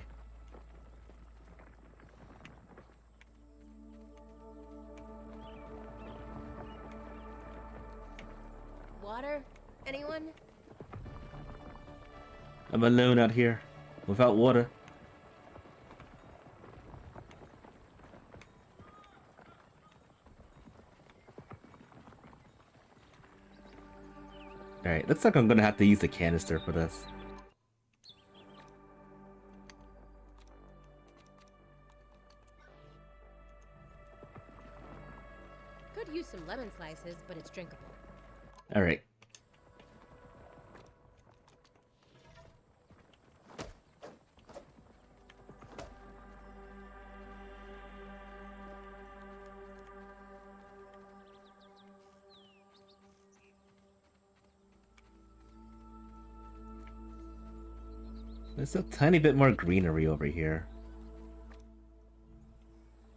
Speaker 2: Water? Anyone?
Speaker 1: I'm alone out here, without water. Alright, looks like I'm gonna have to use the canister for this.
Speaker 2: Could use some lemon slices, but it's drinkable.
Speaker 1: Alright. There's a tiny bit more greenery over here.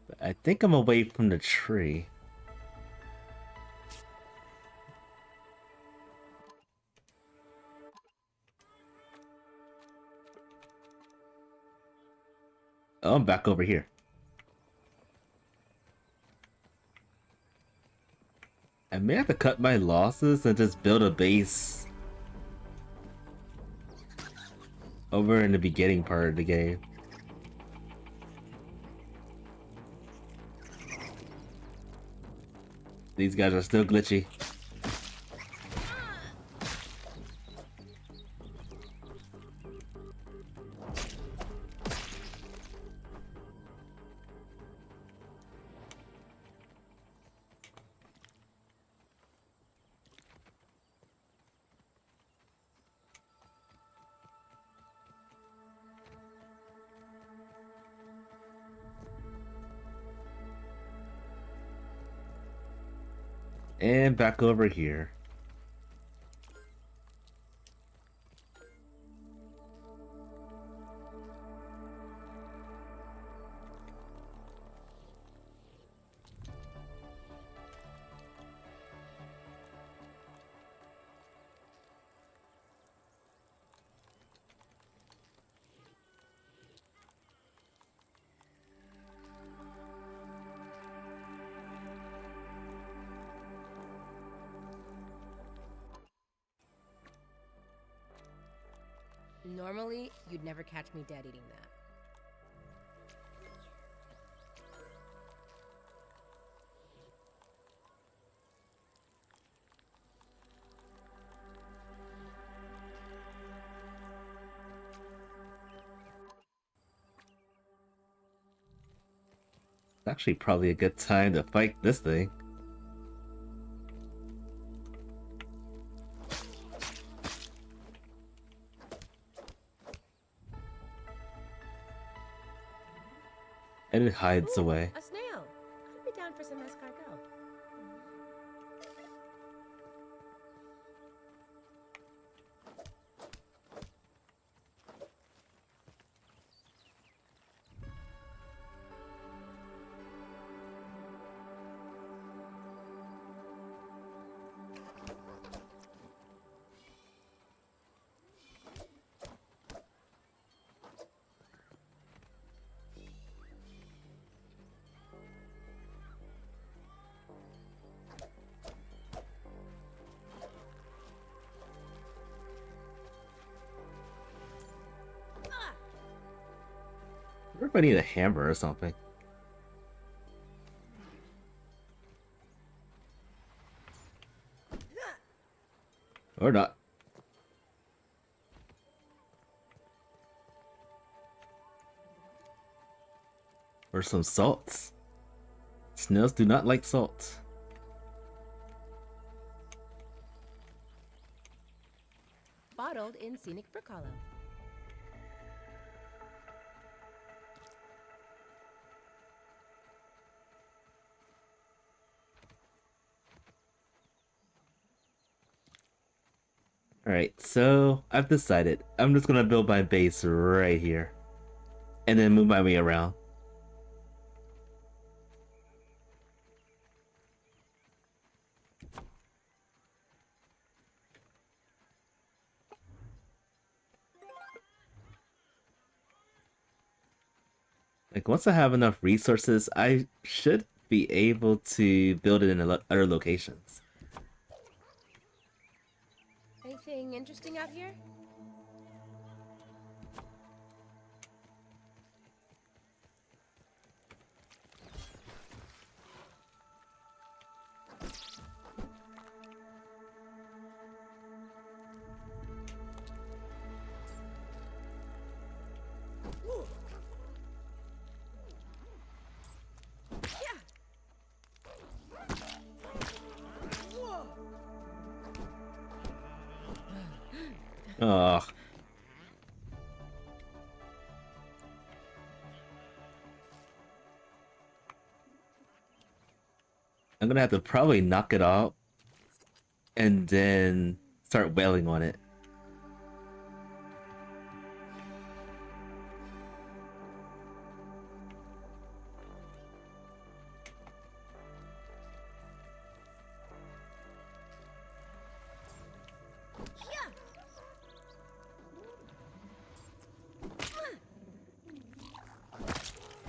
Speaker 1: But I think I'm away from the tree. Oh, I'm back over here. I may have to cut my losses and just build a base over in the beginning part of the game. These guys are still glitchy. And back over here.
Speaker 2: Normally, you'd never catch me dead eating that.
Speaker 1: It's actually probably a good time to fight this thing. And it hides
Speaker 2: Ooh,
Speaker 1: away.
Speaker 2: a snail. I'd be down for some escargot.
Speaker 1: I wonder if I need a hammer or something. Or not. Or some salts. Snails do not like salt.
Speaker 2: Bottled in scenic Brook Hollow.
Speaker 1: Alright, so I've decided. I'm just gonna build my base right here. And then move my way around. Like, once I have enough resources, I should be able to build it in other locations.
Speaker 2: Anything interesting out here?
Speaker 1: Ugh. I'm gonna have to probably knock it off and then start wailing on it.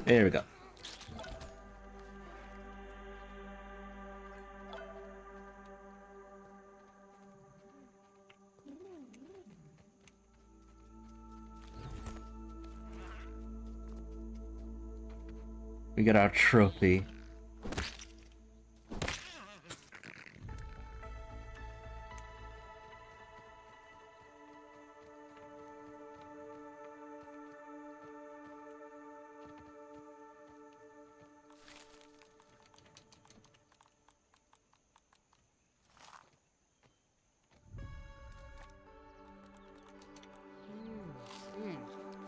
Speaker 1: There we go. We got our trophy.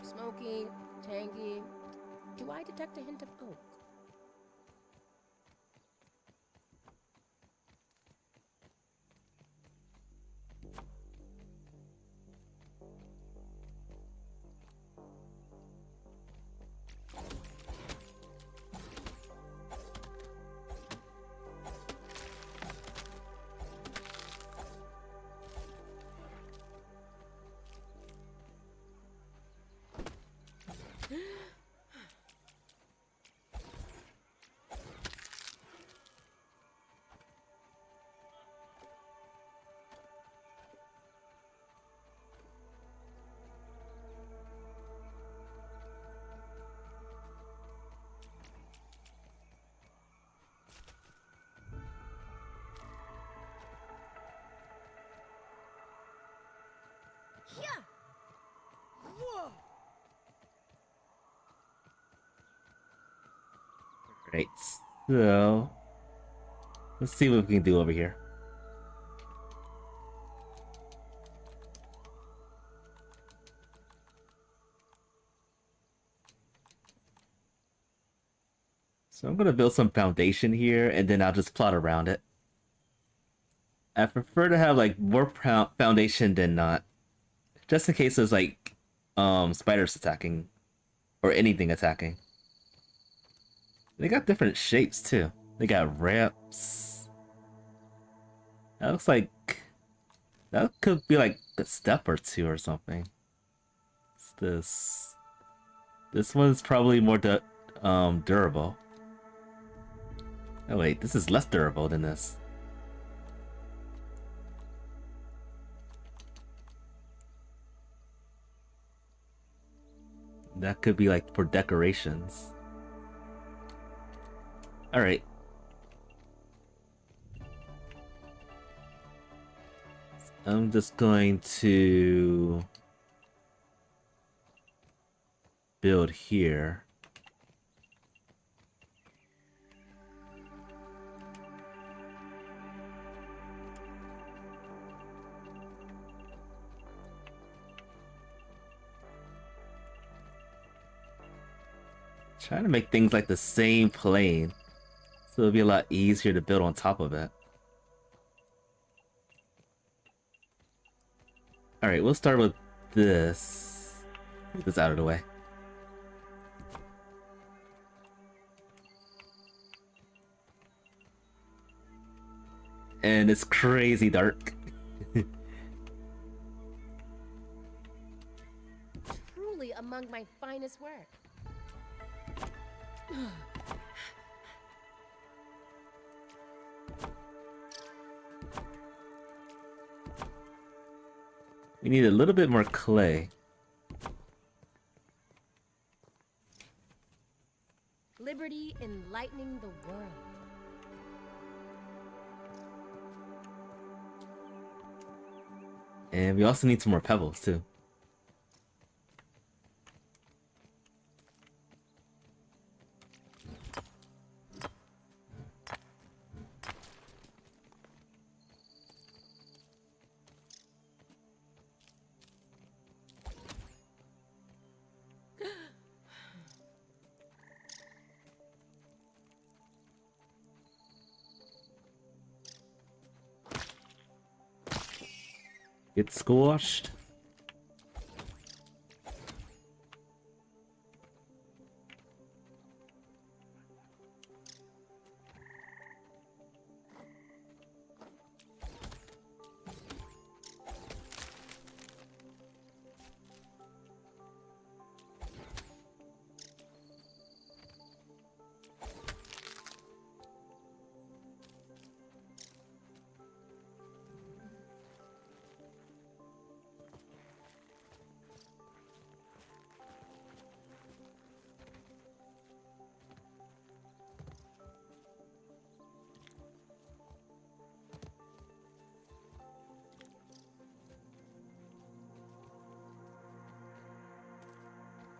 Speaker 2: Smoky, tangy. Do I detect a hint of oak?
Speaker 1: Right, so let's see what we can do over here. So I'm gonna build some foundation here, and then I'll just plot around it. I prefer to have like more foundation than not, just in case there's like spiders attacking or anything attacking. They got different shapes too. They got ramps. That looks like that could be like a step or two or something. What's this? This one's probably more durable. Oh wait, this is less durable than this. That could be like for decorations. Alright. I'm just going to build here. Trying to make things like the same plane, so it'll be a lot easier to build on top of it. Alright, we'll start with this. Get this out of the way. And it's crazy dark.
Speaker 2: Truly among my finest work.
Speaker 1: We need a little bit more clay.
Speaker 2: Liberty enlightening the world.
Speaker 1: And we also need some more pebbles too. Get squashed.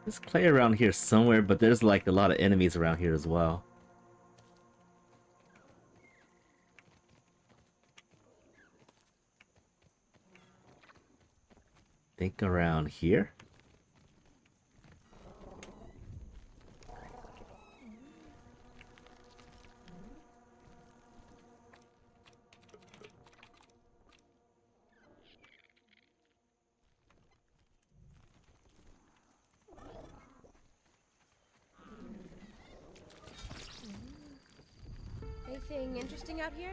Speaker 1: There's clay around here somewhere, but there's like a lot of enemies around here as well. Think around here.
Speaker 2: Anything interesting out here?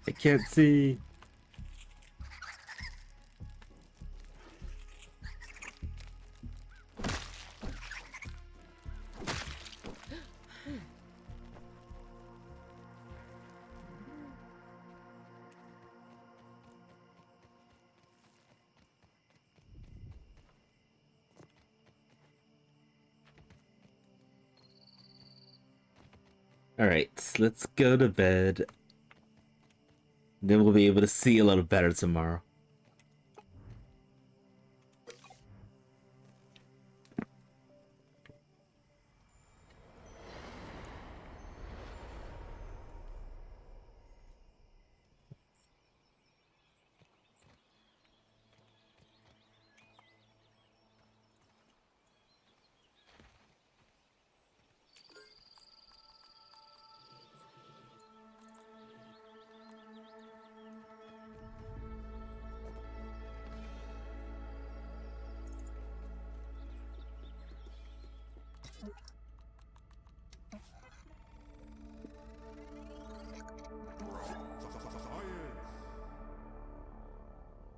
Speaker 1: I can't see. Alright, let's go to bed. Then we'll be able to see a little better tomorrow.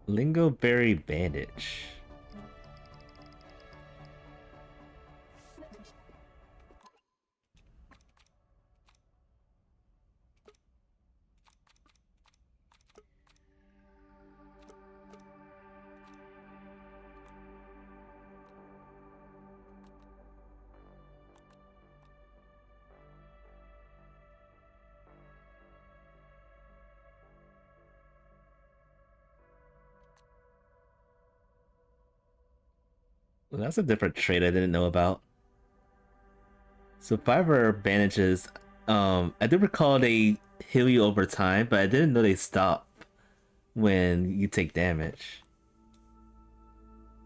Speaker 1: Lingoberry bandage. Well, that's a different trait I didn't know about. So fiber bandages, I do recall they heal you over time, but I didn't know they stop when you take damage.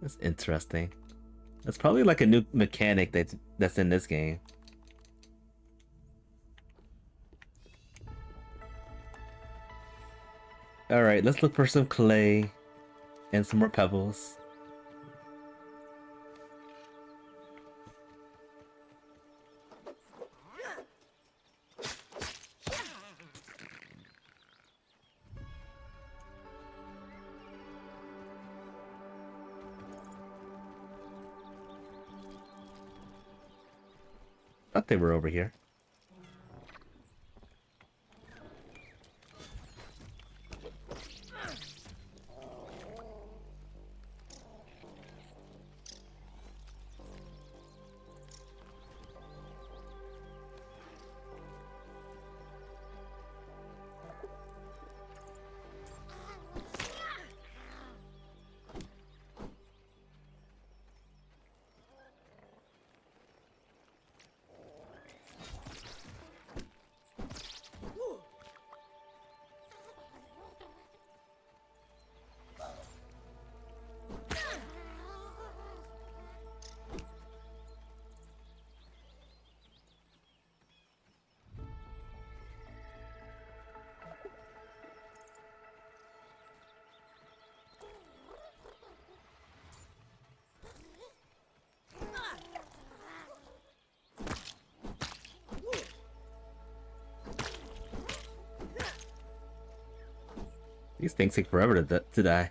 Speaker 1: That's interesting. That's probably like a new mechanic that's in this game. Alright, let's look for some clay and some more pebbles. Thought they were over here. These things take forever to die.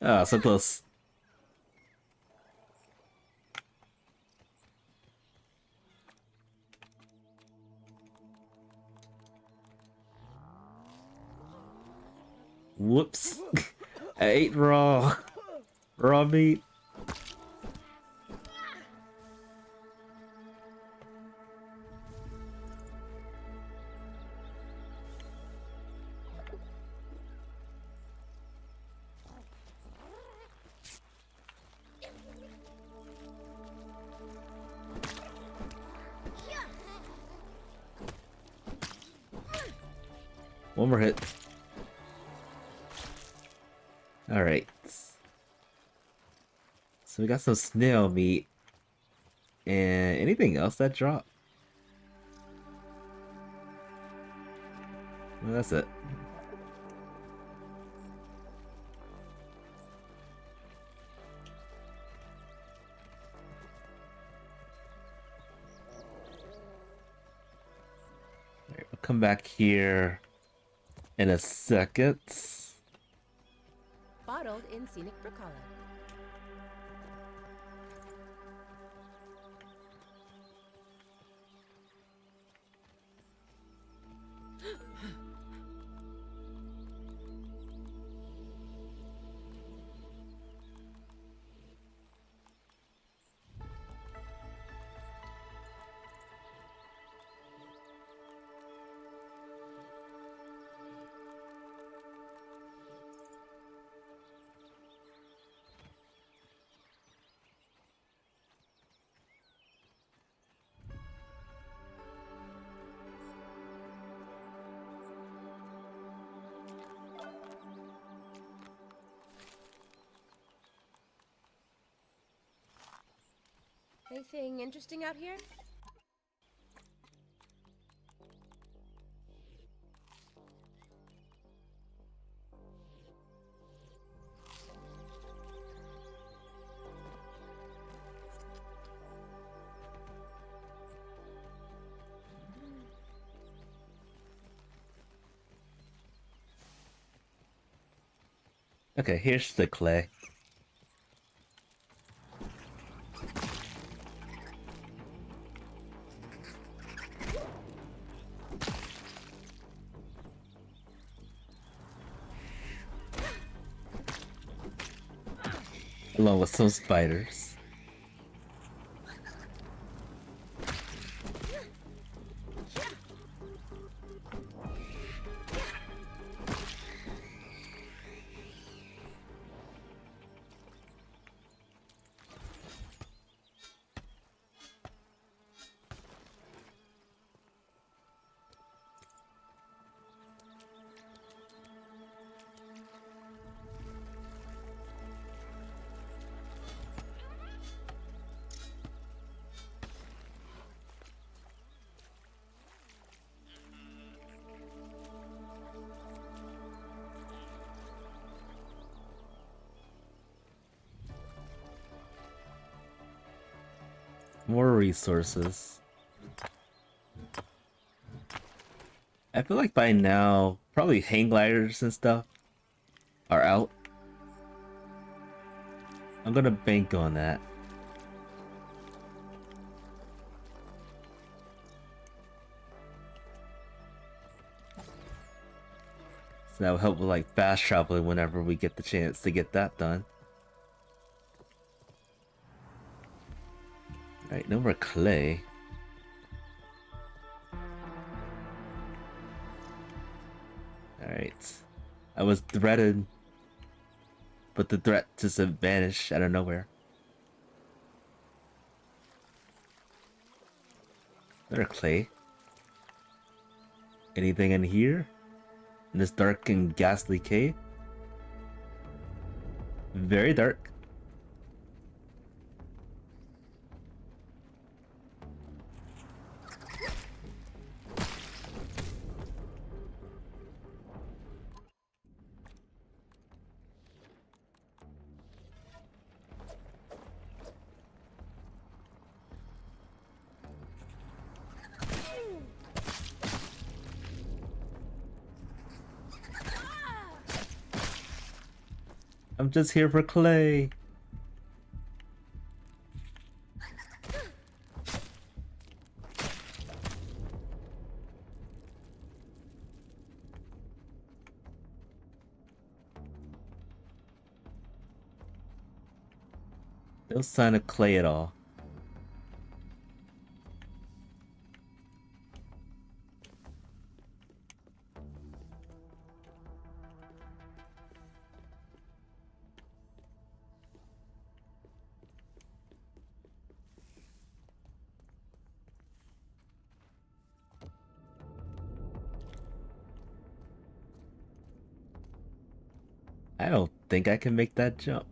Speaker 1: Ah, so close. Whoops. I ate raw meat. One more hit. Alright. So we got some snail meat. And anything else that dropped? Well, that's it. Alright, we'll come back here in a second.
Speaker 2: Bottled in scenic Brookhollow. Anything interesting out here?
Speaker 1: Okay, here's the clay. Along with some spiders. More resources. I feel like by now, probably hang gliders and stuff are out. I'm gonna bank on that. So that will help with like fast traveling whenever we get the chance to get that done. Alright, no more clay. Alright. I was threatened, but the threat just vanished out of nowhere. Another clay. Anything in here? In this dark and ghastly cave? Very dark. I'm just here for clay. No sign of clay at all. I don't think I can make that jump.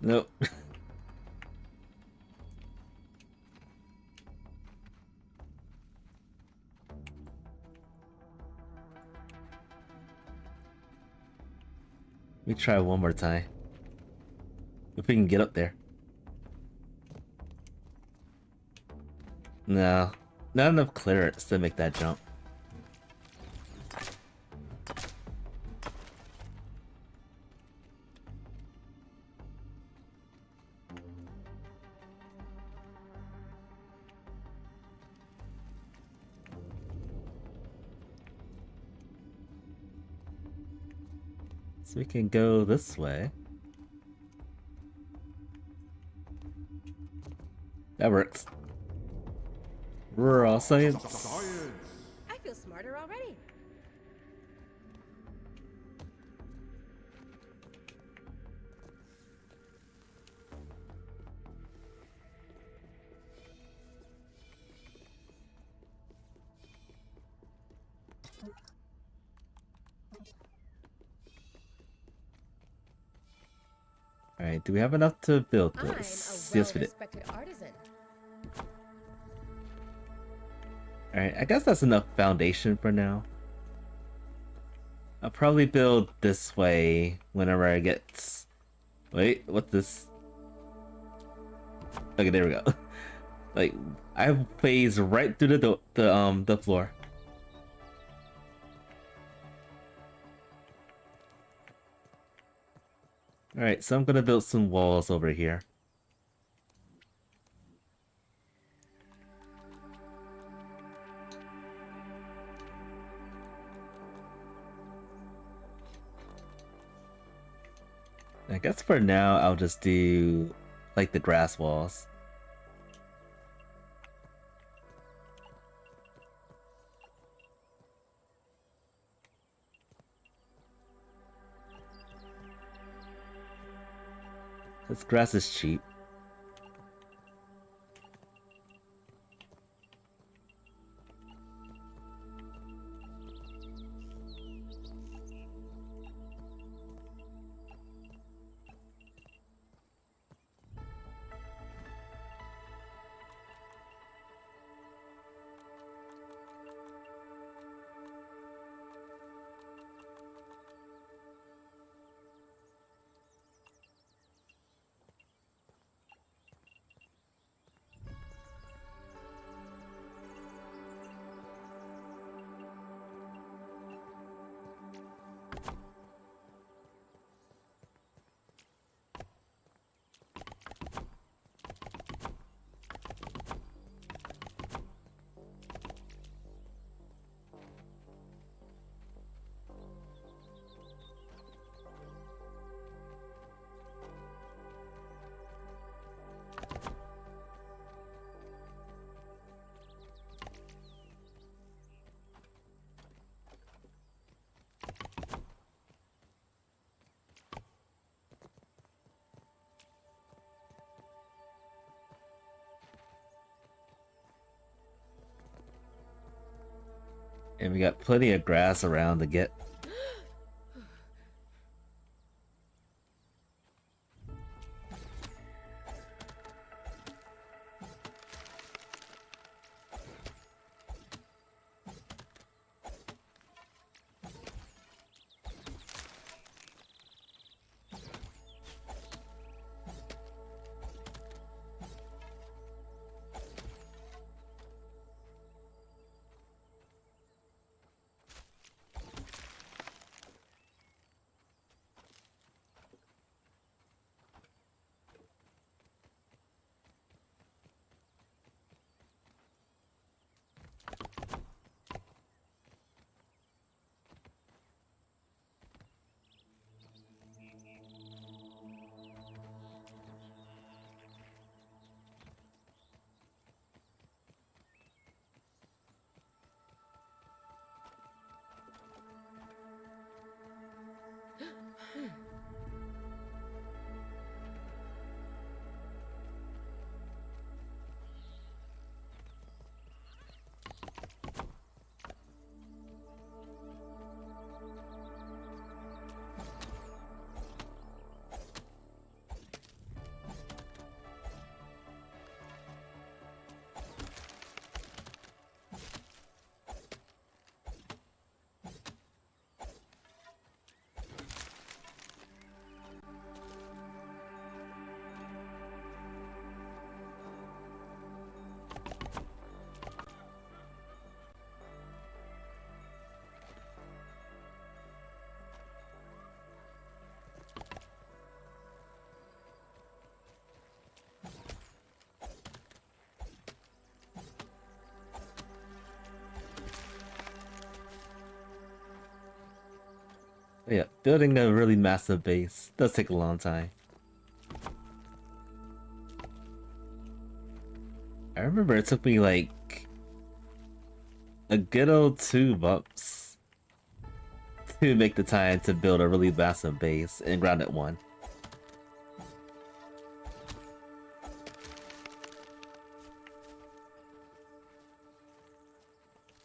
Speaker 1: Nope. Let me try one more time. If we can get up there. No. Not enough clearance to make that jump. So we can go this way. That works. Raw science.
Speaker 2: I feel smarter already.
Speaker 1: Alright, do we have enough to build
Speaker 2: I'm a
Speaker 1: this? Yes, we did.
Speaker 2: well-respected artisan.
Speaker 1: Alright, I guess that's enough foundation for now. I'll probably build this way whenever I get... Wait, what's this? Okay, there we go. Like, I phased right through the floor. Alright, so I'm gonna build some walls over here. I guess for now, I'll just do, like, the grass walls. This grass is cheap. And we got plenty of grass around to get. Yeah, building a really massive base does take a long time. I remember it took me like a good old 2 months to make the time to build a really massive base in Grounded 1.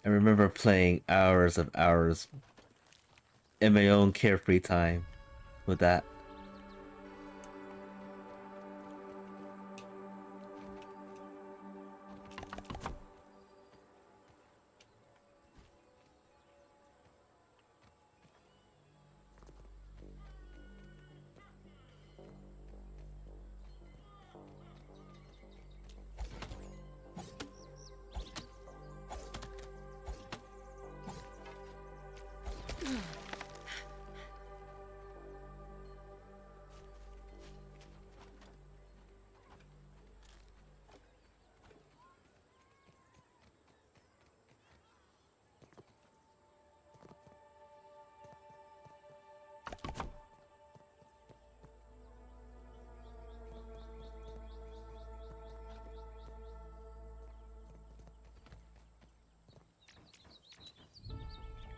Speaker 1: I remember playing hours of hours in my own carefree time with that.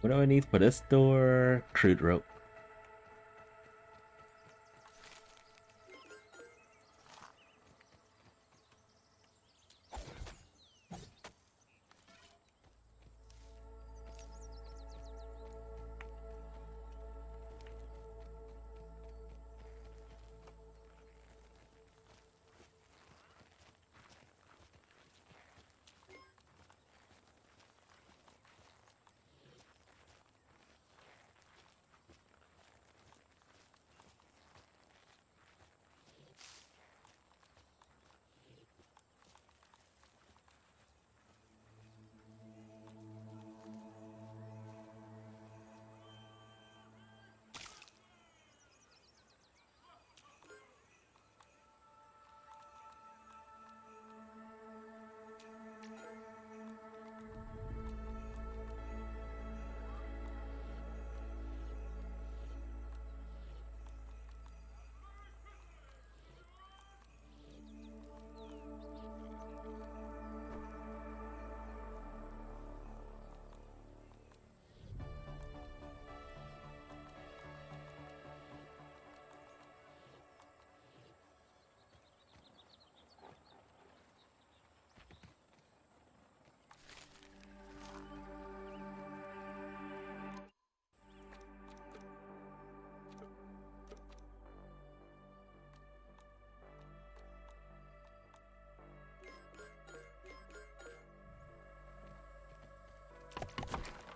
Speaker 1: What do I need for this door? Crude rope.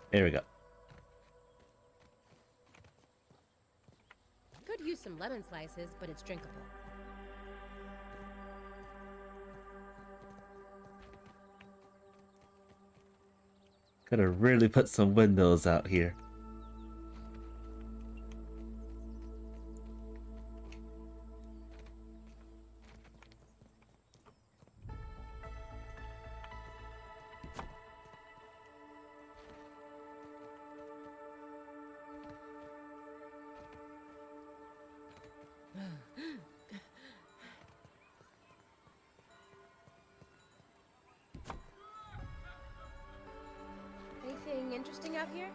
Speaker 1: There we go.
Speaker 2: Could use some lemon slices, but it's drinkable.
Speaker 1: Gotta really put some windows out here.
Speaker 2: Anything interesting out here?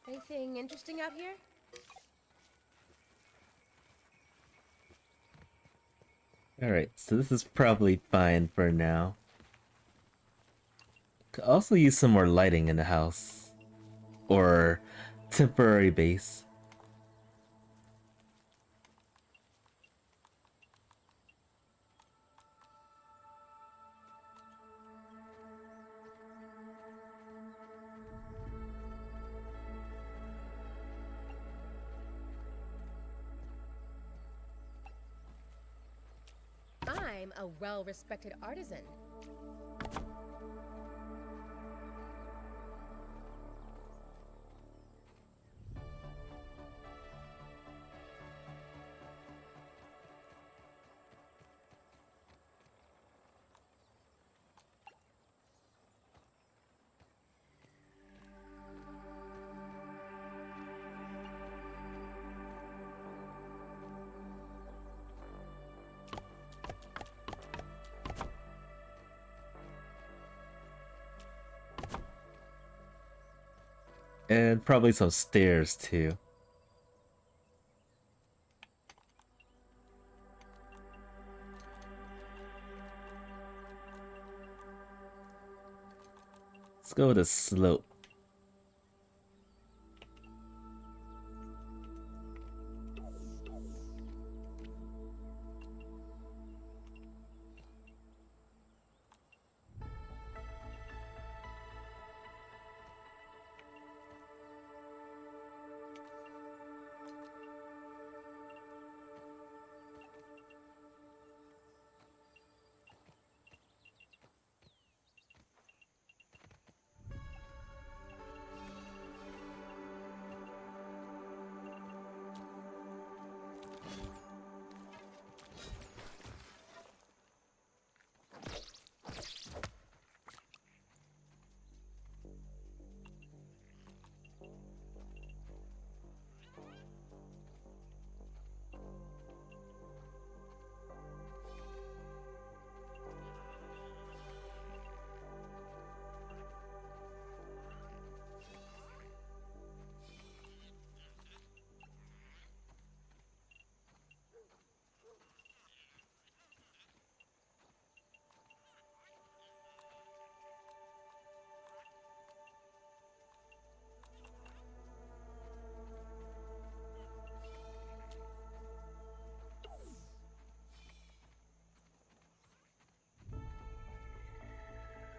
Speaker 2: Anything interesting out here?
Speaker 1: Alright, so this is probably fine for now. Could also use some more lighting in the house. Or temporary base.
Speaker 2: I'm a well-respected artisan.
Speaker 1: And probably some stairs too. Let's go with a slope.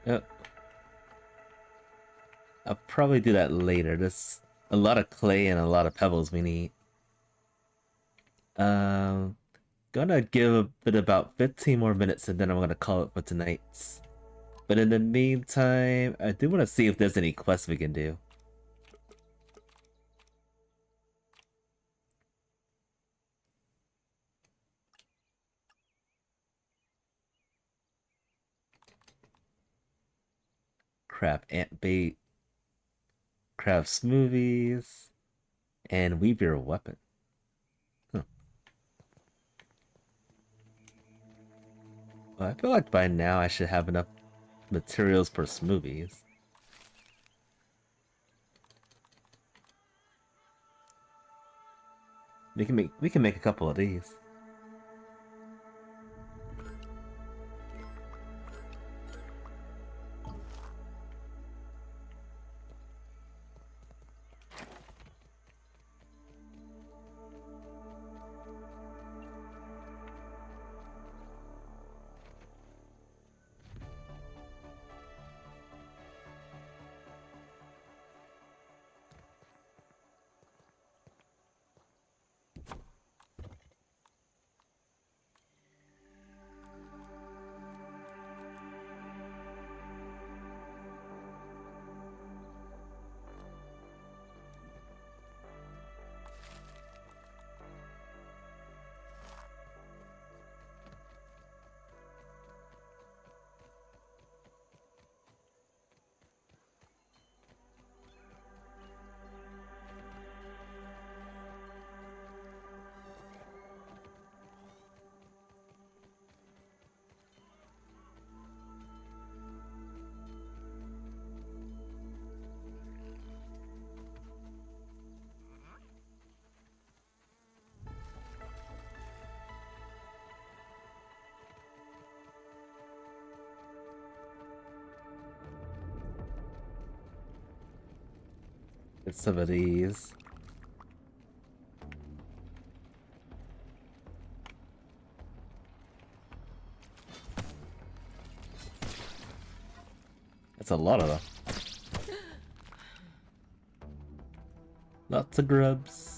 Speaker 1: Yep. I'll probably do that later. There's a lot of clay and a lot of pebbles we need. Um, Gonna give it about 15 more minutes and then I'm gonna call it for tonight. But in the meantime, I do want to see if there's any quests we can do. Craft ant bait, craft smoothies, and weave your weapon. Huh. Well, I feel like by now I should have enough materials for smoothies. We can make a couple of these. Get some of these. That's a lot of them. Lots of grubs.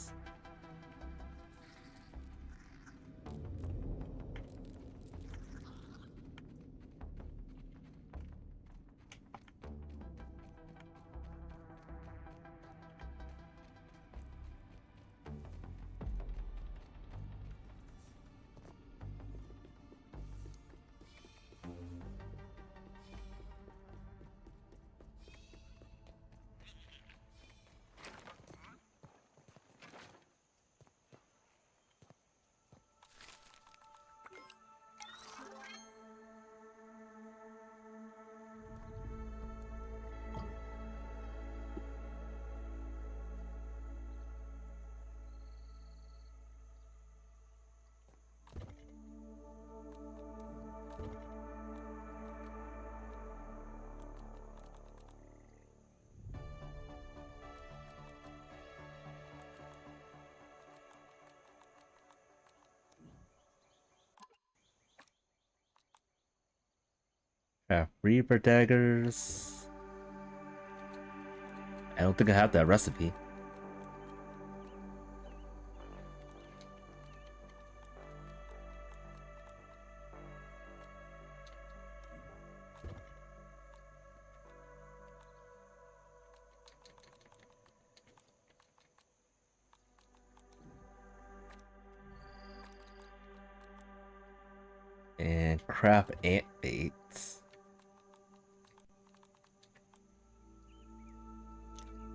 Speaker 1: Reaper daggers. I don't think I have that recipe. And craft ant baits.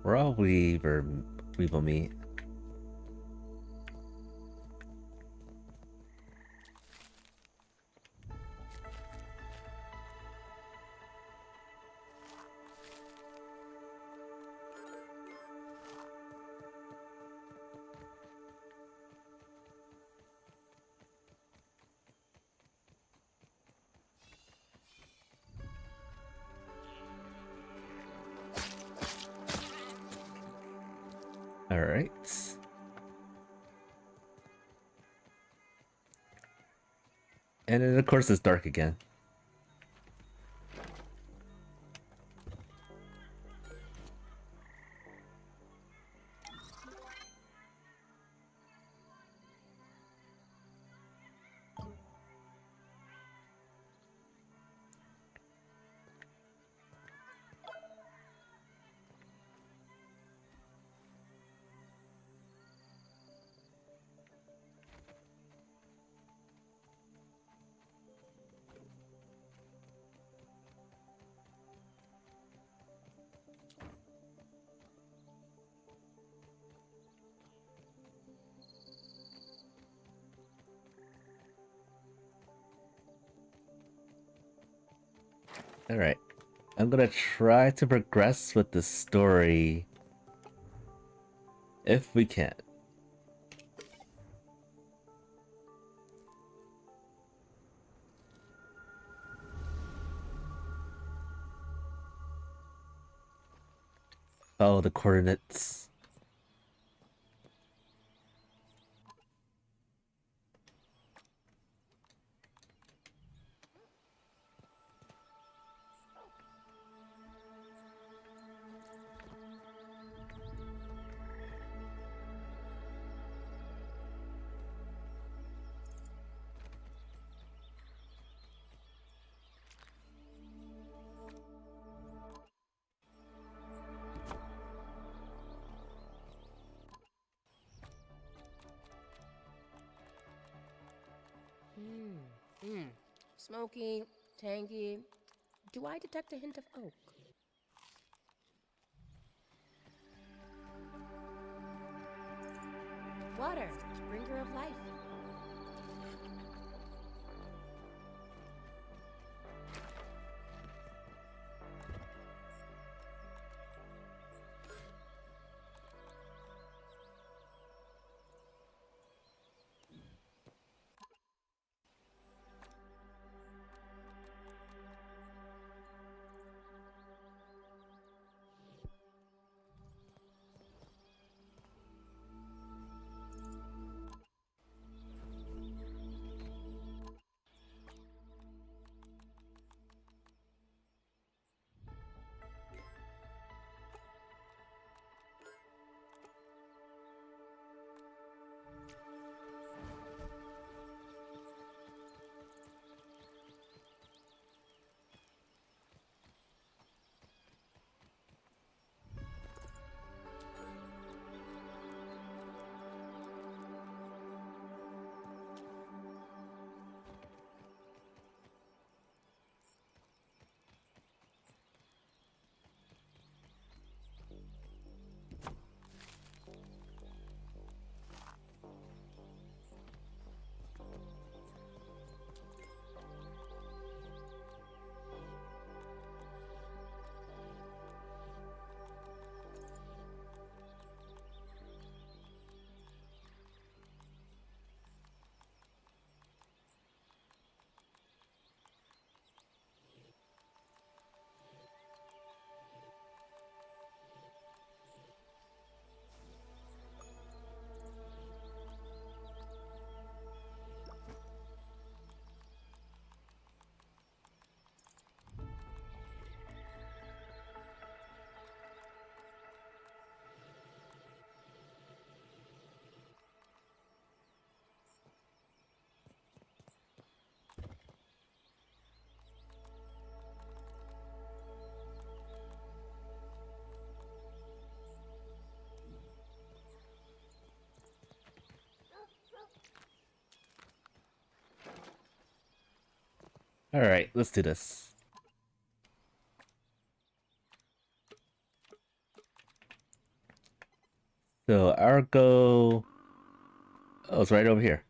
Speaker 1: Probably weevil meat. Alright. And then of course it's dark again. Alright. I'm gonna try to progress with the story if we can. Follow the coordinates.
Speaker 2: Smoky, tangy. Do I detect a hint of oak? Water, bringer of life.
Speaker 1: Alright, let's do this. So our goal... Oh, it's right over here.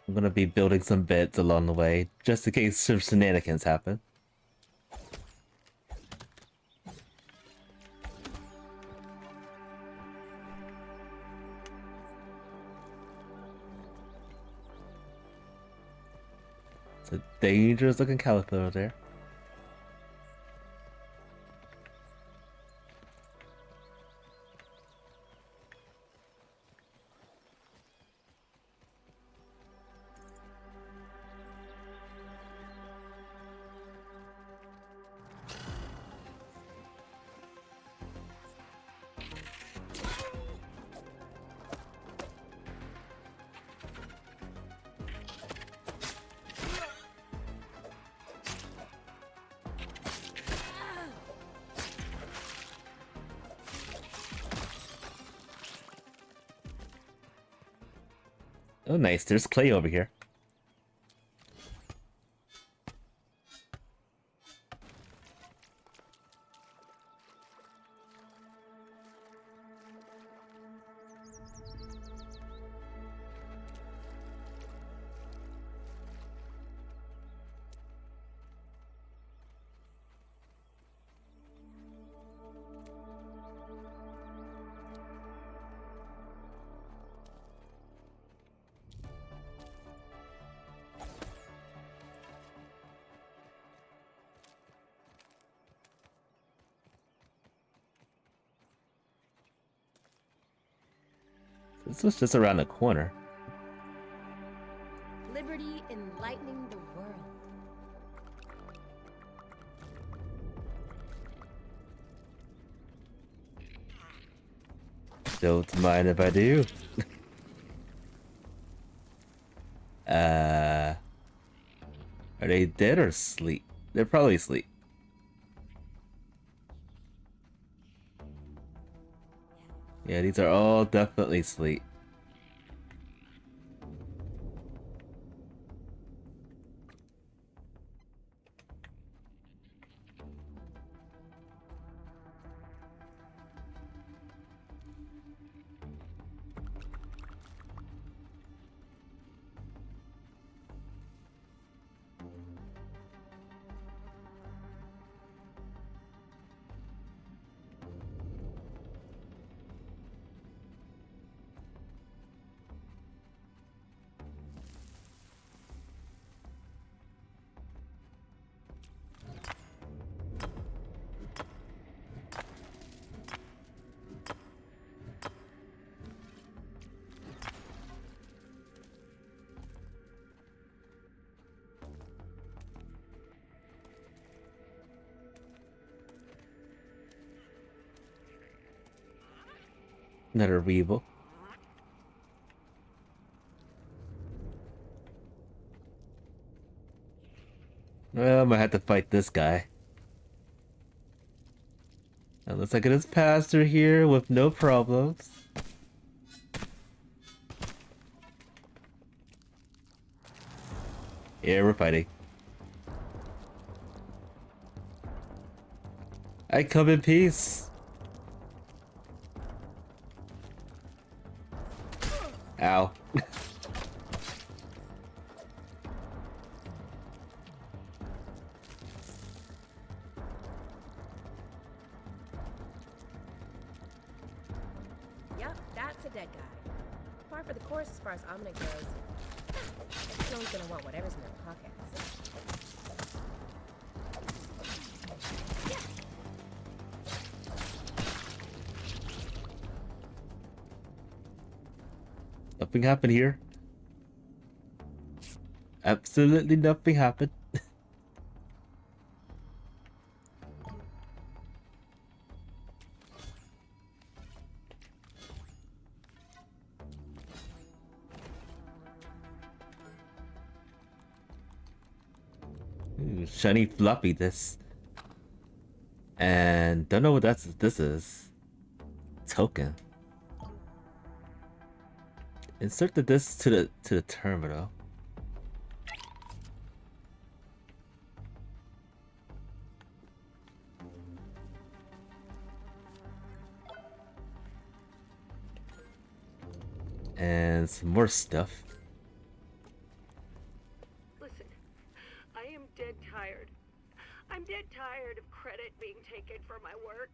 Speaker 1: I'm gonna be building some beds along the way, just in case some shenanigans happen. It's a dangerous looking caterpillar there. Oh nice, there's clay over here. This was just around the corner.
Speaker 2: Liberty enlightening the world.
Speaker 1: Don't mind if I do. Are they dead or asleep? They're probably asleep. Yeah, these are all definitely asleep. Another weevil. Well, I'm gonna have to fight this guy. Unless I get his pass through here with no problems. Yeah, we're fighting. I come in peace. Ow.
Speaker 2: Yep, that's a dead guy. Par for the course as far as Omnic goes. Everyone's gonna want whatever's in their pockets.
Speaker 1: Nothing happened here. Absolutely nothing happened. Ooh, shiny floppy this. And don't know what this is. Token. Insert the disc to the terminal. And some more stuff.
Speaker 3: Listen, I am dead tired. I'm dead tired of credit being taken for my work.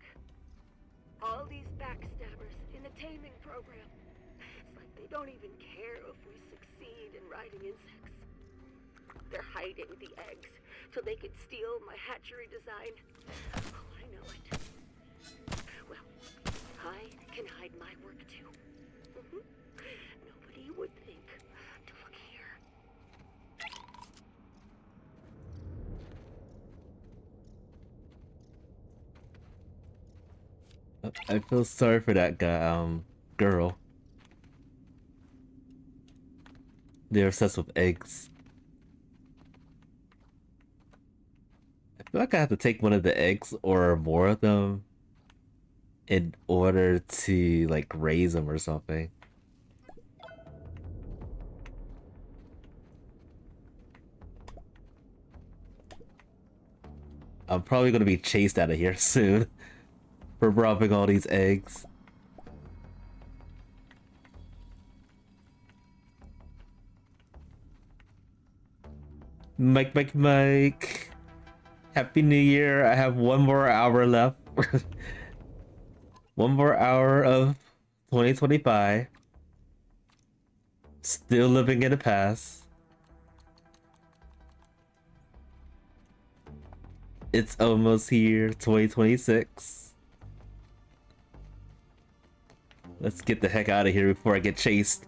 Speaker 3: All these backstabbers in the taming program. It's like they don't even care if we succeed in riding insects. They're hiding the eggs so they can steal my hatchery design. Oh, I know it. Well, I can hide my work too. Nobody would think to look here.
Speaker 1: I feel sorry for that guy, girl. They're obsessed with eggs. I feel like I have to take one of the eggs or more of them in order to like raise them or something. I'm probably gonna be chased out of here soon for robbing all these eggs. Mike. Happy New Year. I have one more hour left. One more hour of 2025. Still living in the past. It's almost here, 2026. Let's get the heck out of here before I get chased.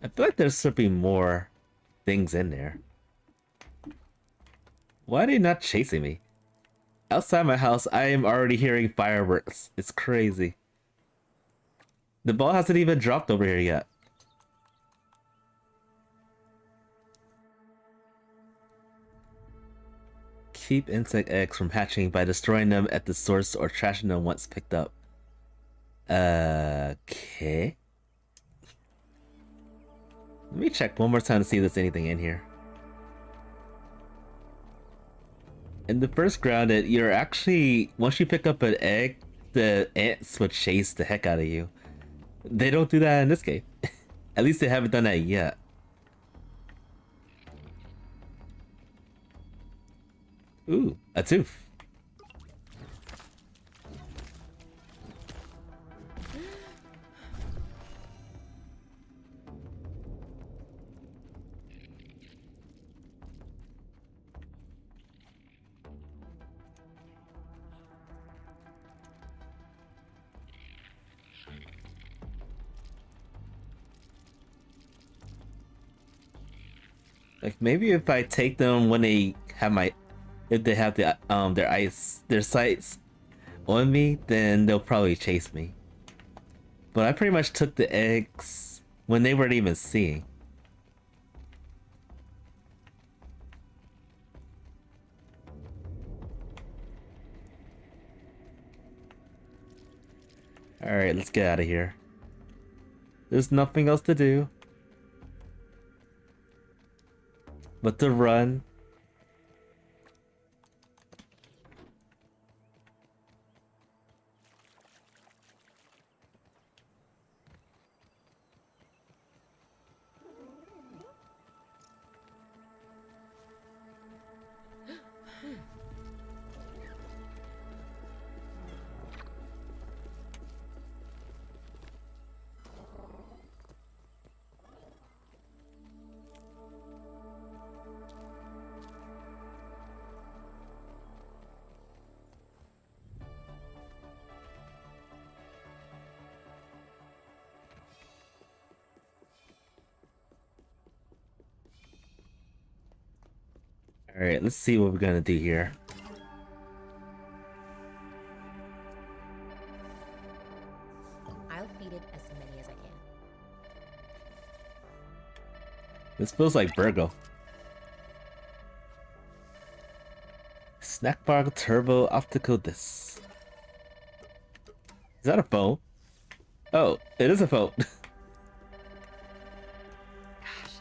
Speaker 1: I feel like there should be more things in there. Why are they not chasing me? Outside my house, I am already hearing fireworks. It's crazy. The ball hasn't even dropped over here yet. Keep insect eggs from hatching by destroying them at the source or trashing them once picked up. Okay. Let me check one more time to see if there's anything in here. In the first ground, you're actually, once you pick up an egg, the ants would chase the heck out of you. They don't do that in this game. At least they haven't done that yet. Ooh, a tooth. Like maybe if I take them when they have if they have their sights on me, then they'll probably chase me. But I pretty much took the eggs when they weren't even seeing. Alright, let's get out of here. There's nothing else to do but to run. Alright, let's see what we're gonna do here.
Speaker 2: I'll feed it as many as I can.
Speaker 1: This feels like Burgo. Snack bar turbo optical disc. Is that a phone? Oh, it is a phone.
Speaker 4: Gosh,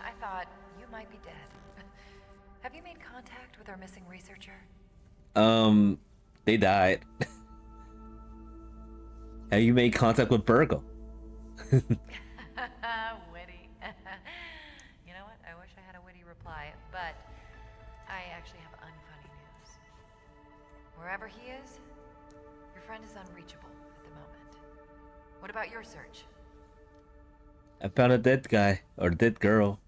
Speaker 4: I thought you might be dead. Have you made contact with our missing researcher?
Speaker 1: They died. Have you made contact with Burgo?
Speaker 4: Witty. You know what? I wish I had a witty reply, but I actually have unfunny news. Wherever he is, your friend is unreachable at the moment. What about your search?
Speaker 1: I found a dead guy, or dead girl.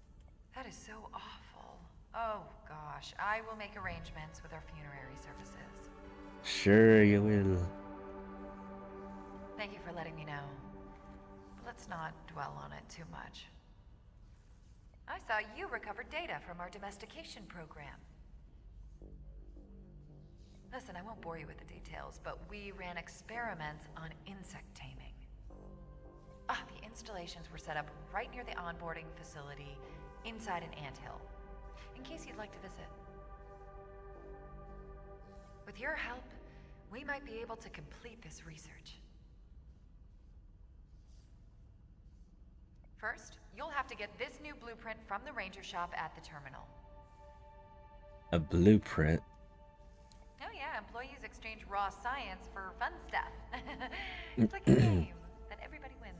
Speaker 4: That is so awful. Oh gosh, I will make arrangements with our funerary services.
Speaker 1: Sure you will.
Speaker 4: Thank you for letting me know. But let's not dwell on it too much. I saw you recovered data from our domestication program. Listen, I won't bore you with the details, but we ran experiments on insect taming. The installations were set up right near the onboarding facility inside an anthill, in case you'd like to visit. With your help, we might be able to complete this research. First, you'll have to get this new blueprint from the ranger shop at the terminal.
Speaker 1: A blueprint?
Speaker 4: Oh yeah, employees exchange raw science for fun stuff. It's like a game that everybody wins.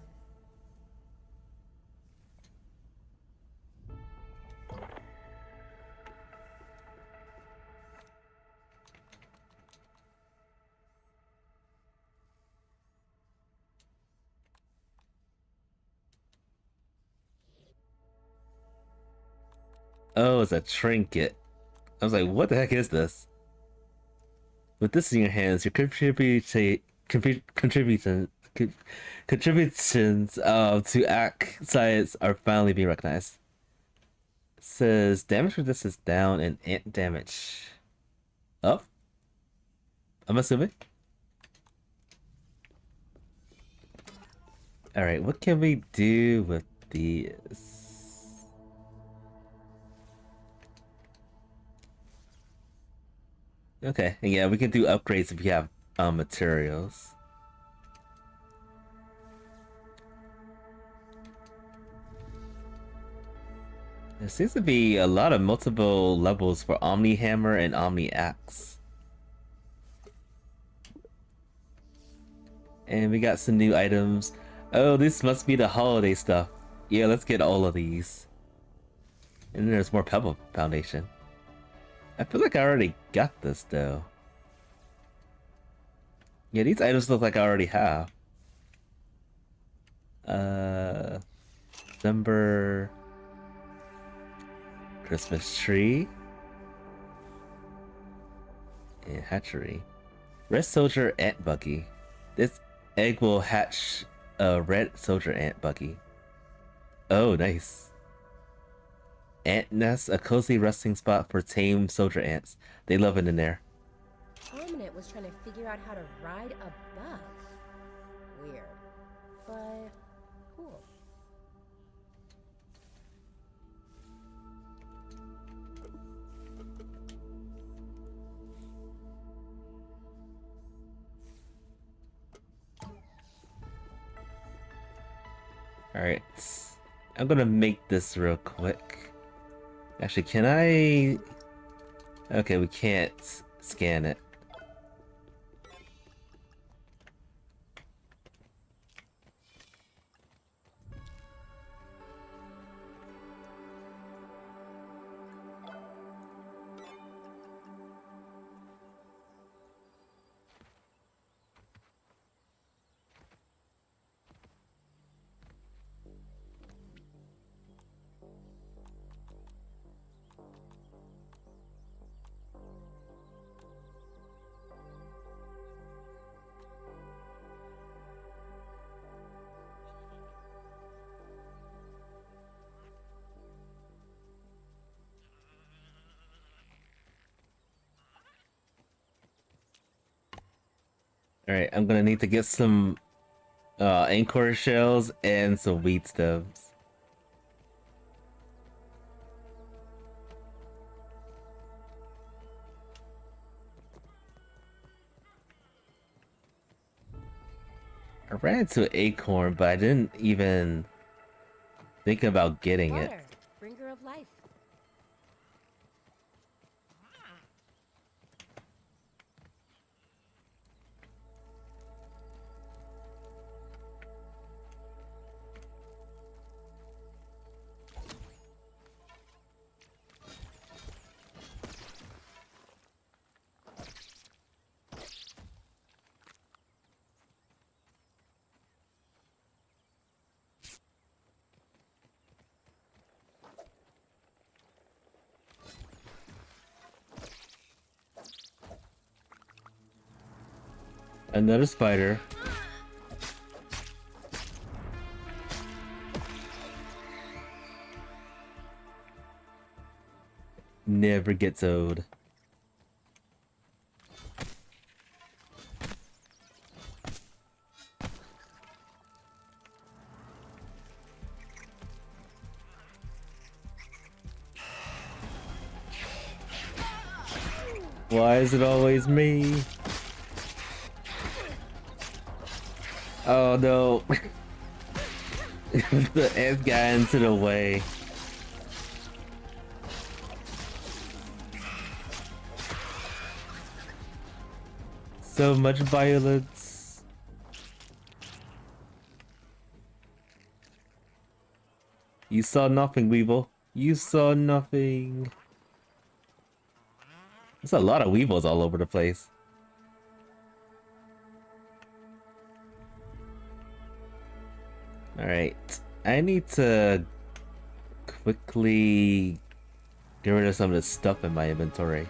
Speaker 1: Oh, it's a trinket. I was like, what the heck is this? With this in your hands, your contributions to ACT science are finally being recognized. It says damage resistance down and ant damage up. I'm assuming. Alright, what can we do with these? Okay, yeah, we can do upgrades if you have materials. There seems to be a lot of multiple levels for Omni Hammer and Omni Axe. And we got some new items. Oh, this must be the holiday stuff. Yeah, let's get all of these. And then there's more Pebble Foundation. I feel like I already got this though. Yeah, these items look like I already have. December Christmas tree and hatchery. Red soldier ant buggy. This egg will hatch a red soldier ant buggy. Oh, nice. Ant nest, a cozy resting spot for tame soldier ants. They love it in there.
Speaker 2: Prominent was trying to figure out how to ride a bug. Weird, but cool.
Speaker 1: Alright, I'm gonna make this real quick. Actually, can I... Okay, we can't scan it. Alright, I'm gonna need to get some anchor shells and some wheat stems. I ran into an acorn, but I didn't even think about getting it.
Speaker 2: Water, bringer of life.
Speaker 1: Another spider. Never gets old. Why is it always me? Oh no. The ant got into the way. So much violence. You saw nothing, Weevil. You saw nothing. There's a lot of Weevils all over the place. Alright. I need to quickly get rid of some of the stuff in my inventory.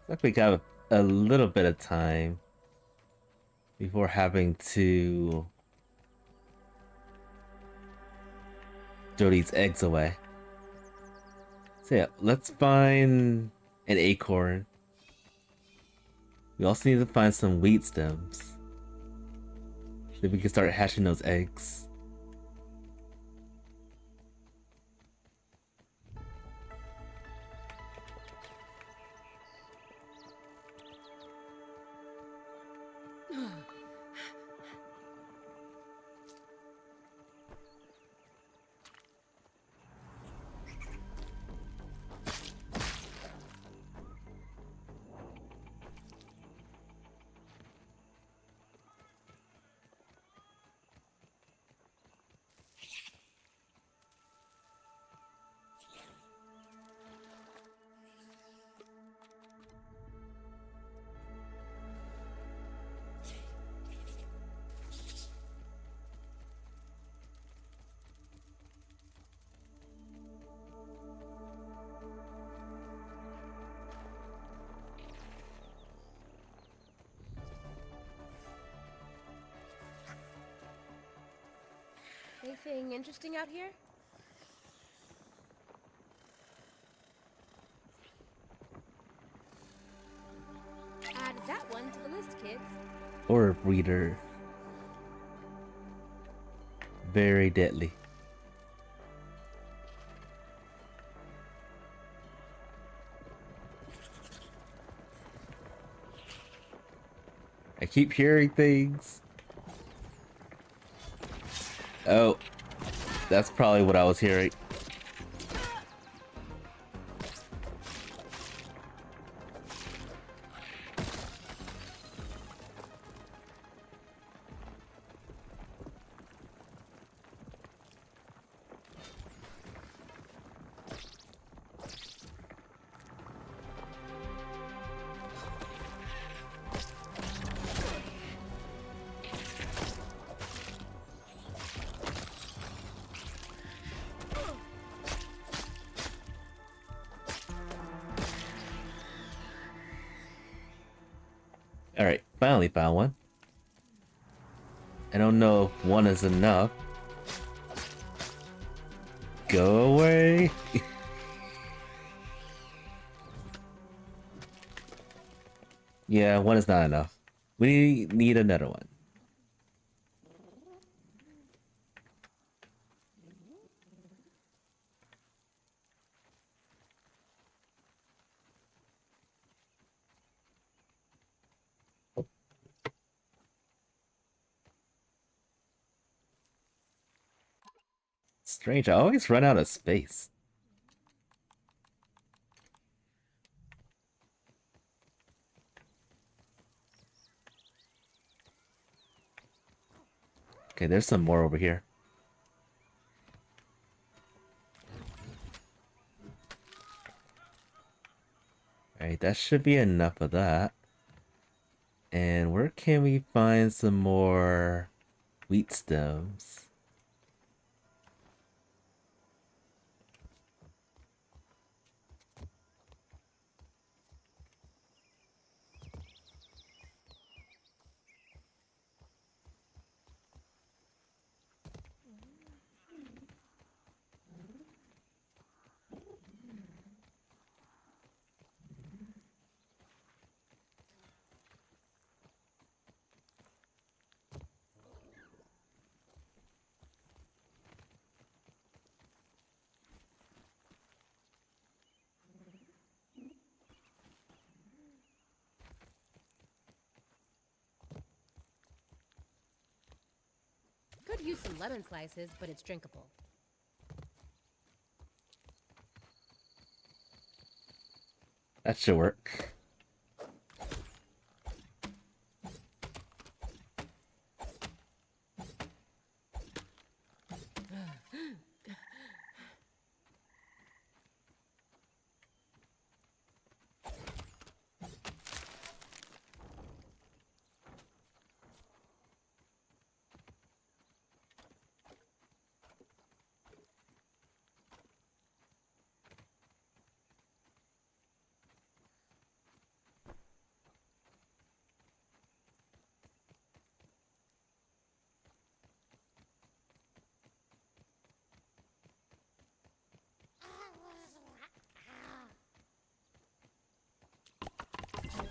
Speaker 1: Looks like we have a little bit of time before having to throw these eggs away. So yeah, let's find an acorn. We also need to find some wheat stems. Then we can start hatching those eggs.
Speaker 2: Anything interesting out here? Add that one to the list, kids.
Speaker 1: Or a breeder. Very deadly. I keep hearing things. Oh, that's probably what I was hearing. Alright, finally found one. I don't know if one is enough. Go away! Yeah, one is not enough. We need another one. Strange, I always run out of space. Okay, there's some more over here. Alright, that should be enough of that. And where can we find some more wheat stems?
Speaker 2: Could use some lemon slices, but it's drinkable.
Speaker 1: That should work.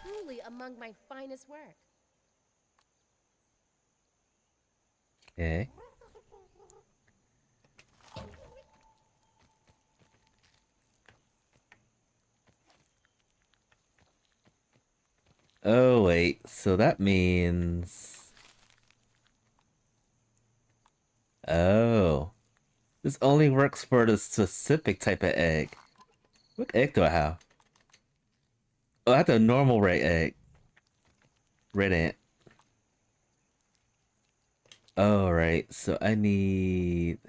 Speaker 2: Truly among my finest work.
Speaker 1: Okay. Oh, wait. So that means... Oh. This only works for the specific type of egg. What egg do I have? Oh, I have the normal red egg. Red ant. Oh, right. So I need...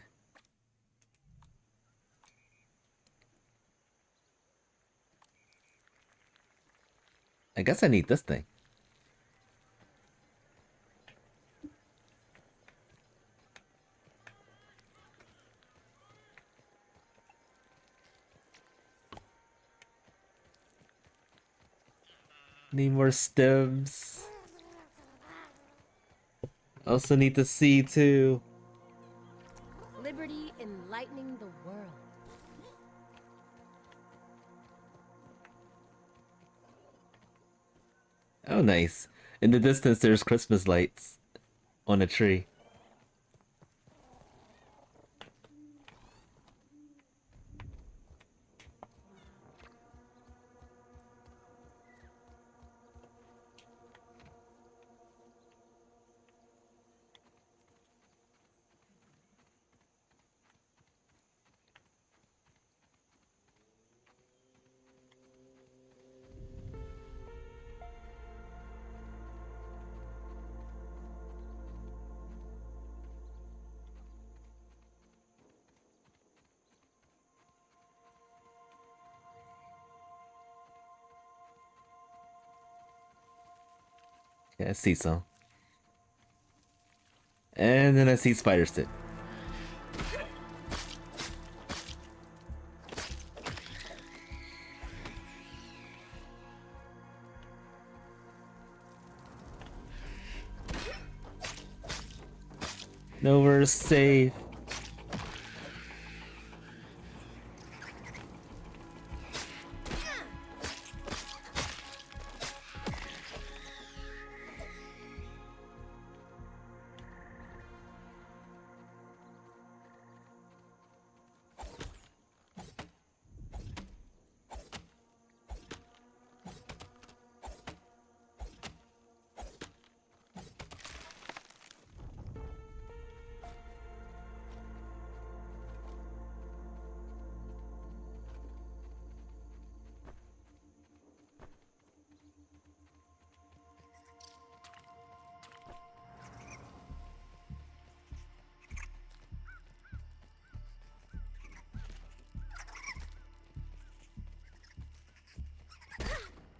Speaker 1: I guess I need this thing. Need more stems. Also need the seed too.
Speaker 2: Liberty enlightening the world.
Speaker 1: Oh, nice. In the distance, there's Christmas lights on a tree. Yeah, I see some. And then I see spider stick. Nowhere safe.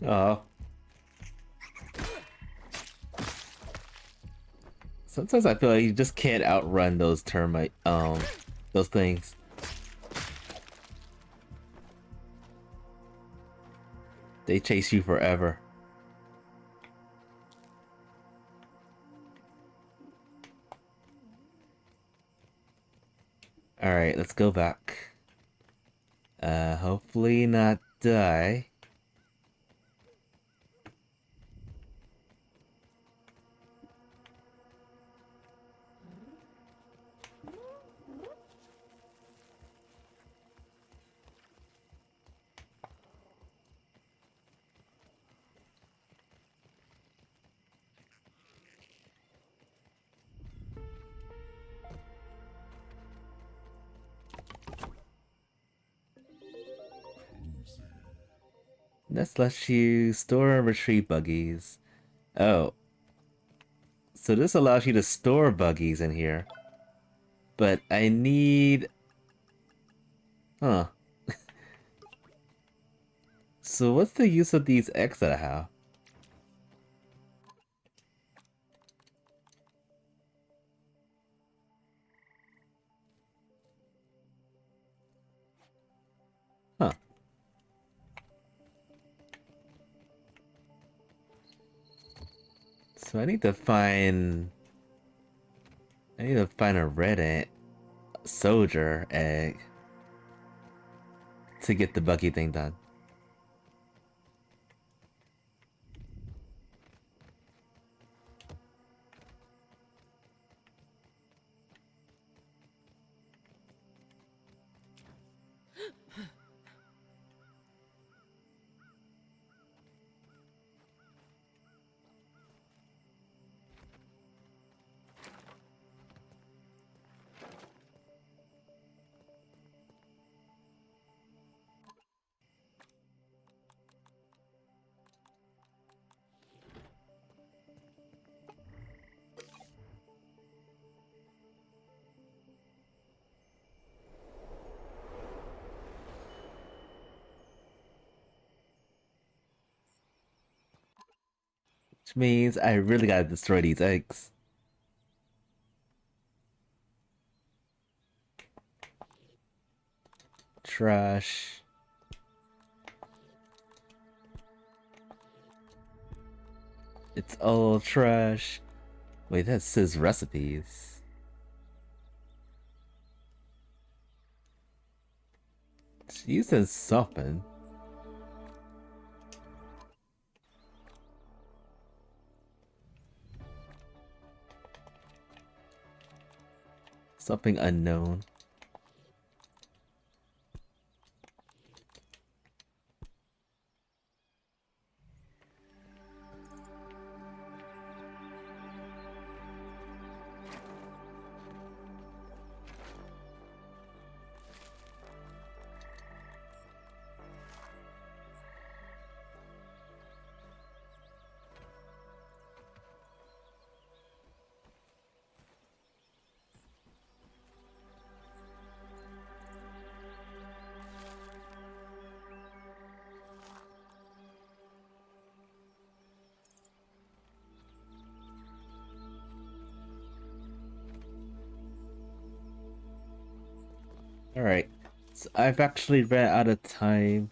Speaker 1: Oh. Sometimes I feel like you just can't outrun those termite, those things. They chase you forever. Alright, let's go back. Hopefully not die. This lets you store and retrieve buggies. Oh. So this allows you to store buggies in here. But I need... Huh. So what's the use of these eggs that I have? Huh. So I need to find... I need to find a red soldier egg to get the buggy thing done. Which means I really gotta destroy these eggs. Trash. It's all trash. Wait, that says recipes. It's used as something. Something unknown. Alright, so I've actually ran out of time.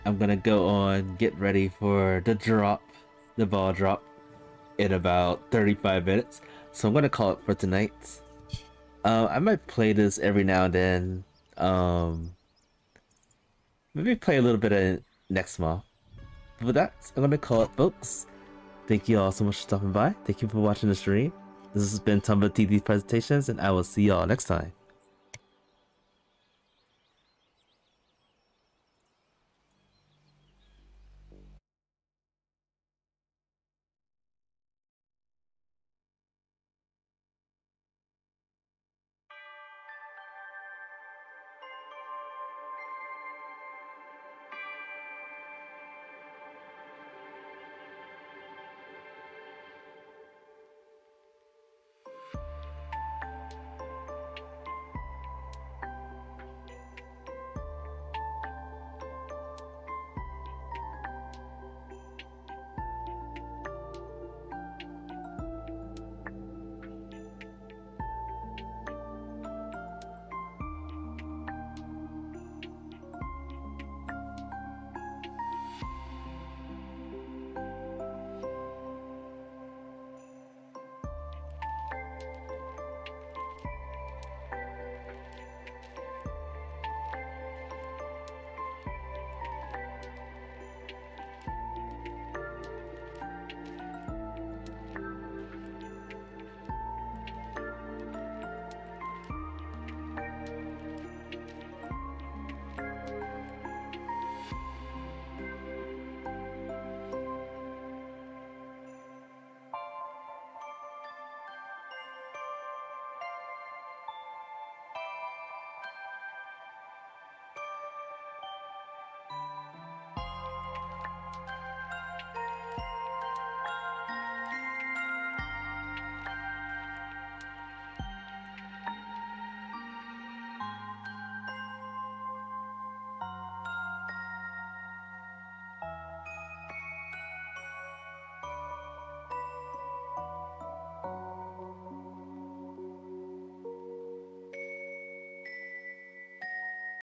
Speaker 1: I'm gonna go on, get ready for the drop, the ball drop, in about 35 minutes. So I'm gonna call it for tonight. I might play this every now and then. Maybe play a little bit of next month. But with that, I'm gonna call it, folks. Thank you all so much for stopping by. Thank you for watching the stream. This has been Tumba TD Presentations, and I will see y'all next time.